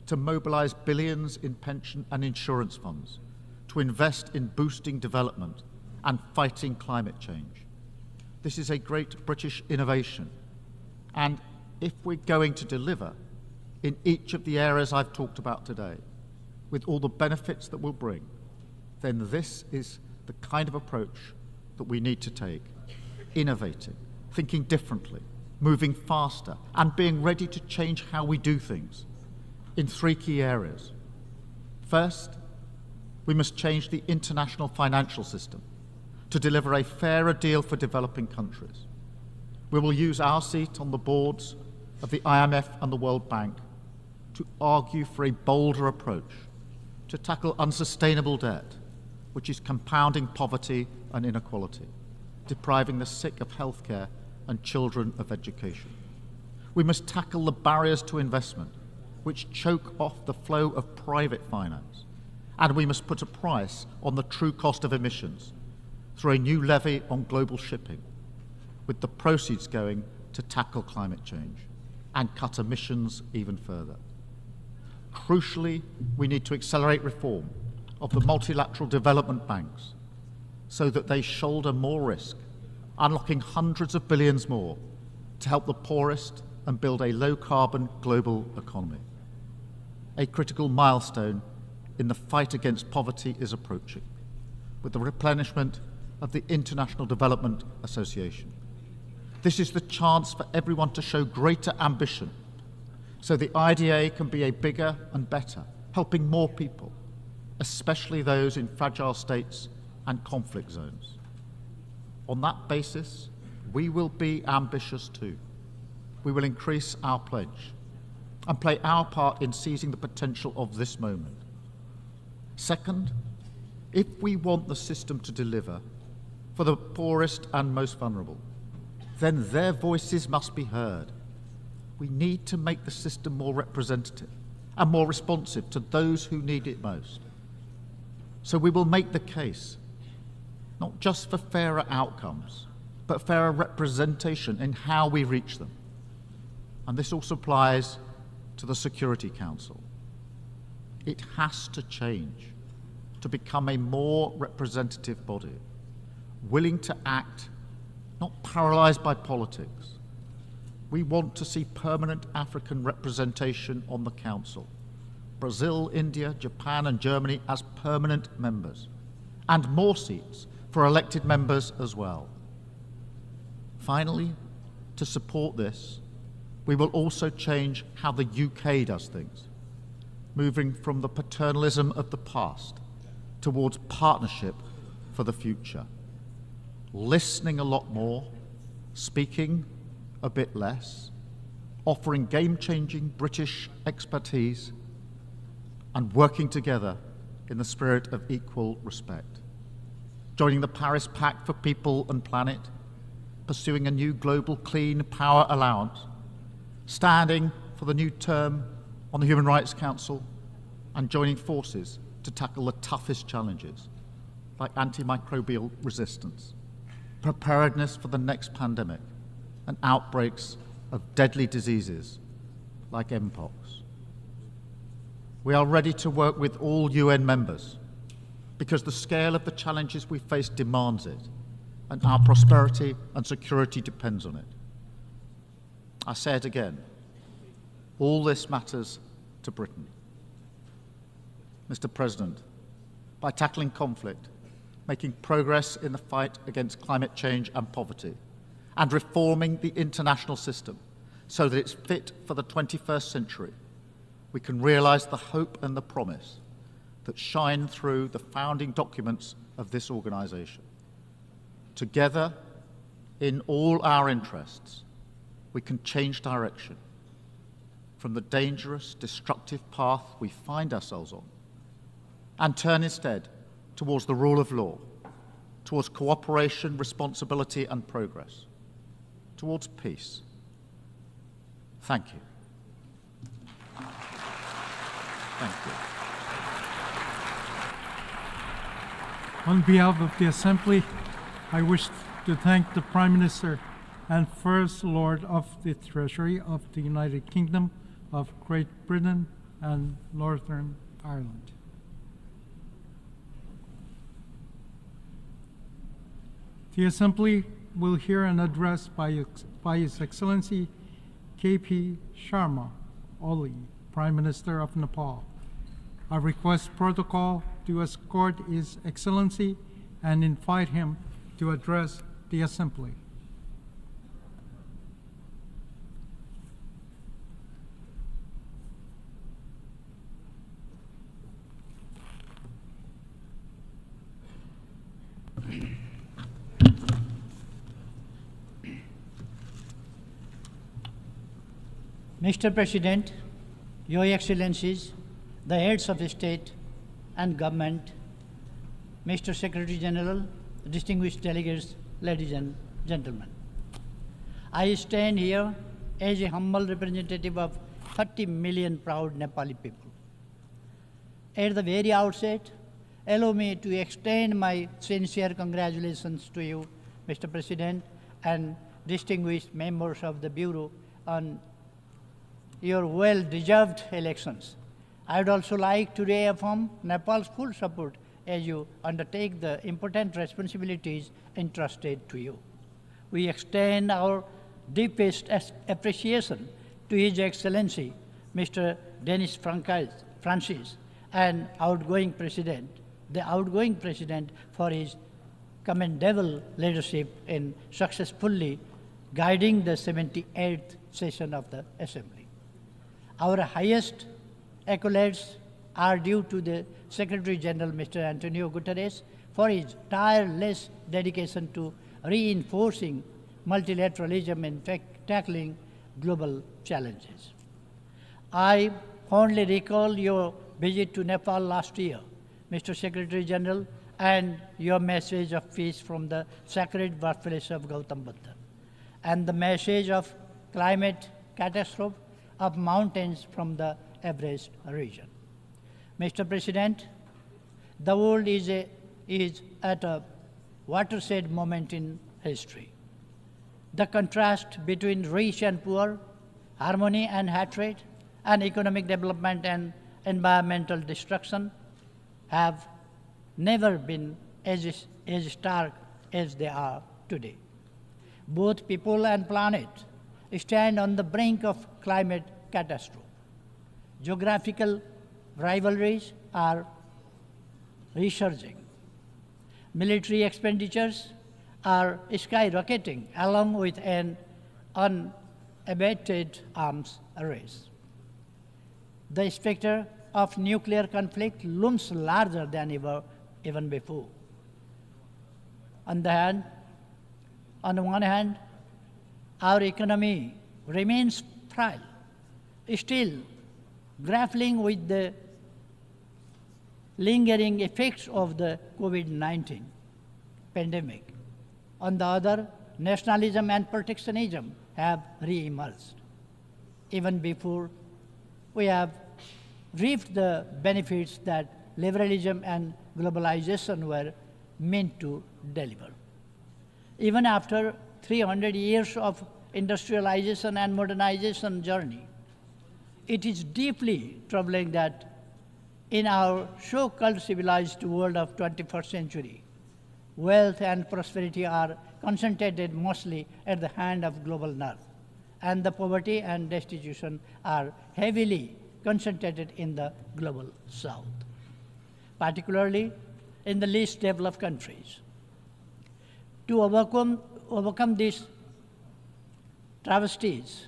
to mobilise billions in pension and insurance funds to invest in boosting development and fighting climate change. This is a great British innovation. And if we're going to deliver in each of the areas I've talked about today, with all the benefits that we'll bring, then this is the kind of approach that we need to take. Innovating, thinking differently, moving faster, and being ready to change how we do things in 3 key areas. First, we must change the international financial system to deliver a fairer deal for developing countries. We will use our seat on the boards of the IMF and the World Bank to argue for a bolder approach to tackle unsustainable debt, which is compounding poverty and inequality, depriving the sick of healthcare and children of education. We must tackle the barriers to investment, which choke off the flow of private finance. And we must put a price on the true cost of emissions through a new levy on global shipping, with the proceeds going to tackle climate change and cut emissions even further. Crucially, we need to accelerate reform of the multilateral development banks so that they shoulder more risk, unlocking hundreds of billions more to help the poorest and build a low-carbon global economy. A critical milestone in the fight against poverty is approaching, with the replenishment of the International Development Association. This is the chance for everyone to show greater ambition so the IDA can be a bigger and better, helping more people, especially those in fragile states and conflict zones. On that basis, we will be ambitious too. We will increase our pledge and play our part in seizing the potential of this moment. Second, if we want the system to deliver for the poorest and most vulnerable, then their voices must be heard. We need to make the system more representative and more responsive to those who need it most. So we will make the case, not just for fairer outcomes, but fairer representation in how we reach them. And this also applies to the Security Council. It has to change to become a more representative body, willing to act, not paralyzed by politics. We want to see permanent African representation on the Council. Brazil, India, Japan, and Germany as permanent members, and more seats for elected members as well. Finally, to support this, we will also change how the UK does things, moving from the paternalism of the past towards partnership for the future, listening a lot more, speaking a bit less, offering game-changing British expertise, and working together in the spirit of equal respect. Joining the Paris Pact for People and Planet, pursuing a new global clean power allowance, standing for the new term on the Human Rights Council, and joining forces to tackle the toughest challenges, like antimicrobial resistance, preparedness for the next pandemic, and outbreaks of deadly diseases like Mpox. We are ready to work with all UN members because the scale of the challenges we face demands it, and our prosperity and security depends on it. I say it again, all this matters to Britain. Mr. President, by tackling conflict, making progress in the fight against climate change and poverty, and reforming the international system so that it's fit for the 21st century, we can realize the hope and the promise that shine through the founding documents of this organization. Together, in all our interests, we can change direction from the dangerous, destructive path we find ourselves on and turn instead towards the rule of law, towards cooperation, responsibility, and progress, towards peace. Thank you. Thank you. On behalf of the Assembly, I wish to thank the Prime Minister and First Lord of the Treasury of the United Kingdom of Great Britain and Northern Ireland. The Assembly will hear an address by His Excellency K.P. Sharma Oli, Prime Minister of Nepal. I request protocol to escort His Excellency and invite him to address the Assembly. Mr. President, Your Excellencies, the heads of state and government, Mr. Secretary General, distinguished delegates, ladies and gentlemen. I stand here as a humble representative of 30 million proud Nepali people. At the very outset, allow me to extend my sincere congratulations to you, Mr. President, and distinguished members of the Bureau on your well-deserved elections. I would also like to reaffirm Nepal's full support as you undertake the important responsibilities entrusted to you. We extend our deepest appreciation to His Excellency, Mr. Denis Francis, and the outgoing President for his commendable leadership in successfully guiding the 78th session of the Assembly. Our highest accolades are due to the Secretary General, Mr. Antonio Guterres, for his tireless dedication to reinforcing multilateralism and tackling global challenges. I fondly recall your visit to Nepal last year, Mr. Secretary General, and your message of peace from the sacred birthplace of Gautam Buddha, and the message of climate catastrophe of mountains from the Everest region. Mr. President, the world is at a watershed moment in history. The contrast between rich and poor, harmony and hatred, and economic development and environmental destruction have never been as stark as they are today. Both people and planet stand on the brink of climate catastrophe. Geographical rivalries are resurging. Military expenditures are skyrocketing along with an unabated arms race. The specter of nuclear conflict looms larger than ever, even before. On the one hand, our economy remains frail, still grappling with the lingering effects of the COVID-19 pandemic. On the other, nationalism and protectionism have re-emerged. Even before we have reaped the benefits that liberalism and globalization were meant to deliver. Even after 300 years of industrialization and modernization journey, it is deeply troubling that in our so-called civilized world of 21st century, wealth and prosperity are concentrated mostly at the hand of global north, and the poverty and destitution are heavily concentrated in the global south, particularly in the least developed countries. To overcome these travesties,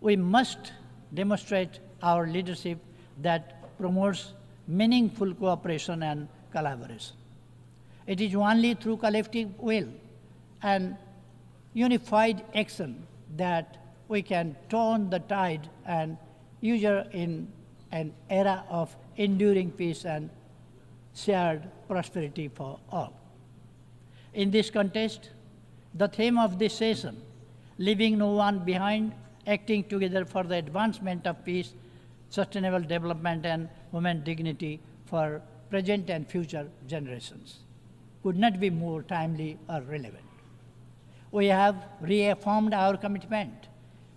we must demonstrate our leadership that promotes meaningful cooperation and collaboration. It is only through collective will and unified action that we can turn the tide and usher in an era of enduring peace and shared prosperity for all. In this context, the theme of this session, leaving no one behind, acting together for the advancement of peace, sustainable development, and human dignity for present and future generations, could not be more timely or relevant. We have reaffirmed our commitment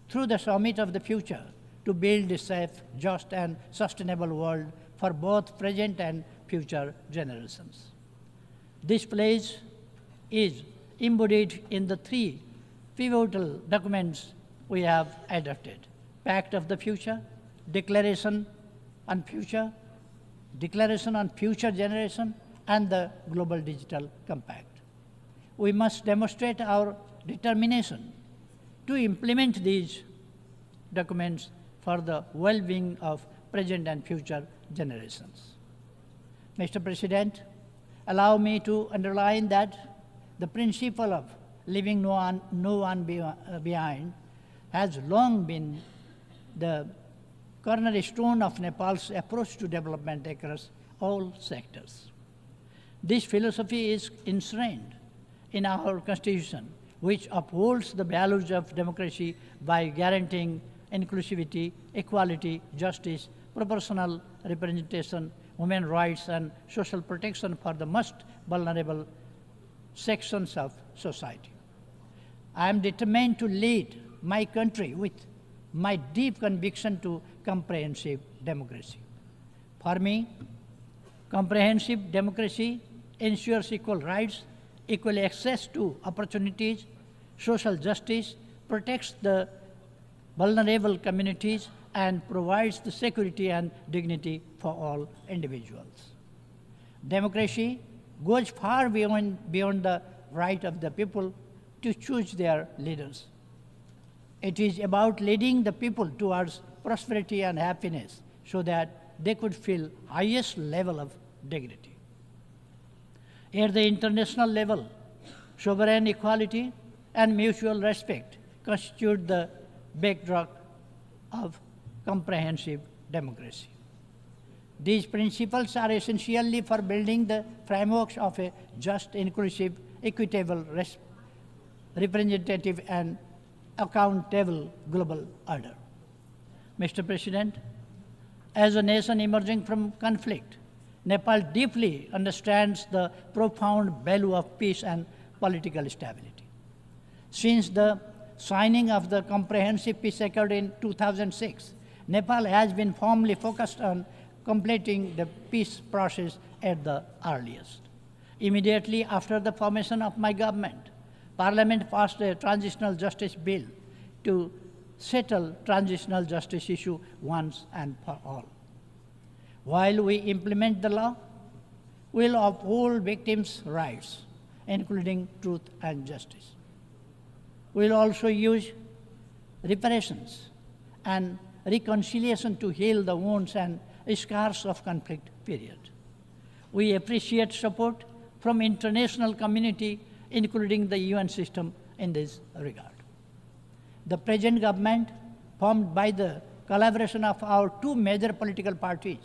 through the Summit of the Future to build a safe, just, and sustainable world for both present and future generations. This pledge is embodied in the three pivotal documents we have adopted: Pact of the Future, Declaration on Future Generation, and the Global Digital Compact. We must demonstrate our determination to implement these documents for the well-being of present and future generations. Mr. President, allow me to underline that the principle of leaving no one behind has long been the cornerstone of Nepal's approach to development across all sectors. This philosophy is enshrined in our Constitution, which upholds the values of democracy by guaranteeing inclusivity, equality, justice, proportional representation, human rights, and social protection for the most vulnerable sections of society. I am determined to lead my country with my deep conviction to comprehensive democracy. For me, comprehensive democracy ensures equal rights, equal access to opportunities, social justice, protects the vulnerable communities, and provides the security and dignity for all individuals. Democracy goes far beyond the right of the people to choose their leaders. It is about leading the people towards prosperity and happiness so that they could feel highest level of dignity. At the international level, sovereign equality and mutual respect constitute the backdrop of comprehensive democracy. These principles are essential for building the frameworks of a just, inclusive, equitable, representative, and accountable global order. Mr. President, as a nation emerging from conflict, Nepal deeply understands the profound value of peace and political stability. Since the signing of the Comprehensive Peace Accord in 2006, Nepal has been firmly focused on completing the peace process at the earliest. Immediately after the formation of my government, Parliament passed a transitional justice bill to settle transitional justice issue once and for all. While we implement the law, we will uphold victims' rights, including truth and justice. We will also use reparations and reconciliation to heal the wounds and scars of conflict period. We appreciate support from international community, including the UN system, in this regard. The present government, formed by the collaboration of our two major political parties,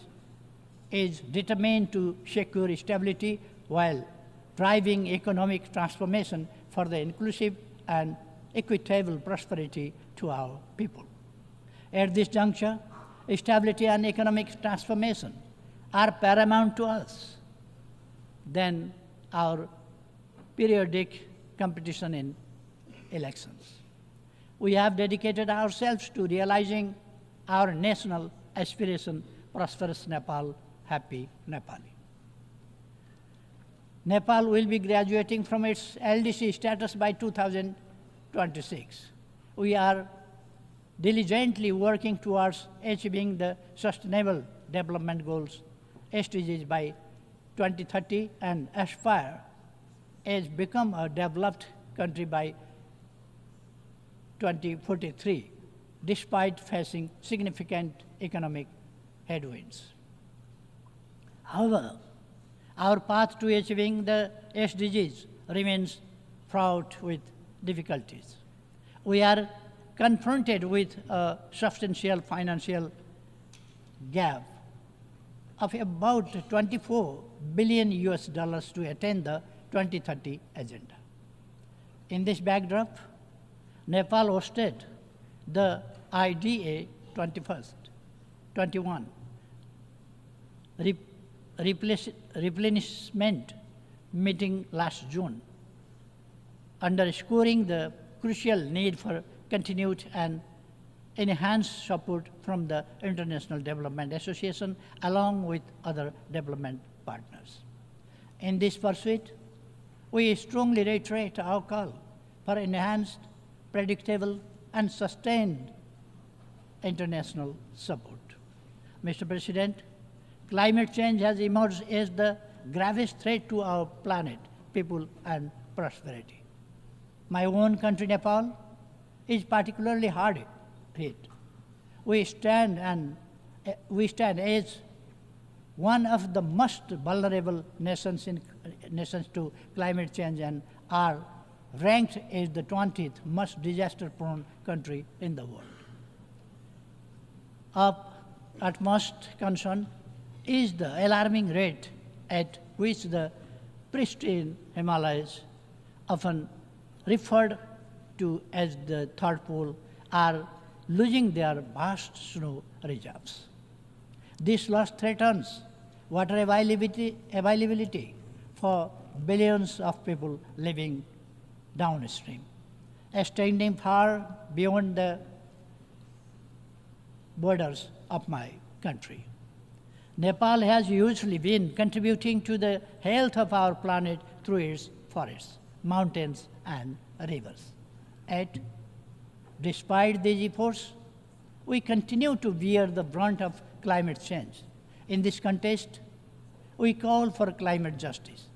is determined to secure stability while driving economic transformation for the inclusive and equitable prosperity to our people. At this juncture, stability and economic transformation are paramount to us than our periodic competition in elections. We have dedicated ourselves to realizing our national aspiration, prosperous Nepal, happy Nepali. Nepal will be graduating from its LDC status by 2026. We are diligently working towards achieving the Sustainable Development Goals, SDGs, by 2030 and aspire as become a developed country by 2043, despite facing significant economic headwinds. However, our path to achieving the SDGs remains fraught with difficulties. We are confronted with a substantial financial gap of about 24 billion US dollars to attain the 2030 agenda. In this backdrop, Nepal hosted the IDA 21 replenishment meeting last June, underscoring the crucial need for continued and enhanced support from the International Development Association along with other development partners. In this pursuit, we strongly reiterate our call for enhanced, predictable, and sustained international support. Mr. President, climate change has emerged as the gravest threat to our planet, people, and prosperity. My own country, Nepal, is particularly hard hit. We stand as one of the most vulnerable nations to climate change and are ranked as the 20th most disaster-prone country in the world. Of utmost concern is the alarming rate at which the pristine Himalayas, often referred to as the third pole, are losing their vast snow reserves. This loss threatens water availability for billions of people living downstream, extending far beyond the borders of my country. Nepal has usually been contributing to the health of our planet through its forests, mountains, and rivers. Yet, despite these efforts, we continue to bear the brunt of climate change. In this context, we call for climate justice.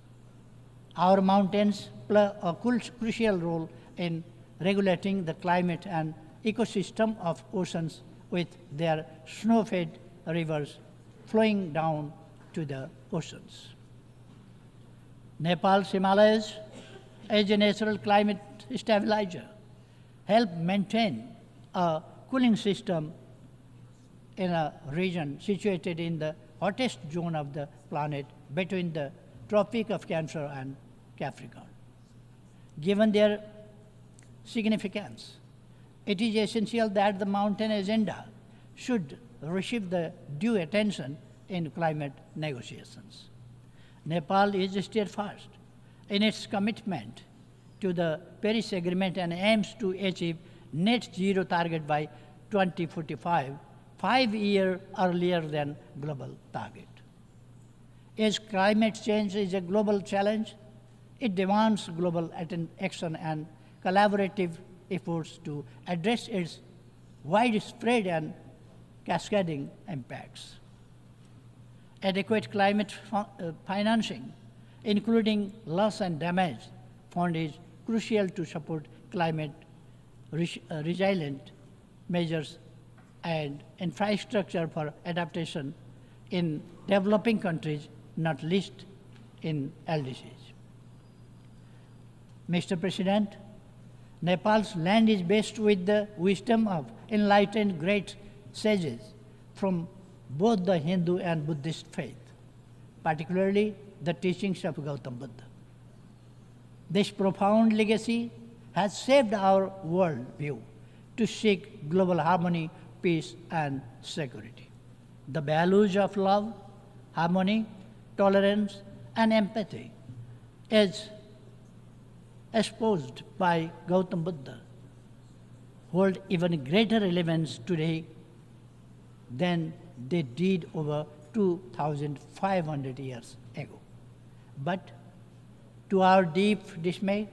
Our mountains play a crucial role in regulating the climate and ecosystem of oceans with their snow-fed rivers flowing down to the oceans. Nepal's Himalayas, as a natural climate stabilizer, help maintain a cooling system in a region situated in the hottest zone of the planet between the Tropic of Cancer and Capricorn. Given their significance, it is essential that the mountain agenda should receive the due attention in climate negotiations. Nepal is steadfast in its commitment to the Paris Agreement and aims to achieve net zero target by 2045, 5 years earlier than global target. As climate change is a global challenge, it demands global action and collaborative efforts to address its widespread and cascading impacts. Adequate climate financing, including loss and damage fund, is crucial to support climate resilient measures and infrastructure for adaptation in developing countries, not least in LDCs. Mr. President, Nepal's land is blessed with the wisdom of enlightened great sages from both the Hindu and Buddhist faith, particularly the teachings of Gautam Buddha. This profound legacy has shaped our world view to seek global harmony, peace, and security. The values of love, harmony, tolerance, and empathy, as espoused by Gautam Buddha, hold even greater relevance today than they did over 2,500 years ago. But to our deep dismay,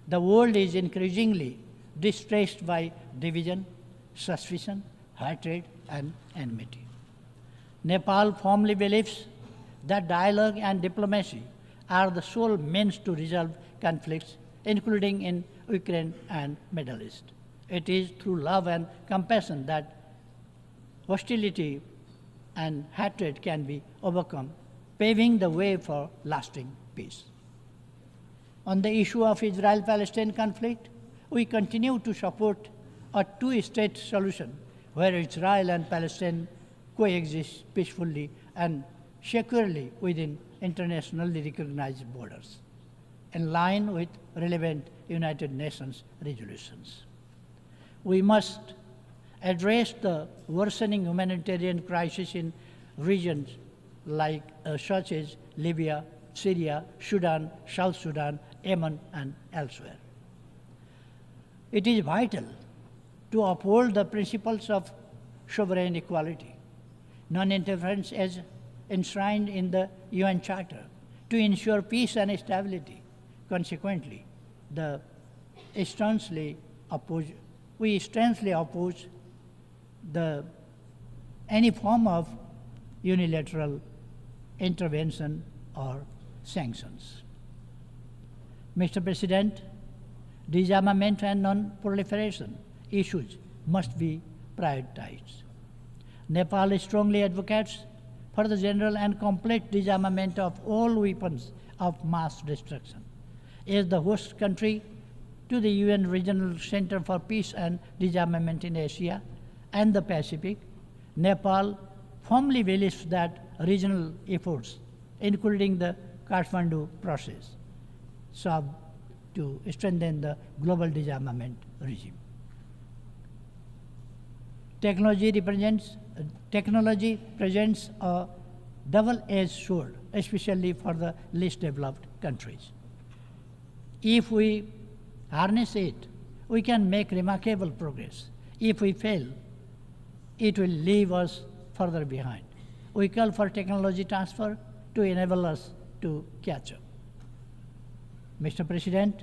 the world is increasingly distressed by division, suspicion, hatred, and enmity. Nepal firmly believes that dialogue and diplomacy are the sole means to resolve conflicts, including in Ukraine and Middle East. It is through love and compassion that hostility and hatred can be overcome, paving the way for lasting peace. On the issue of Israel-Palestine conflict, we continue to support a two-state solution where Israel and Palestine coexist peacefully and securely within internationally recognized borders, in line with relevant United Nations resolutions. We must address the worsening humanitarian crisis in regions like such as Libya, Syria, Sudan, South Sudan, Yemen, and elsewhere. It is vital to uphold the principles of sovereign equality, non-interference as enshrined in the UN Charter, to ensure peace and stability, consequently, we sternly oppose any form of unilateral intervention or sanctions. Mr. President, disarmament and non-proliferation issues must be prioritized. Nepal strongly advocates for the general and complete disarmament of all weapons of mass destruction. As the host country to the UN Regional Center for Peace and Disarmament in Asia and the Pacific, Nepal firmly believes that regional efforts, including the Kathmandu process, serve to strengthen the global disarmament regime. Technology presents a double-edged sword, especially for the least developed countries. If we harness it, we can make remarkable progress. If we fail, it will leave us further behind. We call for technology transfer to enable us to catch up. Mr. President,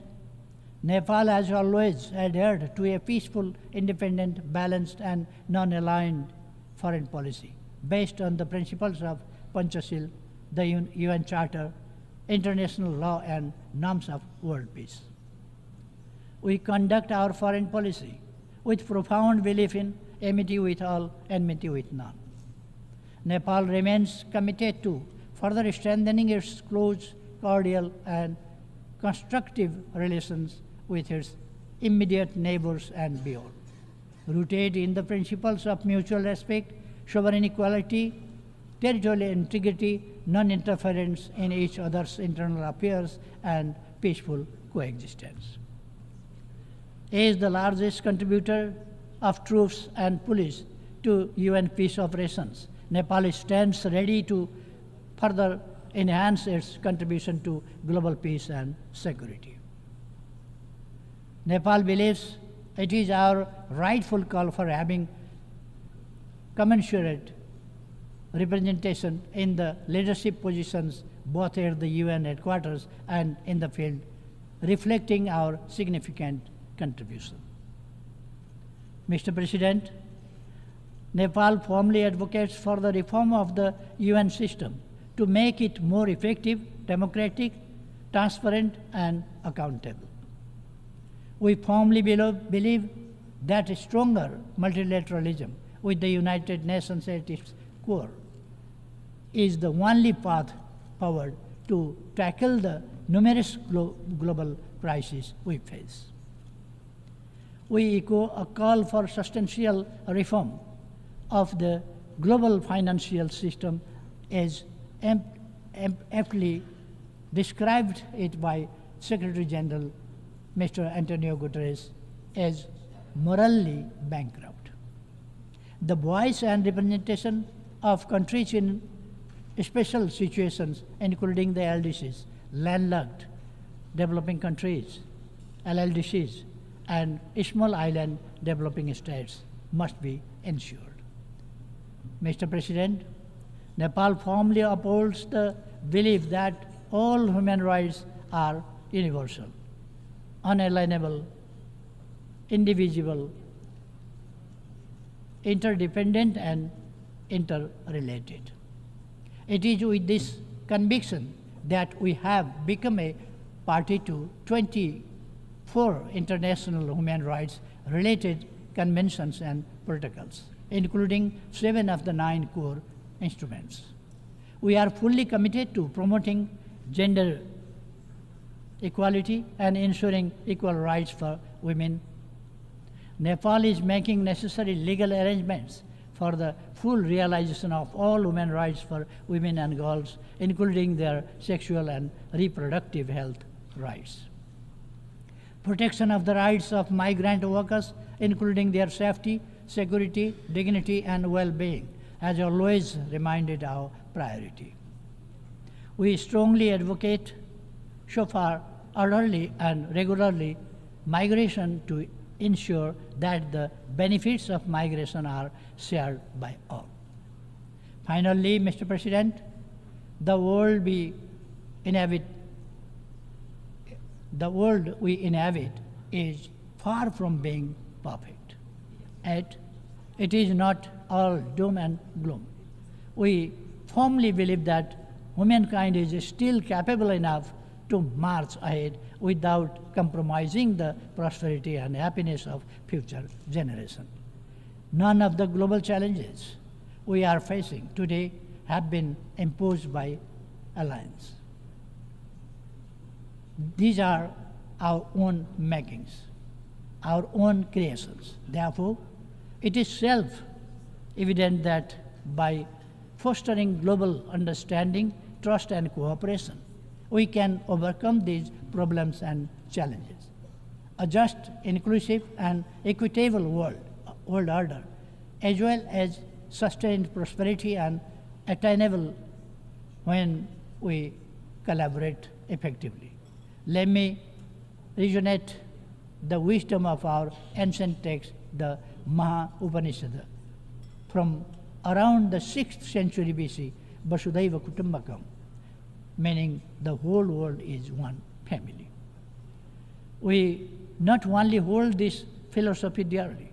Nepal has always adhered to a peaceful, independent, balanced, and non-aligned foreign policy based on the principles of Panchashil, the UN Charter, international law, and norms of world peace. We conduct our foreign policy with profound belief in amity with all, enmity with none. Nepal remains committed to further strengthening its close, cordial, and constructive relations with its immediate neighbors and beyond, rooted in the principles of mutual respect, sovereign equality, territorial integrity, non-interference in each other's internal affairs, and peaceful coexistence. As the largest contributor of troops and police to UN peace operations, Nepal stands ready to further enhance its contribution to global peace and security. Nepal believes it is our rightful call for having commensurate representation in the leadership positions both at the UN headquarters and in the field, reflecting our significant contribution. Mr. President, Nepal firmly advocates for the reform of the UN system to make it more effective, democratic, transparent, and accountable. We firmly believe that stronger multilateralism with the United Nations at its core is the only path forward to tackle the numerous global crises we face. We echo a call for substantial reform of the global financial system as aptly described it by Secretary General Mr. Antonio Guterres as morally bankrupt. The voice and representation of countries in special situations, including the LDCs, landlocked developing countries, LLDCs, and small island developing states must be ensured. Mr. President, Nepal firmly upholds the belief that all human rights are universal, unalienable, indivisible, interdependent, and interrelated. It is with this conviction that we have become a party to 24 international human rights related conventions and protocols, including 7 of the 9 core instruments. We are fully committed to promoting gender equality and ensuring equal rights for women. Nepal is making necessary legal arrangements for the full realization of all human rights for women and girls, including their sexual and reproductive health rights. Protection of the rights of migrant workers, including their safety, security, dignity, and well-being, has always remained our priority. We strongly advocate so far orderly and regularly migration to ensure that the benefits of migration are shared by all. Finally, Mr. President, the world we inhabit The world we inhabit is far from being perfect. Yet, it is not all doom and gloom. We firmly believe that humankind is still capable enough to march ahead without compromising the prosperity and happiness of future generations. None of the global challenges we are facing today have been imposed by alliance. These are our own makings, our own creations. Therefore, it is self-evident that by fostering global understanding, trust, and cooperation, we can overcome these problems and challenges. A just, inclusive, and equitable world order, as well as sustained prosperity and attainable when we collaborate effectively. Let me resonate the wisdom of our ancient text, the Maha Upanishad, from around the 6th century BC, Vasudhaiva Kutumbakam, meaning the whole world is one family. We not only hold this philosophy dearly,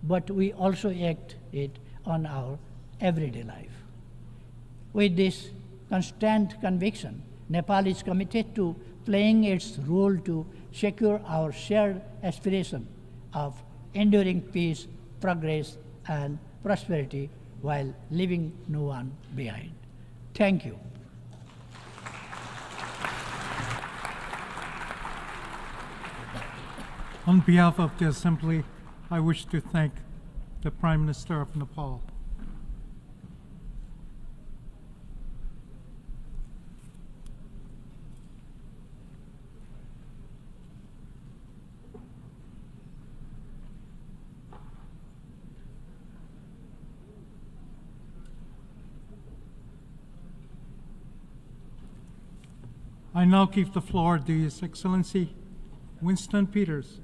but we also act it on our everyday life. With this constant conviction, Nepal is committed to playing its role to secure our shared aspiration of enduring peace, progress, and prosperity while leaving no one behind. Thank you. On behalf of the Assembly, I wish to thank the Prime Minister of Nepal. I now give the floor to His Excellency Winston Peters,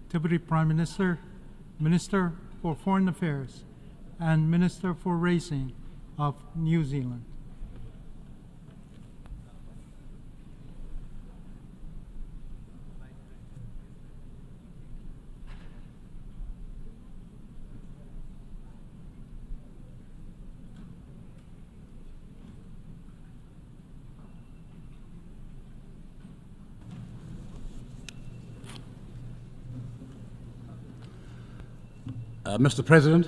Deputy Prime Minister, Minister for Foreign Affairs, and Minister for Raising of New Zealand. Mr. President,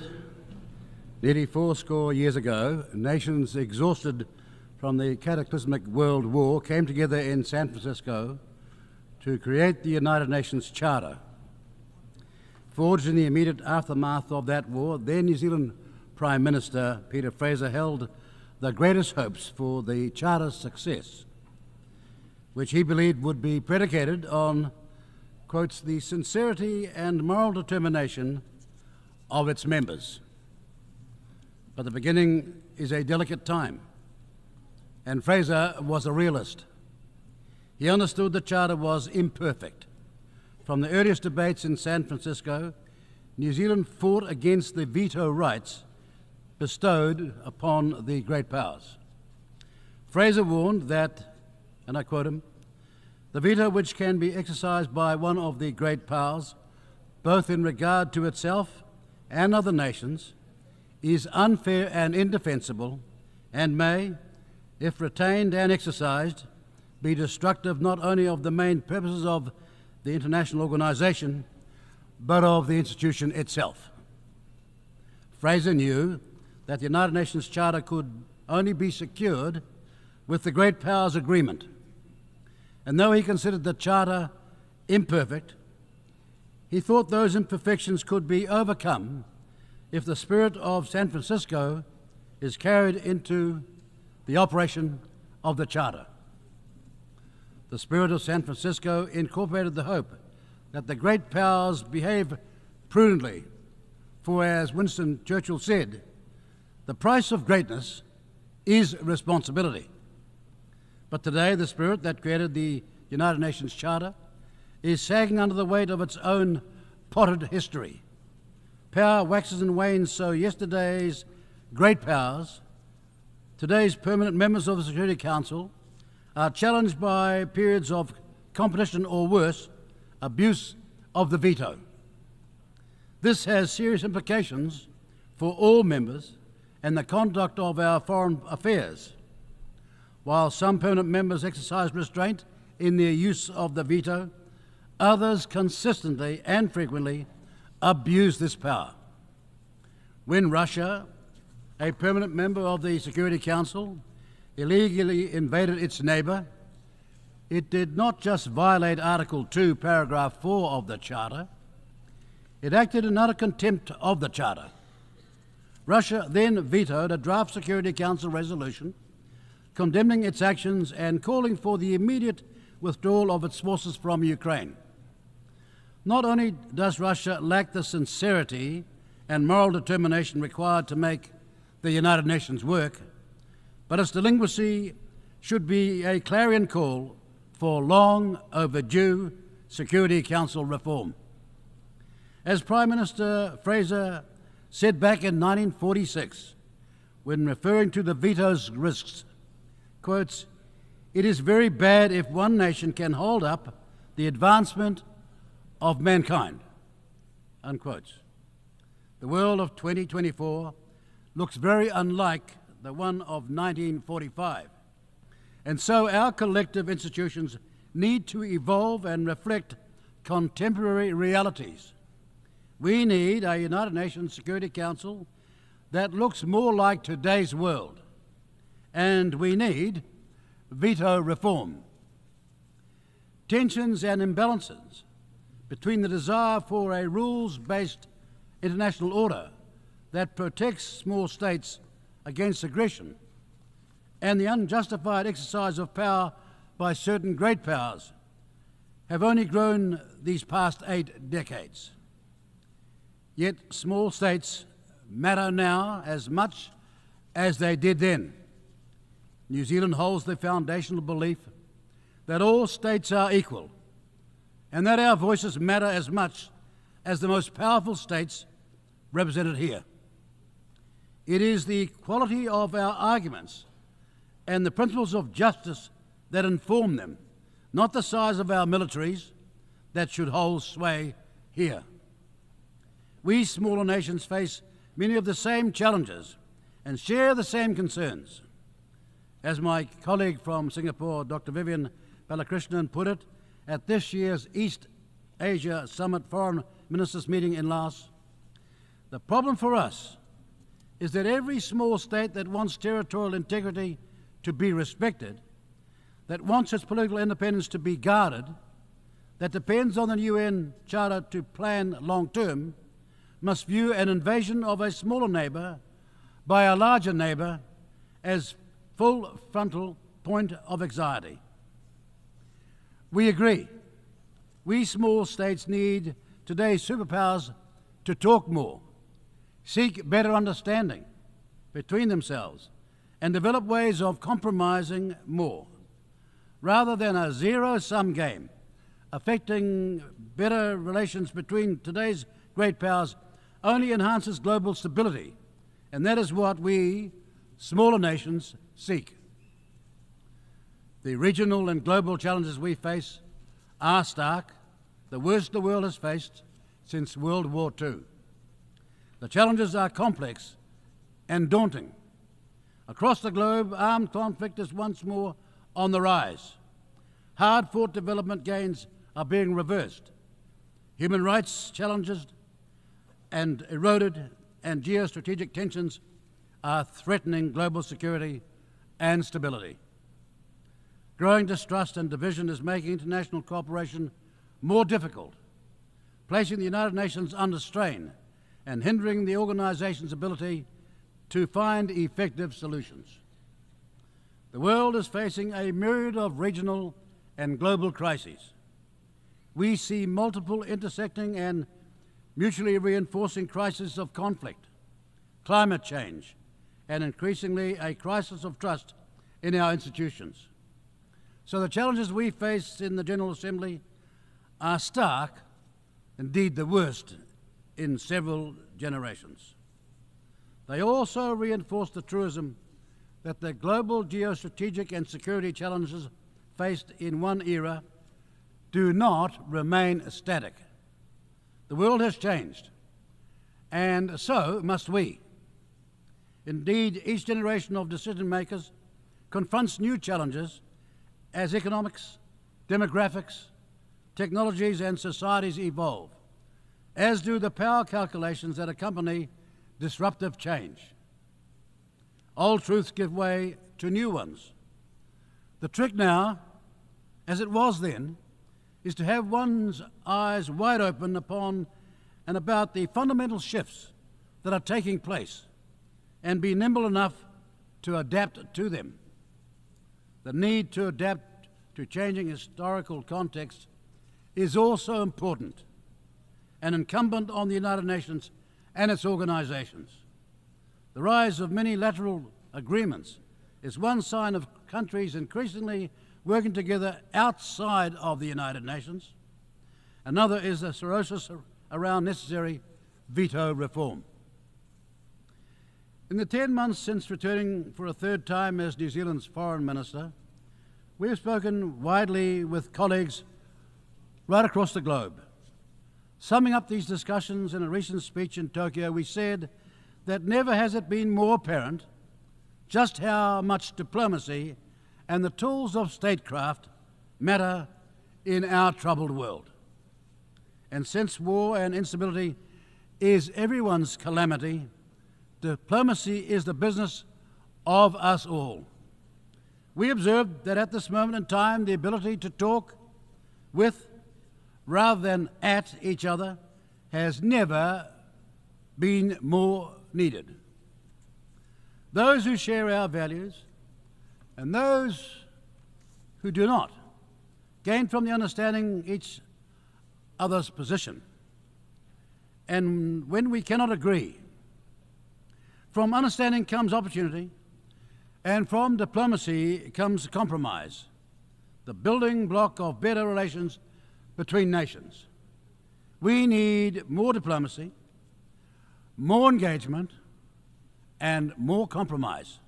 nearly 80 years ago, nations exhausted from the cataclysmic World War came together in San Francisco to create the United Nations Charter. Forged in the immediate aftermath of that war, then New Zealand Prime Minister Peter Fraser held the greatest hopes for the Charter's success, which he believed would be predicated on, quotes, the sincerity and moral determination of its members. But the beginning is a delicate time, and Fraser was a realist. He understood the Charter was imperfect. From the earliest debates in San Francisco, New Zealand fought against the veto rights bestowed upon the great powers. Fraser warned that, and I quote him, "The veto which can be exercised by one of the great powers, both in regard to itself and other nations, is unfair and indefensible, and may, if retained and exercised, be destructive not only of the main purposes of the international organization, but of the institution itself." Fraser knew that the United Nations Charter could only be secured with the great powers' agreement. And though he considered the Charter imperfect, he thought those imperfections could be overcome if the spirit of San Francisco is carried into the operation of the Charter. The spirit of San Francisco incorporated the hope that the great powers behave prudently, for as Winston Churchill said, the price of greatness is responsibility. But today, the spirit that created the United Nations Charter is sagging under the weight of its own potted history. Power waxes and wanes, so yesterday's great powers, today's permanent members of the Security Council, are challenged by periods of competition, or worse, abuse of the veto. This has serious implications for all members and the conduct of our foreign affairs. While some permanent members exercise restraint in their use of the veto, others consistently and frequently abuse this power. When Russia, a permanent member of the Security Council, illegally invaded its neighbour, it did not just violate Article 2, Paragraph 4 of the Charter, it acted in utter contempt of the Charter. Russia then vetoed a draft Security Council resolution condemning its actions and calling for the immediate withdrawal of its forces from Ukraine. Not only does Russia lack the sincerity and moral determination required to make the United Nations work, but its delinquency should be a clarion call for long overdue Security Council reform. As Prime Minister Fraser said back in 1946, when referring to the veto's risks, quotes, "It is very bad if one nation can hold up the advancement of mankind," unquote. The world of 2024 looks very unlike the one of 1945. And so our collective institutions need to evolve and reflect contemporary realities. We need a United Nations Security Council that looks more like today's world. And we need veto reform. Tensions and imbalances between the desire for a rules-based international order that protects small states against aggression and the unjustified exercise of power by certain great powers have only grown these past 8 decades. Yet small states matter now as much as they did then. New Zealand holds the foundational belief that all states are equal and that our voices matter as much as the most powerful states represented here. It is the quality of our arguments and the principles of justice that inform them, not the size of our militaries, that should hold sway here. We smaller nations face many of the same challenges and share the same concerns. As my colleague from Singapore, Dr. Vivian Balakrishnan, put it at this year's East Asia Summit Foreign Ministers meeting in Laos, the problem for us is that every small state that wants territorial integrity to be respected, that wants its political independence to be guarded, that depends on the UN Charter to plan long-term, must view an invasion of a smaller neighbour by a larger neighbour as full frontal point of anxiety. We agree. We small states need today's superpowers to talk more, seek better understanding between themselves, and develop ways of compromising more, rather than a zero-sum game affecting better relations between today's great powers only enhances global stability, and that is what we, smaller nations, seek. The regional and global challenges we face are stark, the worst the world has faced since World War II. The challenges are complex and daunting. Across the globe, armed conflict is once more on the rise. Hard-fought development gains are being reversed. Human rights challenges and eroded, and geostrategic tensions are threatening global security and stability. Growing distrust and division is making international cooperation more difficult, placing the United Nations under strain and hindering the organization's ability to find effective solutions. The world is facing a myriad of regional and global crises. We see multiple intersecting and mutually reinforcing crises of conflict, climate change, and increasingly a crisis of trust in our institutions. So the challenges we face in the General Assembly are stark, indeed the worst in several generations. They also reinforce the truism that the global geostrategic and security challenges faced in one era do not remain static. The world has changed, and so must we. Indeed, each generation of decision makers confronts new challenges as economics, demographics, technologies and societies evolve, as do the power calculations that accompany disruptive change. Old truths give way to new ones. The trick now, as it was then, is to have one's eyes wide open upon and about the fundamental shifts that are taking place and be nimble enough to adapt to them. The need to adapt to changing historical context is also important and incumbent on the United Nations and its organizations. The rise of multilateral agreements is one sign of countries increasingly working together outside of the United Nations. Another is the cirrhosis around necessary veto reform. In the 10 months since returning for a third time as New Zealand's Foreign Minister, we have spoken widely with colleagues right across the globe. Summing up these discussions in a recent speech in Tokyo, we said that never has it been more apparent just how much diplomacy and the tools of statecraft matter in our troubled world. And since war and instability is everyone's calamity, diplomacy is the business of us all. We observed that at this moment in time, the ability to talk with rather than at each other has never been more needed. Those who share our values and those who do not gain from the understanding each other's position. And when we cannot agree, from understanding comes opportunity, and from diplomacy comes compromise, the building block of better relations between nations. We need more diplomacy, more engagement, and more compromise.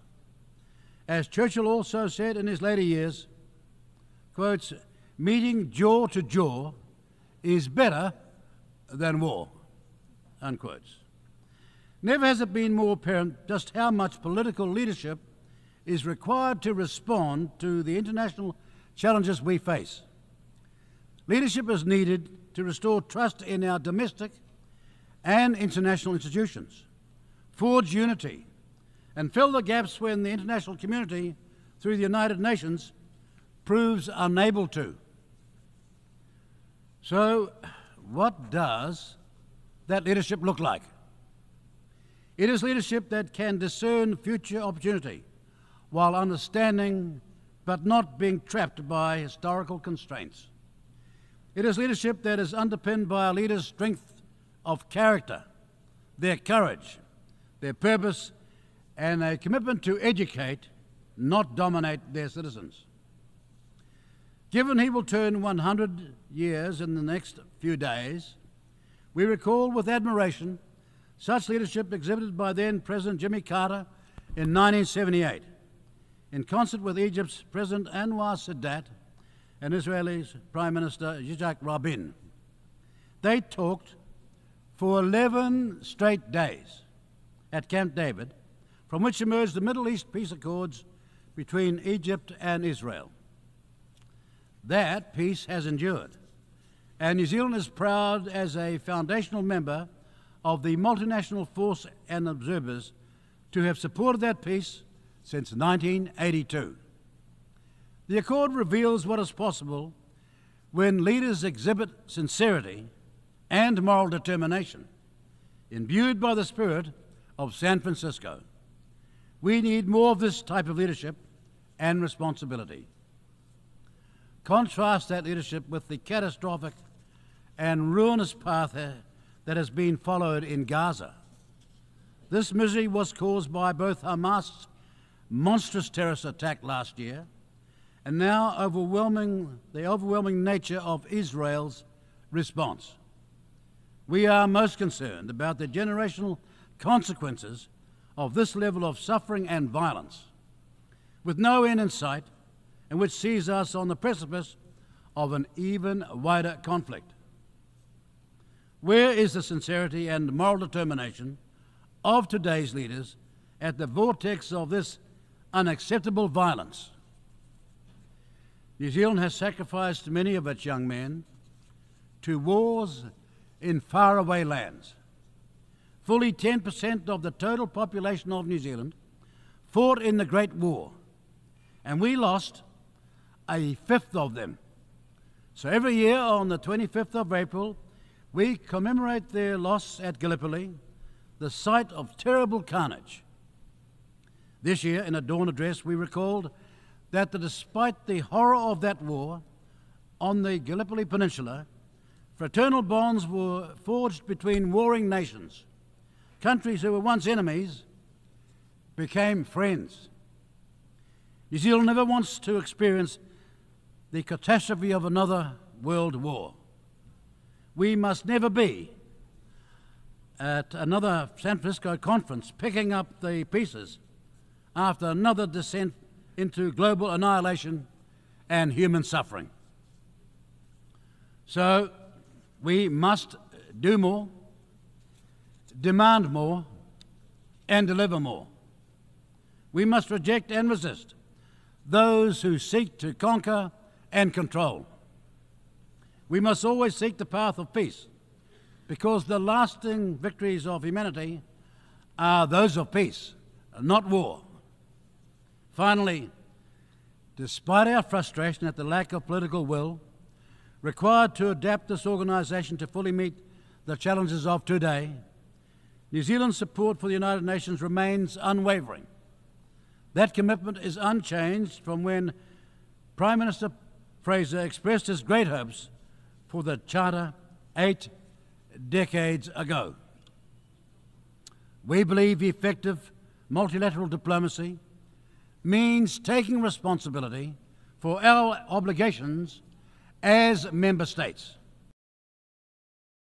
As Churchill also said in his later years, quotes, meeting jaw to jaw is better than war, unquotes. Never has it been more apparent just how much political leadership is required to respond to the international challenges we face. Leadership is needed to restore trust in our domestic and international institutions, forge unity, and fill the gaps when the international community, through the United Nations, proves unable to. So, what does that leadership look like? It is leadership that can discern future opportunity while understanding but not being trapped by historical constraints. It is leadership that is underpinned by a leader's strength of character, their courage, their purpose, and a commitment to educate, not dominate their citizens. Given he will turn 100 years in the next few days, we recall with admiration such leadership exhibited by then President Jimmy Carter in 1978, in concert with Egypt's President Anwar Sadat and Israel's Prime Minister Yitzhak Rabin. They talked for 11 straight days at Camp David, from which emerged the Middle East peace accords between Egypt and Israel. That peace has endured, and New Zealand is proud as a foundational member of the multinational force and observers to have supported that peace since 1982. The accord reveals what is possible when leaders exhibit sincerity and moral determination, imbued by the spirit of San Francisco. We need more of this type of leadership and responsibility. Contrast that leadership with the catastrophic and ruinous path that has been followed in Gaza. This misery was caused by both Hamas' monstrous terrorist attack last year and now the overwhelming nature of Israel's response. We are most concerned about the generational consequences of this level of suffering and violence, with no end in sight, and which sees us on the precipice of an even wider conflict? Where is the sincerity and moral determination of today's leaders at the vortex of this unacceptable violence? New Zealand has sacrificed many of its young men to wars in faraway lands. Fully 10% of the total population of New Zealand fought in the Great War, and we lost a fifth of them. So every year on the 25th of April, we commemorate their loss at Gallipoli, the site of terrible carnage. This year, in a dawn address, we recalled that despite the horror of that war on the Gallipoli Peninsula, fraternal bonds were forged between warring nations. Countries who were once enemies became friends. New Zealand never wants to experience the catastrophe of another world war. We must never be at another San Francisco conference picking up the pieces after another descent into global annihilation and human suffering. So we must do more, demand more, and deliver more. We must reject and resist those who seek to conquer and control. We must always seek the path of peace, because the lasting victories of humanity are those of peace, not war. Finally, despite our frustration at the lack of political will required to adapt this organisation to fully meet the challenges of today, New Zealand's support for the United Nations remains unwavering. That commitment is unchanged from when Prime Minister Fraser expressed his great hopes for the Charter 8 decades ago. We believe effective multilateral diplomacy means taking responsibility for our obligations as member states.